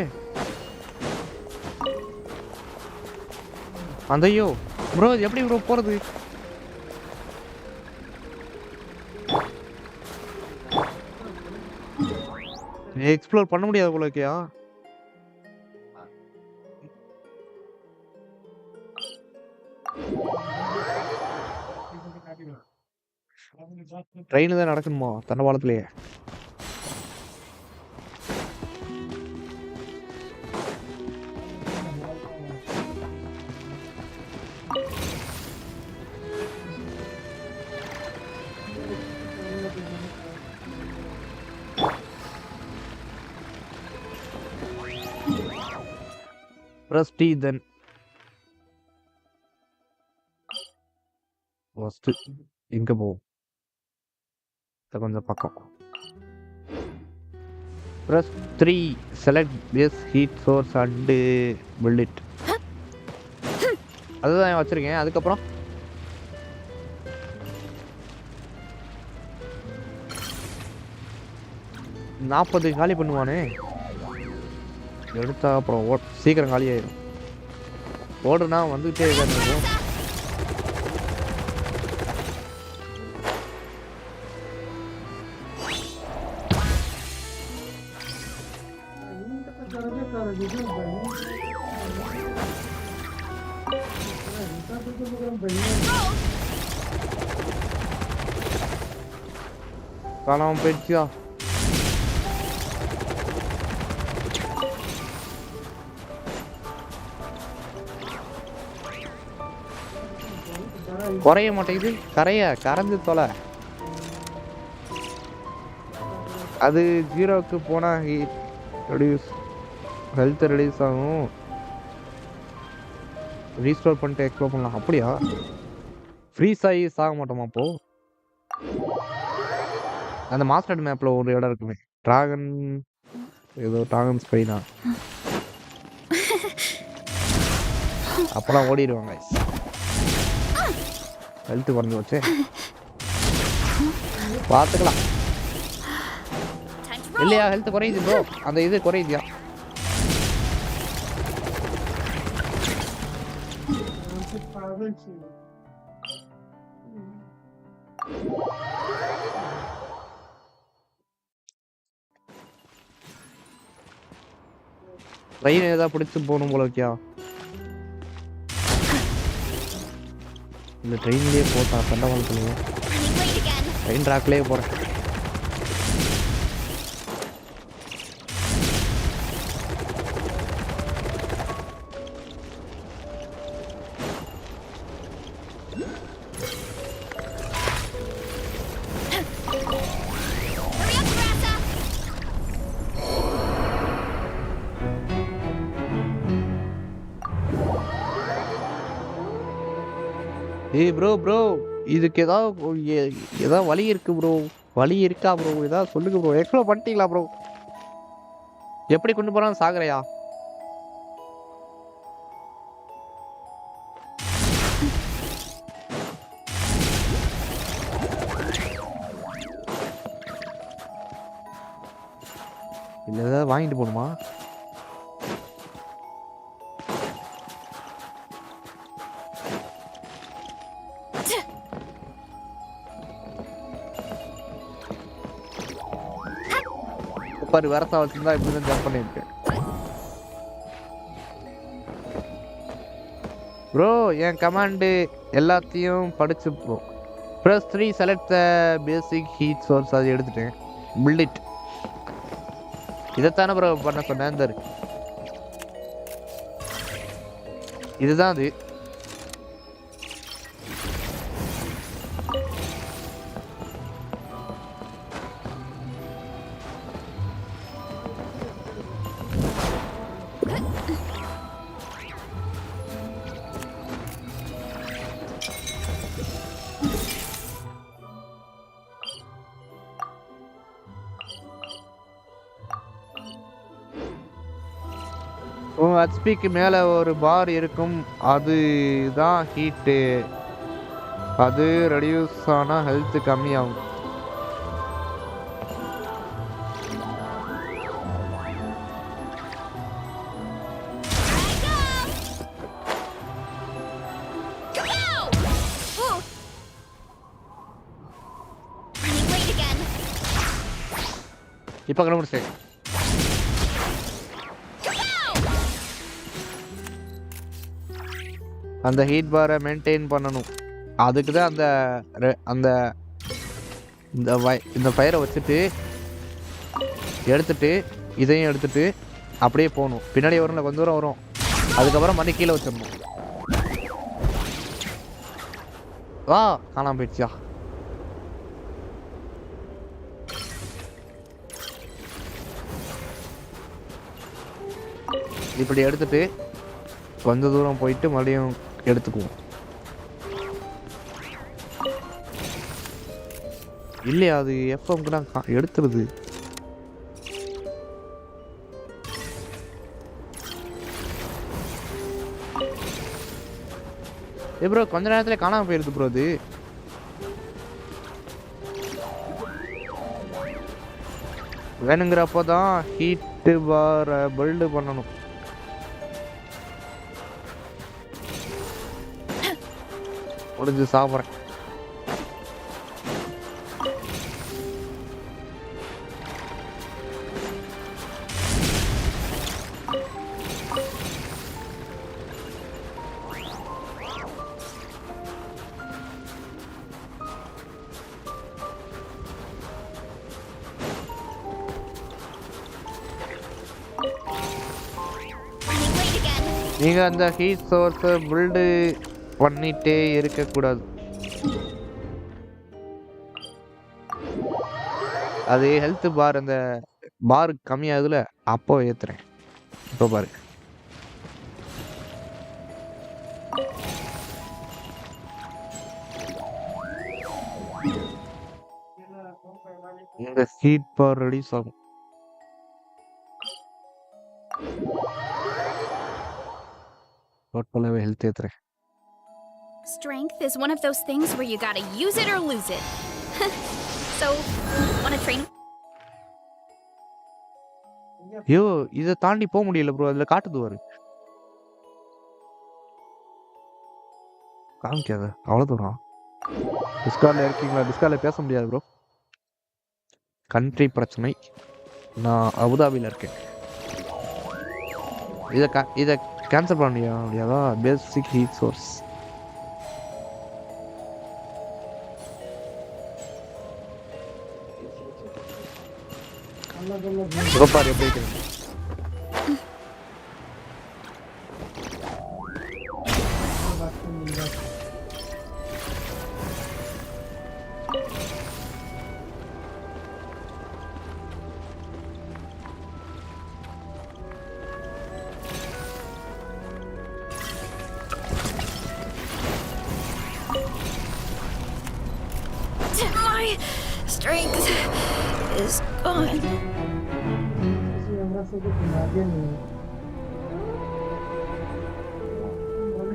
அந்த. ஐயோ ப்ரோ எப்படி ப்ரோ போறது? எக்ஸ்ப்ளோர் பண்ண முடியாது போல இருக்கியா? ட்ரெயின் தான் நடக்கணுமா தண்டவாளத்திலேயே? Press T then. First இங்க போ. கொஞ்சம் பக்கம். Press 3. Select base heat source and build it. அதுதான் வச்சிருக்கேன். அதுக்கப்புறம் 40 காலி பண்ணுவானே. எடுத்தா அப்புறம் சீக்கிரம் காலி ஆயிடும். ஓடுனா வந்துகிட்டே இருக்காது. காணாம போயிடுச்சியா? குறைய மாட்டேங்குது. கரைஞ்சு தொலை. அது 0க்கு போனா ஹெல்த் ரெடியூஸ் ஆகும். ரீஸ்டோர் பண்ணிட்டு எக்ஸ்ப்ளோர் பண்ணலாம். அப்படியா? ஃப்ரீஸ் ஆகி சாக மாட்டோமா அப்போ? அந்த மாஸ்டர்ட் மேப்ல ஒரு இடம் இருக்குமே, டிராகன் ஏதோ டிராகன் ஸ்பைனா, அப்பெல்லாம் ஓடிடுவாங்க. ஹெல்த் குறைஞ்சி வச்சு பார்த்துக்கலாம். இல்லையா? ஹெல்த் குறையுது ப்ரோ. அந்த இது குறையுதியா? ட்ரெயின் ஏதாவது பிடிச்சி போகணும் போல இருக்கியா? இந்த ட்ரெயின்லேயே போட்டா தண்டவாளம் பண்ணுவோம். ட்ரெயின் ட்ராக்லேயே போகிறேன். ஏய் ப்ரோ இதுக்கு ஏதாவது வழி இருக்கு ப்ரோ? வழி இருக்கா ப்ரோ? ஏதாவது சொல்லுங்க ப்ரோ. எக்ஸ்ப்ளோர் பண்ணிட்டீங்களா ப்ரோ? எப்படி கொண்டு போறான்னு சாகரையா? இல்லை ஏதாவது வாங்கிட்டு போகணுமா? பாரு வரசா வச்சிருந்தா இப்படிதான் ஜம்ப் பண்ணிருக்கேன் ப்ரோ. என் கமாண்டு எல்லாத்தையும் படிச்சு bro. Press 3 select the basic heat source. அது எடுத்துட்டேன். Build it. இதைத்தானே ப்ரோ பண்ண சொன்னேன். இந்த இதுதான் அது. ஹெச்பிக்கு மேலே ஒரு பார் இருக்கும். அதுதான் ஹீட்டு. அது ரெடியூஸ் ஆனால் ஹெல்த் கம்மியாகும். இப்போ கண்டுபிடிச்சேன். அந்த ஹீட் பாரை மெயின்டைன் பண்ணணும். அதுக்கு தான் அந்த இந்த ஃபயரை வச்சுட்டு எடுத்துட்டு இதையும் எடுத்துட்டு அப்படியே போகணும். பின்னாடி வரும், கொஞ்சம் தூரம் வரும். அதுக்கப்புறம் மறுபடியும் கீழே வச்சிடணும். வா, காணாம போயிடுச்சியா? இப்படி எடுத்துட்டு கொஞ்ச தூரம் போயிட்டு மறுபடியும் எடுத்துக்குவோம். இல்லையா? அது எஃப்எம்க்கு தான் எடுத்துருது. ப்ரோ கொஞ்ச நேரத்துல காணாம போயிருது ப்ரோ அது. வேணுங்கிறப்போ தான் ஹீட் பார் பில்ட் பண்ணணும். முடிஞ்சு சாப்பிட்றேன். நீங்க அந்த ஹீட் சோர்ஸ் பில்டு பண்ணிட்டே இருக்க கூடாது. அது ஹெல்த் பார் அந்த பார் கம்மியாகுதுல அப்போ ஏத்துறேன். இப்போ பாரு இந்த ஹீட் பார் ரெடியூஸ் ஆகும். டோட்டலாவே health ஏத்துறேன். Strength is one of those things where you gotta use it or lose it. So, wanna train? ஐயோ இதை தாண்டி போக முடியல ப்ரோ. அதுல காட்டுது பாரு. காமிக்காத அவ்வளோ தூரம். டிஸ்கார்ட்ல இருக்கீங்களா? டிஸ்கார்ட்ல பேச முடியாது ப்ரோ. கண்ட்ரி பிரச்சனை. நான் அபுதாபியில் இருக்கேன். இதை கேன்சல் பண்ண முடியாதா? பேசிக் ஹீட் சோர்ஸ் பாரு எப்படி இருக்கு. My strength is gone.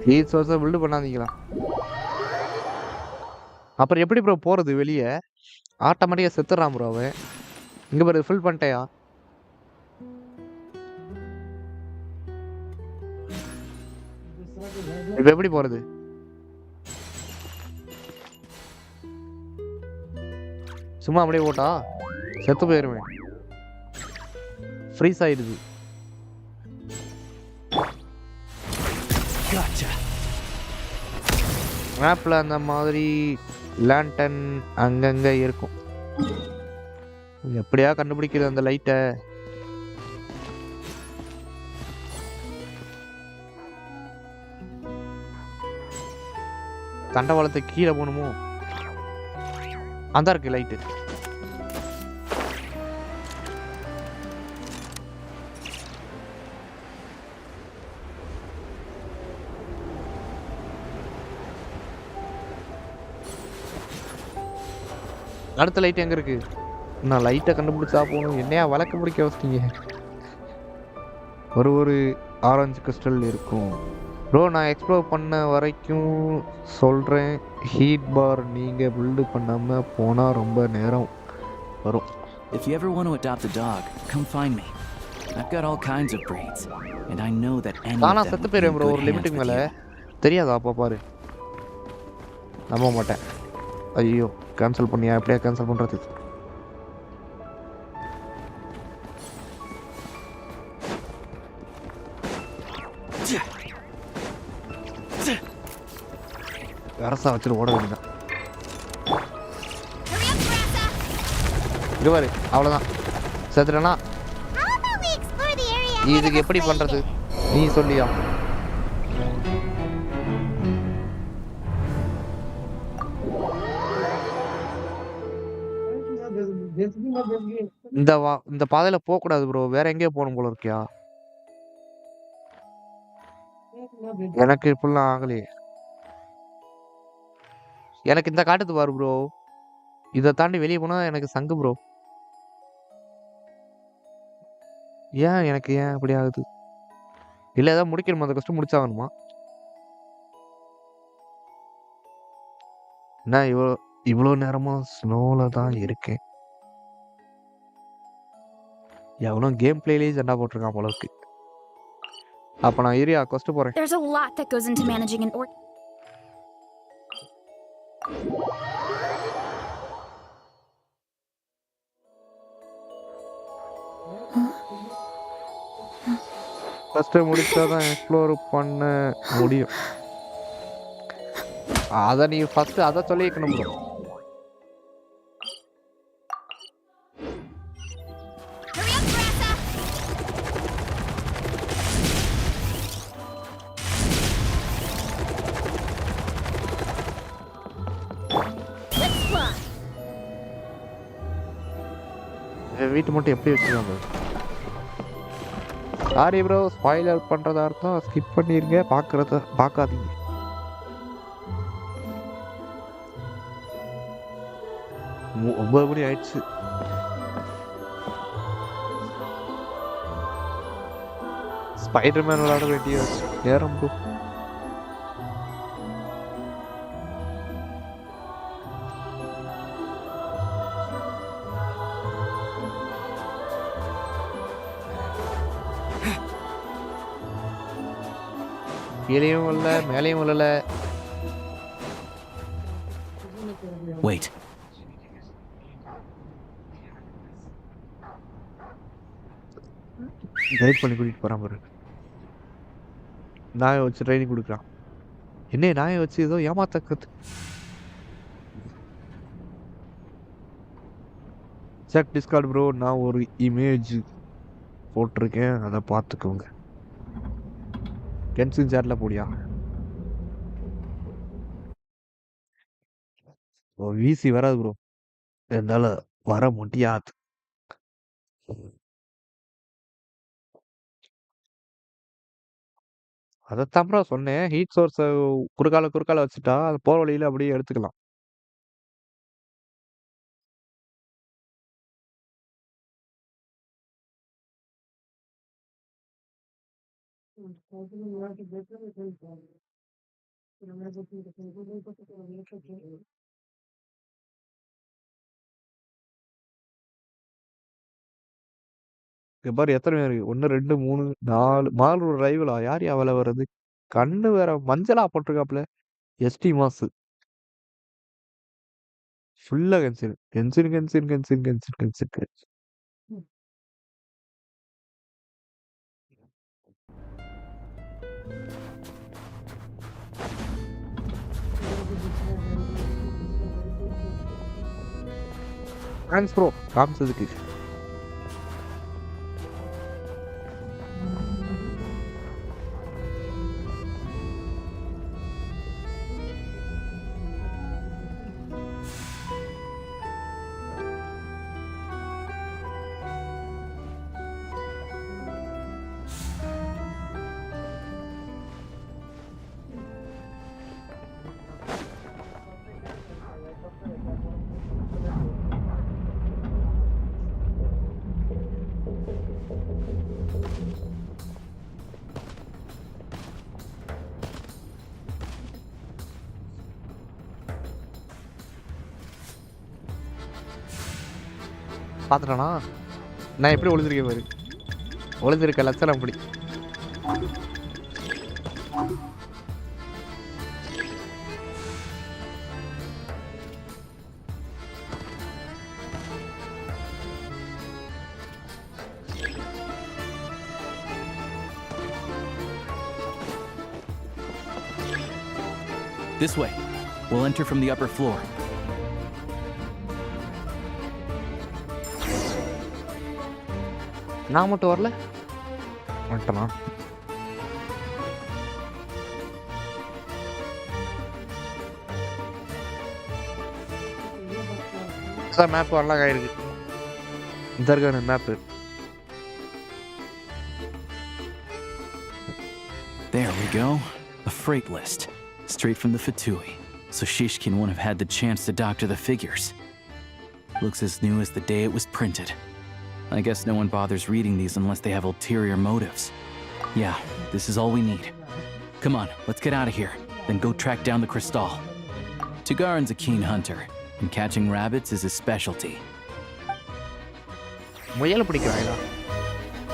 Heat சோர்ஸை பில்டு பண்ணாதீங்களா? அப்புறம் எப்படி ப்ரோ போறது வெளியே? ஆட்டோமேட்டிக்கா செத்துறான் ப்ரோ அவன். இங்க பாரு ஃபில் பண்ணிட்டேயா? இப்ப எப்படி போறது? சும்மா அப்படியே ஓட்டா செத்து போயிருவேன். ஃப்ரீஸ் ஆயிடுது. மேப்ல அந்த மாதிரி லேண்டன் அங்கங்க இருக்கும். எப்படியா கண்டுபிடிக்கிறது அந்த லைட்டை? தண்டவாளத்தை கீழே போகணுமோ? அந்த இருக்கு லைட்டு. அடுத்த லைட் எங்க இருக்கு? நான் லைட்டை கண்டுபிடிச்சா போகணும். என்னையா வழக்கு பிடிக்க வச்சிட்டீங்க? ஒரு ஆரஞ்சு கிறிஸ்டல் இருக்கும் ப்ரோ. நான் எக்ஸ்ப்ளோர் பண்ண வரைக்கும் சொல்கிறேன். ஹீட் பார் நீங்கள் பில்டு பண்ணாமல் போனால் ரொம்ப நேரம் வரும். If you ever want to adopt a dog, come find me. I've got all kinds of breeds, and I know that any of them நானா செத்து போயிருவேன் ப்ரோ ஒரு லிமிட்டுக்கு மேலே. தெரியாதா? அப்போ பாரு. நம்ப மாட்டேன். ஐயோ கேன்சல் பண்ணியா? எப்படியா கேன்சல் பண்ணுறது? அரசா வச்சுட்டு ஓட வேண்டியதான். இங்க பாரு அவ்வளோதான். செத்துட்டேனா? இதுக்கு எப்படி பண்றது நீ சொல்லியா? இந்த பாதையில போக கூடாது ப்ரோ. வேற எங்கேயோ போகணும் போல இருக்கியா? எனக்கு இப்படிலாம் ஆகலையே. எனக்கு இந்த காட்டுது பாரு ப்ரோ. இதை தாண்டி வெளியே போனா எனக்கு சங்கு ப்ரோ. ஏன் அப்படி ஆகுது? இல்ல ஏதாவது முடிக்கணுமா? அந்த கஷ்டம் முடிச்சாகணுமா? நான் இவ்வளோ நேரமா ஸ்னோல தான் இருக்கேன். எவனோ கேம் பிளேலயே சண்டை போட்டிருக்கான் போல இருக்கு. அப்ப நான் ஏரியா கொஸ்ட் போறேன். There's a lot that goes into managing an orc. First முடிச்சாதான் எக்ஸ்ப்ளோர் பண்ண முடியும். அத நீ ஃபர்ஸ்ட் அத சொல்லிக்கணும் ப்ரோ. வீட்டு மட்டும் எப்படி வச்சிருக்காங்க? சாரி ப்ரோ, ஸ்பாயிலர் பண்றதா இருந்தா ஸ்கிப் பண்ணிருங்க, பார்க்காதீங்க. ஒன்பது மணி ஆயிடுச்சு. ஸ்பைடர்மேன் விளையாட வேண்டிய நேரம் ப்ரோ. கீழேயும் வரல, மேலேயும் வரல. Wait. கைட் பண்ணி கூட்டிட்டு போறான் பாரு. நாயை வச்சு ட்ரைனிங் கொடுக்குறான். என்ன நாயை வச்சு ஏதோ ஏமாத்தக்கத்து. செக் டிஸ்கார்ட் ப்ரோ, நான் ஒரு இமேஜ் போட்டிருக்கேன், அதை பார்த்துக்கோங்க. கென்சின் சேட்ல போடியா. வீசி வராது ப்ரோ, என்னால வர முடியாது. அதைத்தான் ப்ரோ சொன்னேன், ஹீட் சோர்ஸை குறுக்கால வச்சுட்டா அது போற வழியில அப்படியே எடுத்துக்கலாம். பாரு எத்தனை பேர், 1 2 3 4 4 ரைவலா? யார் அவளை வர்றது? கண்ணு வேற மஞ்சளா போட்டிருக்காப்ல. எஸ்டி மாசு ஃபுல்லா கென்சின் கென்சின் கென்சின் கென்சின் கென்சின் கென்சின் கென்சின். Thanks bro காமிச்சதுக்கு. பார்த்துட்டானா? நான் எப்படி ஒளிஞ்சிருக்கேன் பாரு. ஒளிஞ்சிருக்க லட்சணம் அப்படி. This way. We'll enter from the upper floor. நான் மட்டும் வரல, வந்துட்டனா? சார் மேப் வரலாம் ஆயிருக்கு. இந்த இருக்க map. There we go. A freight list. Straight from the Fatui. So Shishkin won't have had the chance to doctor the figures. Looks as new as the day it was printed. I guess no one bothers reading these unless they have ulterior motives. Yeah, this is all we need. Come on, let's get out of here. Then go track down the crystal. Tugarin's a keen hunter, and catching rabbits is his specialty. முயல் பிடிக்கிறாங்களா?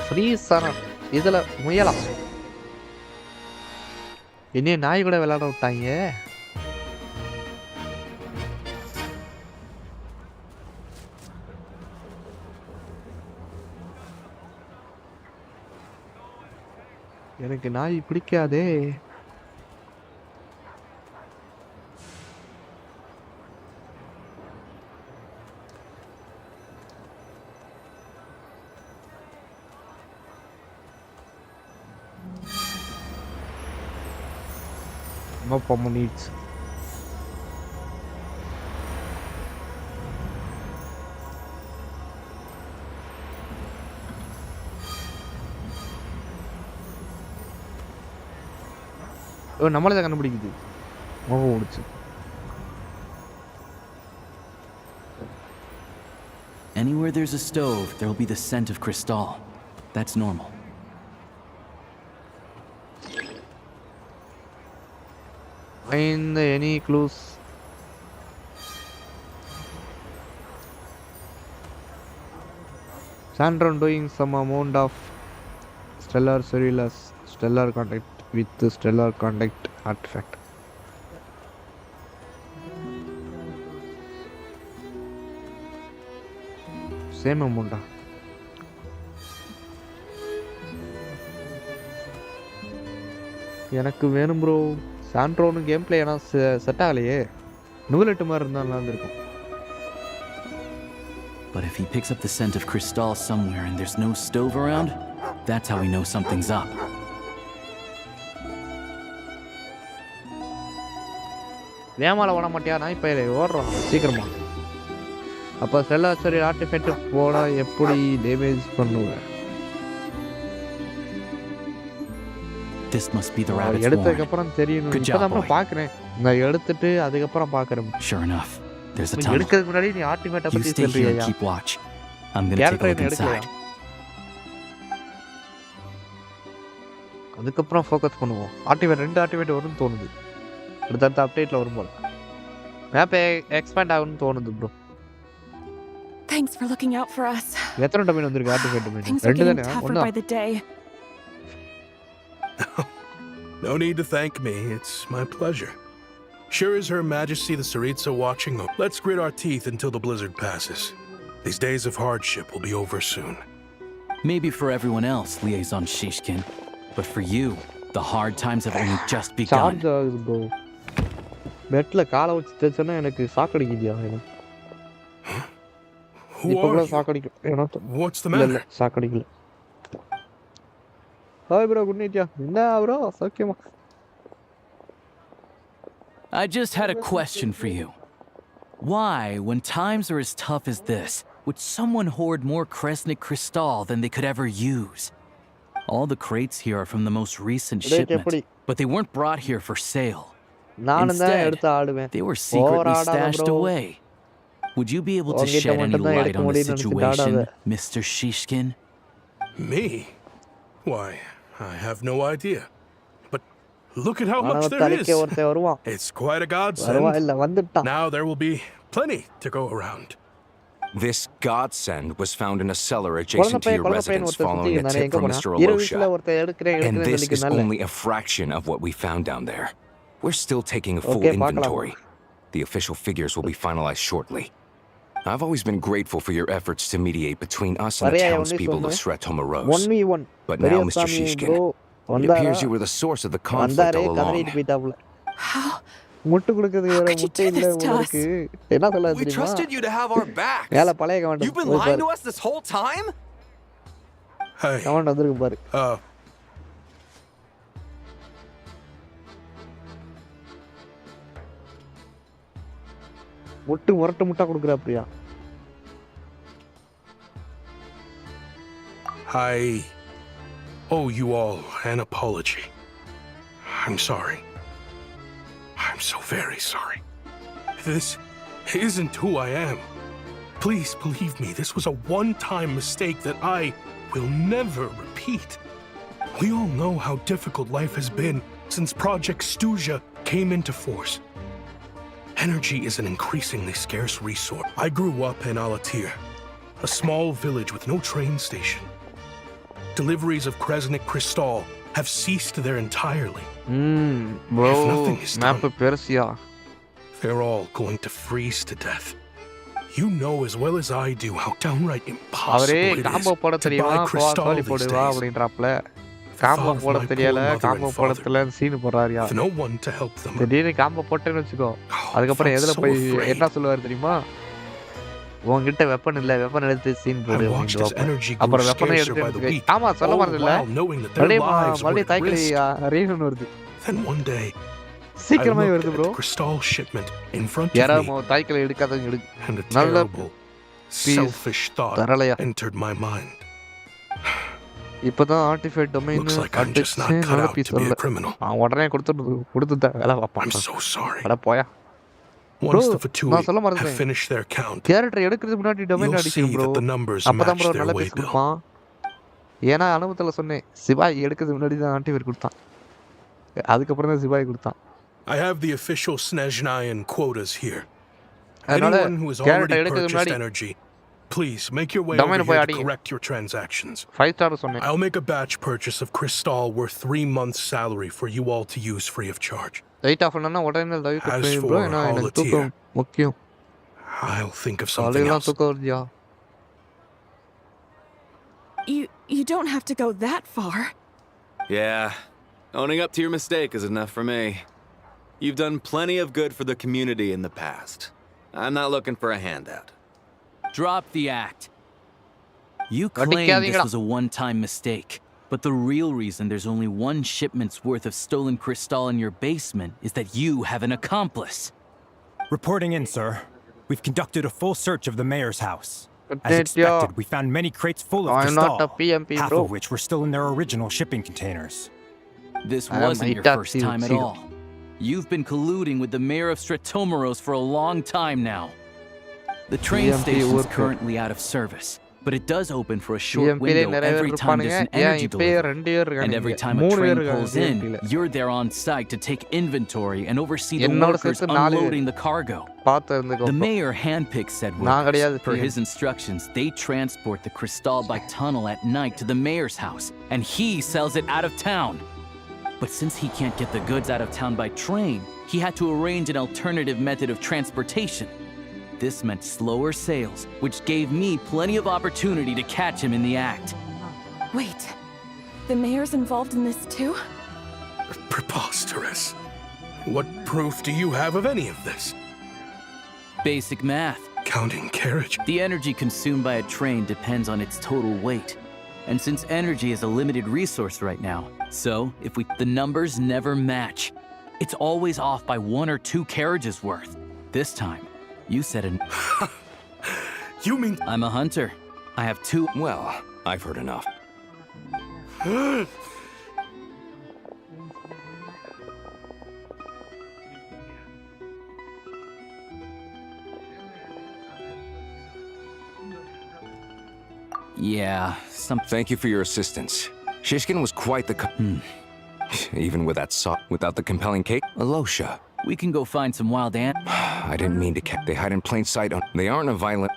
ஃப்ரீஸானா இதுல முயலா? என்னைய நாய் கூட விளையாட விட்டாங்க. எனக்கு நாய் பிடிக்காதே. No Pomo needs. நம்மளே தான் கண்டுபிடிக்குது. முகம் ஓடிச்சு. Anywhere there's a stove, there'll be the scent of Crystal. That's normal. Find any clues? Sandron doing some amount of stellar surveillance, stellar contact with the stellar contact artifact. Same amount. எனக்கு வேணும் bro. சாண்ட்ரோன்னு game play ஏன்னா set ஆகலையே. நூலெட்டு மாதிரி இருந்தால் நல்லா இருந்திருக்கும். But if he picks up the scent of Crystal somewhere and there's no stove around, that's how we know something's up. வேமால ஓட மாட்டியா? நான் இப்போ ஓடுறோம் சீக்கிரமா. அப்போ செல்லாச்சரி ஆர்டிஃபெக்ட் போட எப்படி டேமேஜ் பண்ணுவேன்? This must be the rabbit's எடுத்ததுக்கு அப்புறம் தெரியும். இப்பதான் பாக்குறேன். நான் எடுத்துட்டு அதுக்கு அப்புறம் பாக்குறேன். Sure enough. There's a tunnel. எடுக்கிறதுக்கு முன்னாடி நீ ஆர்டிஃபெக்ட் பத்தி சொல்றியா? You stay here and keep watch. I'm going to take a look inside. அதுக்கு அப்புறம் ஃபோக்கஸ் பண்ணுவோம். ஆர்டிஃபெக்ட் 2 ஆர்டிஃபெக்ட் வரும்னு தோணுது. அடுத்த அப்டேட்ல வரும் போல. மேப் எக்ஸ்பேண்ட் ஆகும்னு தோணுது bro. Thanks for looking out for us. எத்தனை டொமைன் வந்திருக்கு ஆர்டிஃபெக்ட் டொமைன்? 2 தானே? ஒண்ணா? No need to thank me. It's my pleasure. Sure is Her Majesty the Tsaritsa watching. Let's grit our teeth until the blizzard passes. These days of hardship will be over soon. Maybe for everyone else, Liaison Shishkin. But for you, the hard times have only just begun. பெட்ல காலை வச்சு தேச்சனா எனக்கு சாக்கடிக்குதியா எனக்கு. What's the matter? சாக்கடிக்கல. Hi bro, good night ya. Enna bro, sakiyama. I just had a question for you. Why, when times are as tough as this, would someone hoard more Kresnik Crystal than they could ever use? All the crates here are from the most recent shipment, but they weren't brought here for sale. Instead, they were secretly stashed away. Would you be able to shed any light on the situation, Mr. Shishkin? Me? Why, I have no idea. But look at how much there is. It's quite a godsend. Now there will be plenty to go around. This godsend was found in a cellar adjacent to your residence following a tip from Mr. Alosha. And this is only a fraction of what we found down there. We're still taking a full inventory. The official figures will be finalized shortly. I've always been grateful for your efforts to mediate between us and the townspeople of Sretomaros. But now, Mr. Shishkin, it appears you were the source of the conflict all along. How could you do this to us? We trusted you to have our backs. You've been lying to us this whole time? Hey. I owe you all an apology. I'm sorry. I'm so very sorry. This isn't who I am. Please believe me, this was a one-time mistake that I will never repeat. We all know how difficult life has been since Project Stuja came into force. Energy is an increasingly scarce resource. I grew up in Alatir, a small village with no train station. Deliveries of Kresnik Crystal have ceased there entirely. Bro, If nothing is map done, பெருசியா. they're all going to freeze to death. You know as well as I do how downright அவரே impossible it combo is போட to தெரியுமா? buy crystal கோலி these போடுவா days. அப்படின்றாப்ல. The combo thought of போட my தெரியல, poor mother combo and போட father, தெரியல சீன் போடுறாருயா. with no one to help them. திடீர்னு காம்போ போட்டேன்னு வச்சுக்கோ. Oh, I அதுக்கப்புறம் felt எதுல so போய் afraid. என்ன சொல்லுவாரு தெரியுமா? உன்கிட்ட வெப்பன் இல்ல, வெப்பன் எடுத்து சீன் போடு I watched as அப்படின்றாப்ல. energy grew அப்புறம் வெப்பனை scarcer எடுத்து by the வச்சுக்க. week, ஆமா சொல்ல all the மறந்துல. while knowing that their lives were மறுபடியும் at தாய்க்கலி risk. ரீசன் வருது. Then one day, I சீக்கிரமா looked வருது at bro. the crystal shipment in front of me, யாராவது தாய்க்கலி எடுக்காதவங்க எடு. and a நல்ல terrible, selfish thought தரலையா. entered my mind. இப்பதான் ஆர்டிஃபைட் domain Looks like I'm just not cut out to be a criminal. உடனே கொடுத்துட்டேன் வேலை பார்ப்பான். I'm so sorry. அட போயா. Once the நான் Fatui சொல்ல have மறந்துட்டேன். finished their count, கேரக்டர் எடுக்கிறதுக்கு முன்னாடி டொமைன் you'll see அடிக்கணும் ப்ரோ. that the numbers அப்பதான் match ப்ரோ their நல்ல way பேசி bill. கொடுப்பான். ஏன்னா அனுபவத்தில் சொன்னேன் சிவாய் எடுக்கிறதுக்கு முன்னாடி தான் ஆன்டிவேர் கொடுத்தான். அதுக்கப்புறம் தான் சிவாய் கொடுத்தான். I have the official Snezhnayan quotas here. அதனால Anyone who has character already எடுக்கிறதுக்கு purchased முன்னாடி energy, please make your way Domain over போய் here to அடிங்க. correct your transactions. 5 ஸ்டார் சொன்னேன். I'll make a batch purchase of crystal worth 3 months' salary for you all to use free of charge. Light off பண்ணா உடனே live As cut for bro. ஏன்னா all எனக்கு the தூக்கம் முக்கியம். I'll think of something காலையில else. தூக்கம் வருதியா. You don't have to go that far. Yeah, owning up to your mistake is enough for me. You've done plenty of good for the community in the past. I'm not looking for a handout. Drop the act. You claim this was a one-time mistake, but the real reason there's only one shipment's worth of stolen crystal in your basement is that you have an accomplice. Reporting in, sir. We've conducted a full search of the mayor's house. As Yo. expected, we found many crates full of I'm not a crystal, PMP, half bro. of which were still in their original shipping containers. This I am wasn't your Ita first time at Tsil. all. You've been colluding with the mayor of Stratomeros for a long time now. The train PMP station's worker. currently out of service, but it does open for a short PMP window நிறைய பேர் every time there's an இருப்பானுங்க. ஏன் energy இப்பயே delivery. 2 பேர் And every இருக்கானுங்க. time a 3 train பேர் pulls இருக்கானுங்க in, PMP ல. you're there on site to take inventory and oversee the என்னோட workers சேர்த்து 4 unloading the cargo. பார்த்து இருந்துக்கோ. The mayor handpicks said நான் கிடையாது workers. Per PM. his instructions, they transport the crystal by tunnel at night to the mayor's house, and he sells it out of town. But since he can't get the goods out of town by train, he had to arrange an alternative method of transportation. This meant slower sales, which gave me plenty of opportunity to catch him in the act. Wait, the mayor's involved in this too? Preposterous. What proof do you have of any of this? Basic math. Counting carriage. The energy consumed by a train depends on its total weight. And since energy is a limited resource right now, so the numbers never match. It's always off by 1 or 2 carriages worth. This time, you said an... You mean... I'm a hunter. I have 2... Well, I've heard enough. Yeah, Thank you for your assistance. Shishkin was quite the... Even with without the compelling case? Alosha. We can go find some wild ant. I didn't mean to... They hide in plain sight on... They aren't a violent...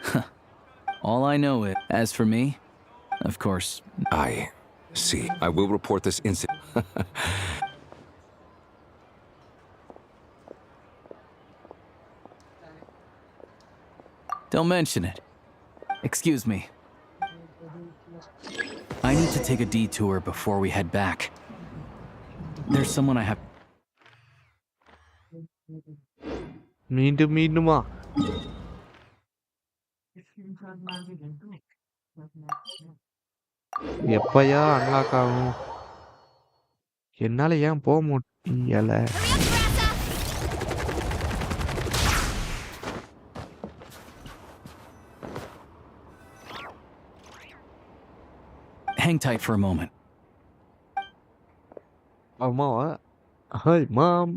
All I know is... As for me, of course... I see. I will report this incident. Don't mention it. Excuse me. I need to take a detour before we head back. There's someone I have... மீண்டுமா எப்பயா unlock ஆகும்? என்னால ஏன் போக முடியல? Hang tight for a moment. அம்மாவா? Hi, Mom.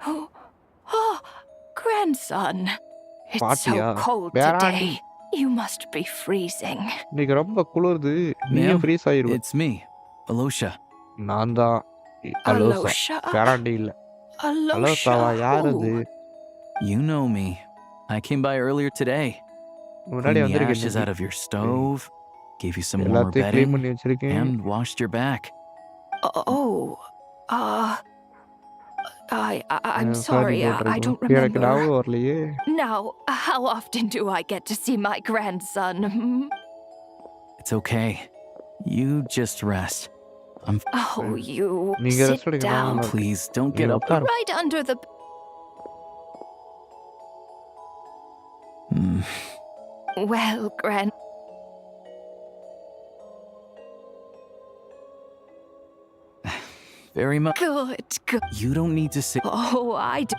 Oh, grandson. It's Bhatia? so cold வேற today. You must be freezing. இன்னைக்கு ரொம்ப குளிருது. நீயும் Ma'am, freeze ஆயிருவ. It's me, Alosha. நான் தான் அலோசா. Alosha? பேராண்டி இல்ல. Alosha அலோசாவா யார் அது? who? You know me. I came by earlier today. Cleaned the ashes out of your stove, gave you some warmer bedding, and washed your back. Oh, I'm sorry, I don't remember. Now, how often do I get to see my grandson? It's okay. You just rest. Oh, you sit down. Please, don't get up. Right under the... Well, Very much. Good. You don't need to sit. Oh, I do.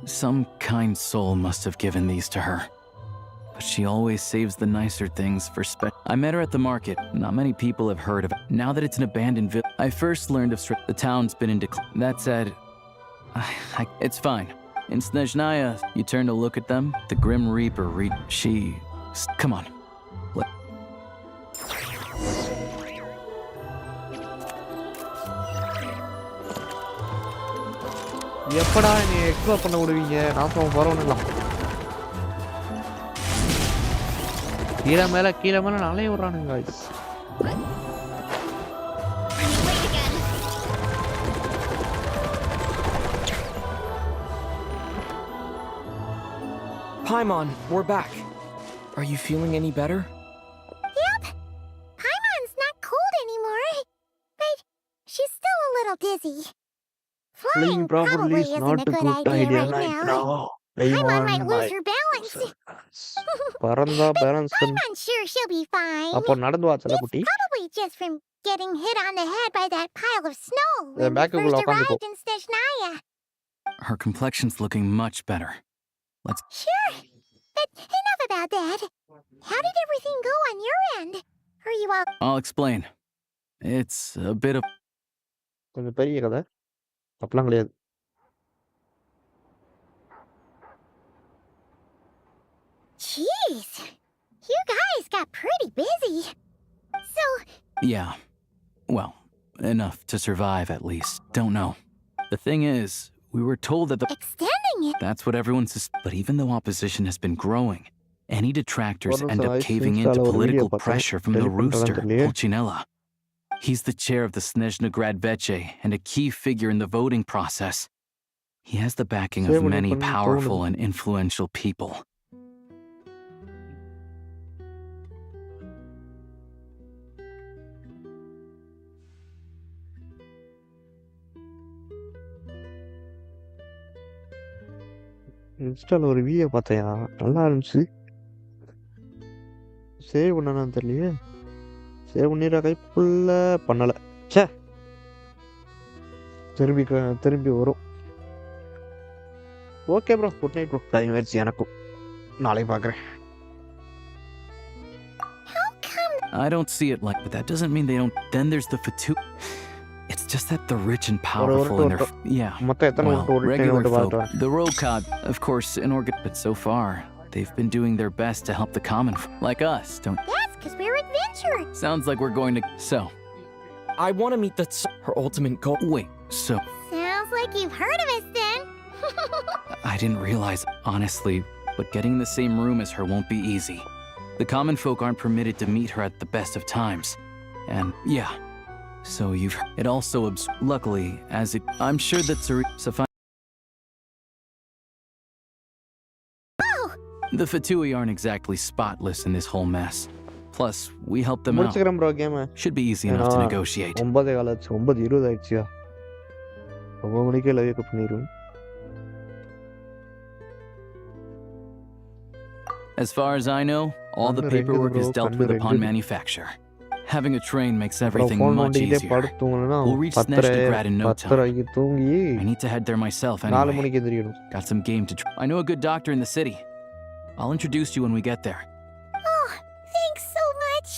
Some kind soul must have given these to her. But she always saves the nicer things for I met her at the market. Not many people have heard of it. Now that it's an abandoned village, I first learned of the town's been in decline. That said, it's fine. In Snezhnaya, you turn to look at them, the Grim Reaper come on. எப்படா நீ explore பண்ண விடுவீங்க? நாசம் வரணுங்களா? கீழே மேல நாளே விடுறானுங்க guys. Paimon, we're back. Are you feeling any better? Yep. Paimon's not cold anymore, but she's still a little dizzy. Flying probably isn't a good idea right now. Paimon might lose her balance. Paimon's sure she'll be fine. It's probably just from getting hit on the head by that pile of snow when we first arrived in Snezhnaya. Her complexion's looking much better. Sure, but enough about that. How did everything go on your end? Are you all... I'll explain. It's a bit of... கொஞ்சம் பெரிய கதை. அப்பலாம் கிடையாது. Jeez, you guys got pretty busy. So... Yeah. Well, enough to survive at least. Don't know. The thing is, we were told that Extending it? That's what everyone says. But even though opposition has been growing, any detractors end up caving into political pressure from the rooster, Pulcinella. He's the chair of the Snezhna Grad Veche and a key figure in the voting process. He has the backing of many powerful and influential people. இன்ஸ்டால ஒரு video பார்த்தேன், நல்லா இருந்துச்சு. Save பண்ணானு தெரியலையே. Save பண்ணிடுற Kaipulla பண்ணலை. சே, திரும்பி வரும். Okay bro, good night bro. Time ஆயிடுச்சு எனக்கும். நாளைக்கு பார்க்குறேன். I don't see it like, but that doesn't mean they don't. Then there's the Fatu. It's just that the rich and powerful and their regular folk. The Rokad, of course, but so far they've been doing their best to help the common like us. That's because we're adventurers. Sounds like we're going to. So, I want to meet her ultimate goal. Wait, so. Sounds like you've heard of us then. I didn't realize, honestly, but getting in the same room as her won't be easy. The common folk aren't permitted to meet her at the best of times, and yeah. So it also luckily, as it, I'm sure that the Fatui aren't exactly spotless in this whole mess. Plus, we help them out. Should be easy enough to negotiate. As far as I know, all the paperwork is dealt with upon manufacture. Having a train makes everything much easier. We'll reach Snezhna Grad in no time. I need to head there myself anyway. Got some game to try. I know a good doctor in the city. I'll introduce you when we get there. Oh, thanks so much.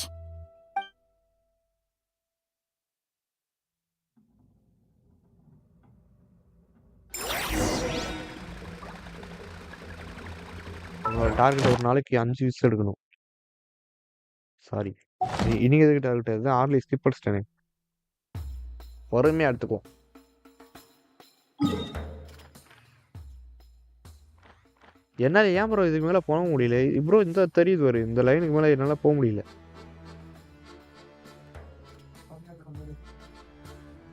Target ஒரு நாளைக்கு 5 விஸ் எடுக்கணும். Sorry, இன்னைக்கு எதுக்கு target எடுத்து ஆர்லி skip அடிச்சிட்டேனே. பொறுமையா எடுத்துக்குவோம். என்னால ஏன் ப்ரோ இதுக்கு மேல போக முடியல? ப்ரோ இந்த தெரியுது பாரு. இந்த லைனுக்கு மேல என்னால போக முடியல.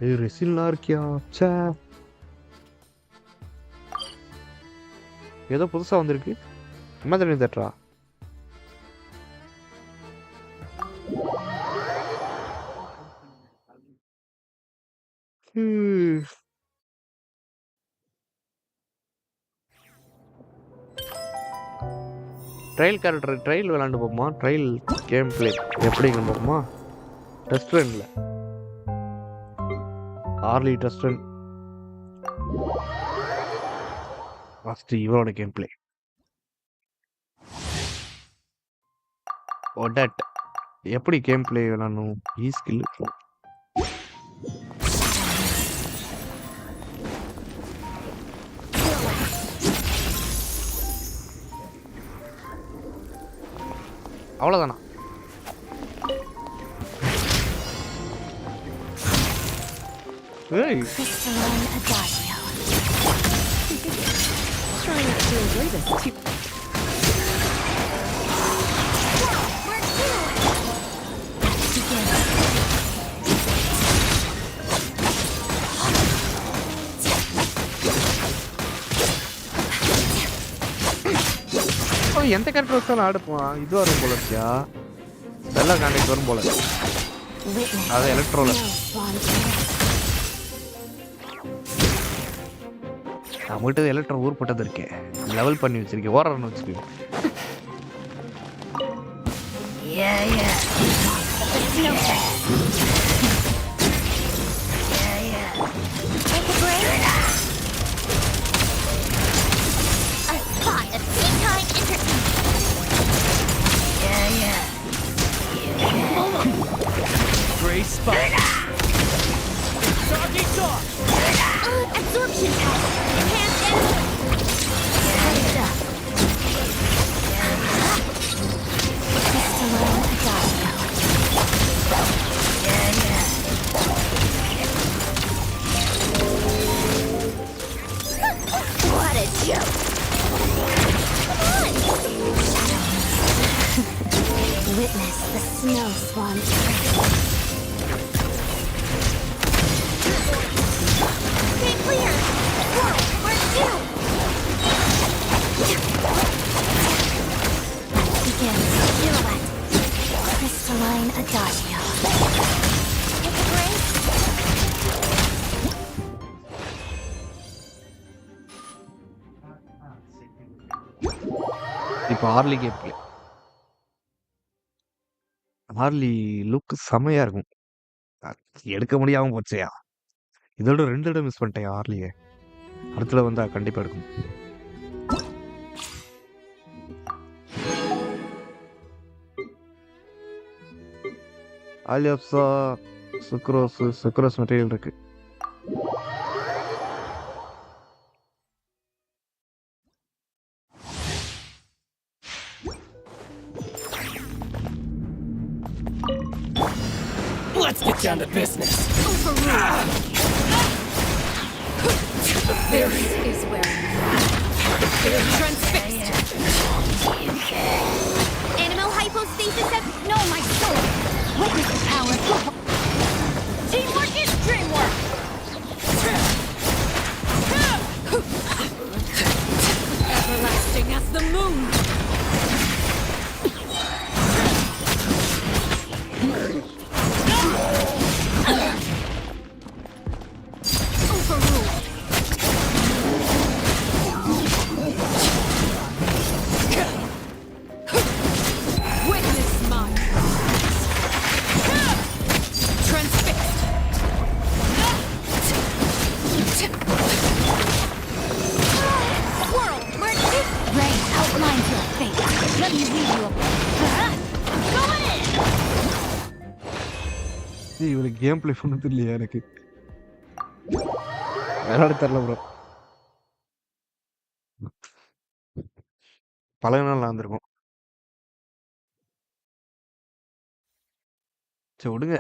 ஏய் ரெசில்லாம் இருக்கியா? ச்சே. ஏதோ புதுசா வந்திருக்கு. இமேஜினரி தேட்டரா? ட்ரையல் கேரக்டர் ட்ரையல் விளாண்டு போகுமா? ட்ரையல் கேம் பிளே எப்படின்னு போகுமா? டெஸ்ட் ரன்ல ஆர்லி டெஸ்ட் ரன் ஃபர்ஸ்ட் இவரோட கேம் பிளே. ஒடட் எப்படி கேம் பிளே விளாடணும்? ஈ ஸ்கில் அவ்வளோதானா? ஏய் எந்த கேரக்டர் வச்சாலும் ஆடுப்பான். இது வரும் போல இருக்கியா? வெள்ளை கான்டெக்ட் வரும் போல. அது எலக்ட்ரோல நம்மகிட்ட எலக்ட்ரோ ஊர்பட்டது இருக்கேன். லெவல் பண்ணி வச்சிருக்கேன். ஓரன்னு வச்சிருக்கேன். Great spot. Doggy dog. Absorption test. Enhanced energy. Crystalline Adagio. What a joke. Come on. Witness the snow swan. Stay clear! Whoa, where's you? Begins silhouette. Crystalline Adagio. Take a break. இப்போ ஆர்லி game play. ஆர்லி look செமையா இருக்கும். எடுக்க முடியாம போச்சேயா. இதோட 2 தடவை miss பண்ணிட்டேன் ஆர்லியே. அடுத்தது வந்தா கண்டிப்பா எடுக்கணும். ஆலியாப்ஸா சுக்ரோஸ் மெட்டீரியல் இருக்கு. Let's get down to business. This is where transfixed. Animal hypostasis at no, my soul. Witness the power of teamwork is dreamwork. Everlasting as the moon. இவனுக்கு கேம் பிளே பண்ண தெரியலையா எனக்கு? விளையாட தெரியல ப்ரோ. பல நாள் வந்திருக்கும். சரி விடுங்க.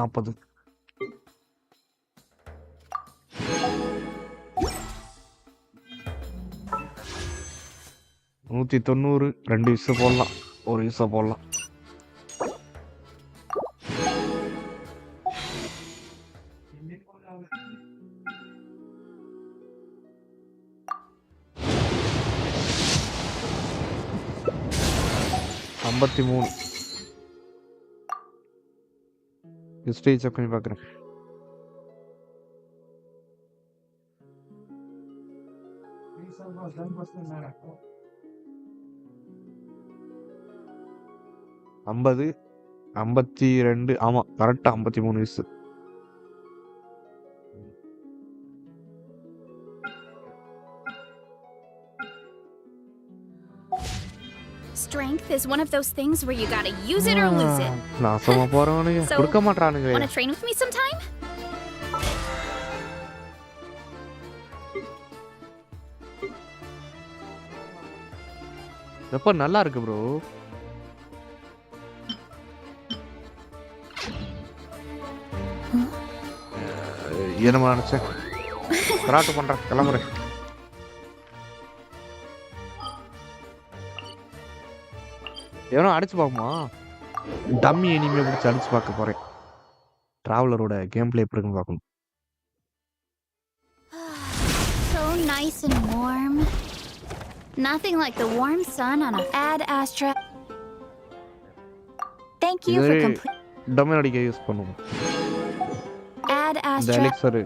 40 Stay 190 2 விச போடலாம், ஒரு விச போடலாம். ஐம்பத்தி 3 ஹிஸ்டரி செக் பண்ணி பார்க்குறேன். ஐம்பது 52 ஆமா கரெக்டா 53 வயசு. Strength is one of those things where you gotta use it or lose it. நாசமா போறவனுங்க கொடுக்க மாட்டானுங்க. Wanna train with me sometime? எப்ப நல்லா இருக்கு ப்ரோ. என்னமா நினைச்சேன் கராட்டு பண்றேன் கிளம்புறேன். எவனோ அடிச்சு பார்ப்போமா, டம்மி எனிமே பிடிச்சி அடிச்சு பார்க்க போறேன். டிராவலரோட கேம் பிளே எப்படி இருக்குன்னு பார்க்கணும். So nice and warm. Nothing like the warm sun on a Ad Astra. Thank you for complete. Dummy அடிக்க யூஸ் பண்ணுவோம். Ad இந்த Astra. எலிக்சர்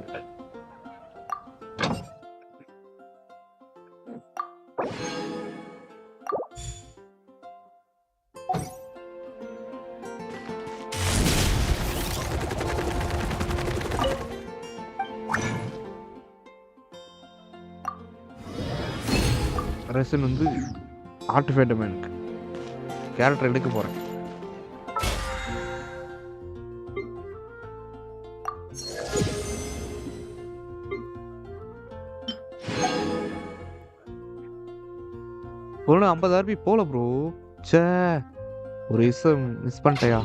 ரெசன் வந்து ஆர்டிஃபைட் மேனுக்கு கேரக்டர் எடுக்க போறேன். ஒரு 50 RP போல ப்ரோ. சே ஒரு இசம் மிஸ் பண்ணிட்டயா.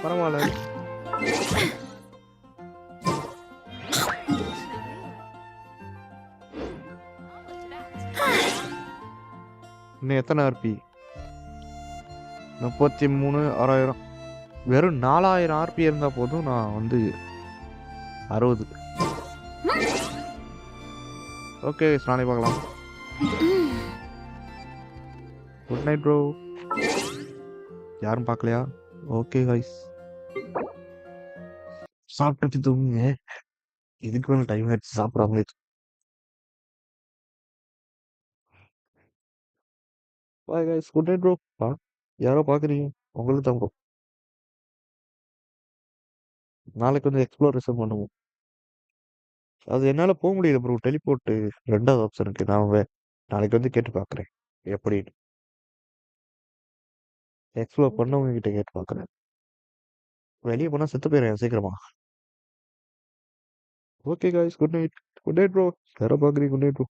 பரவாயில்ல. இன்னும் எத்தனை ஆர்பி? 33 6000. வெறும் 4000 ஆர்பி இருந்தா போதும். நான் வந்து 60. ஓகே நாளை பார்க்கலாம். Good night bro. யாரும் பார்க்கலையா? ஓகே கைஸ் சாப்பிட்டு தூங்குங்க. இதுக்கு மேலே டைம் ஆயிடுச்சு சாப்பிடாமலே. Bye guys good night bro. யாரோ பார்க்குறீங்க உங்களுக்கு தான் ப்ரோ. நாளைக்கு வந்து எக்ஸ்ப்ளோரேஷன் பண்ணுவோம். அது என்னால் போக முடியல ப்ரோ. டெலிபோர்ட்டு 2வது ஆப்ஷனுக்கு நான் நாளைக்கு வந்து கேட்டு பார்க்குறேன் எப்படின்னு. எக்ஸ்ப்ளோர் பண்ணவங்க கிட்ட கேட்டு பார்க்குறேன். வெளியே போனால் செத்து போயிடுறேன் சீக்கிரமா. Okay guys good night. Good night bro. யாரோ பார்க்குறீங்க. Good night bro.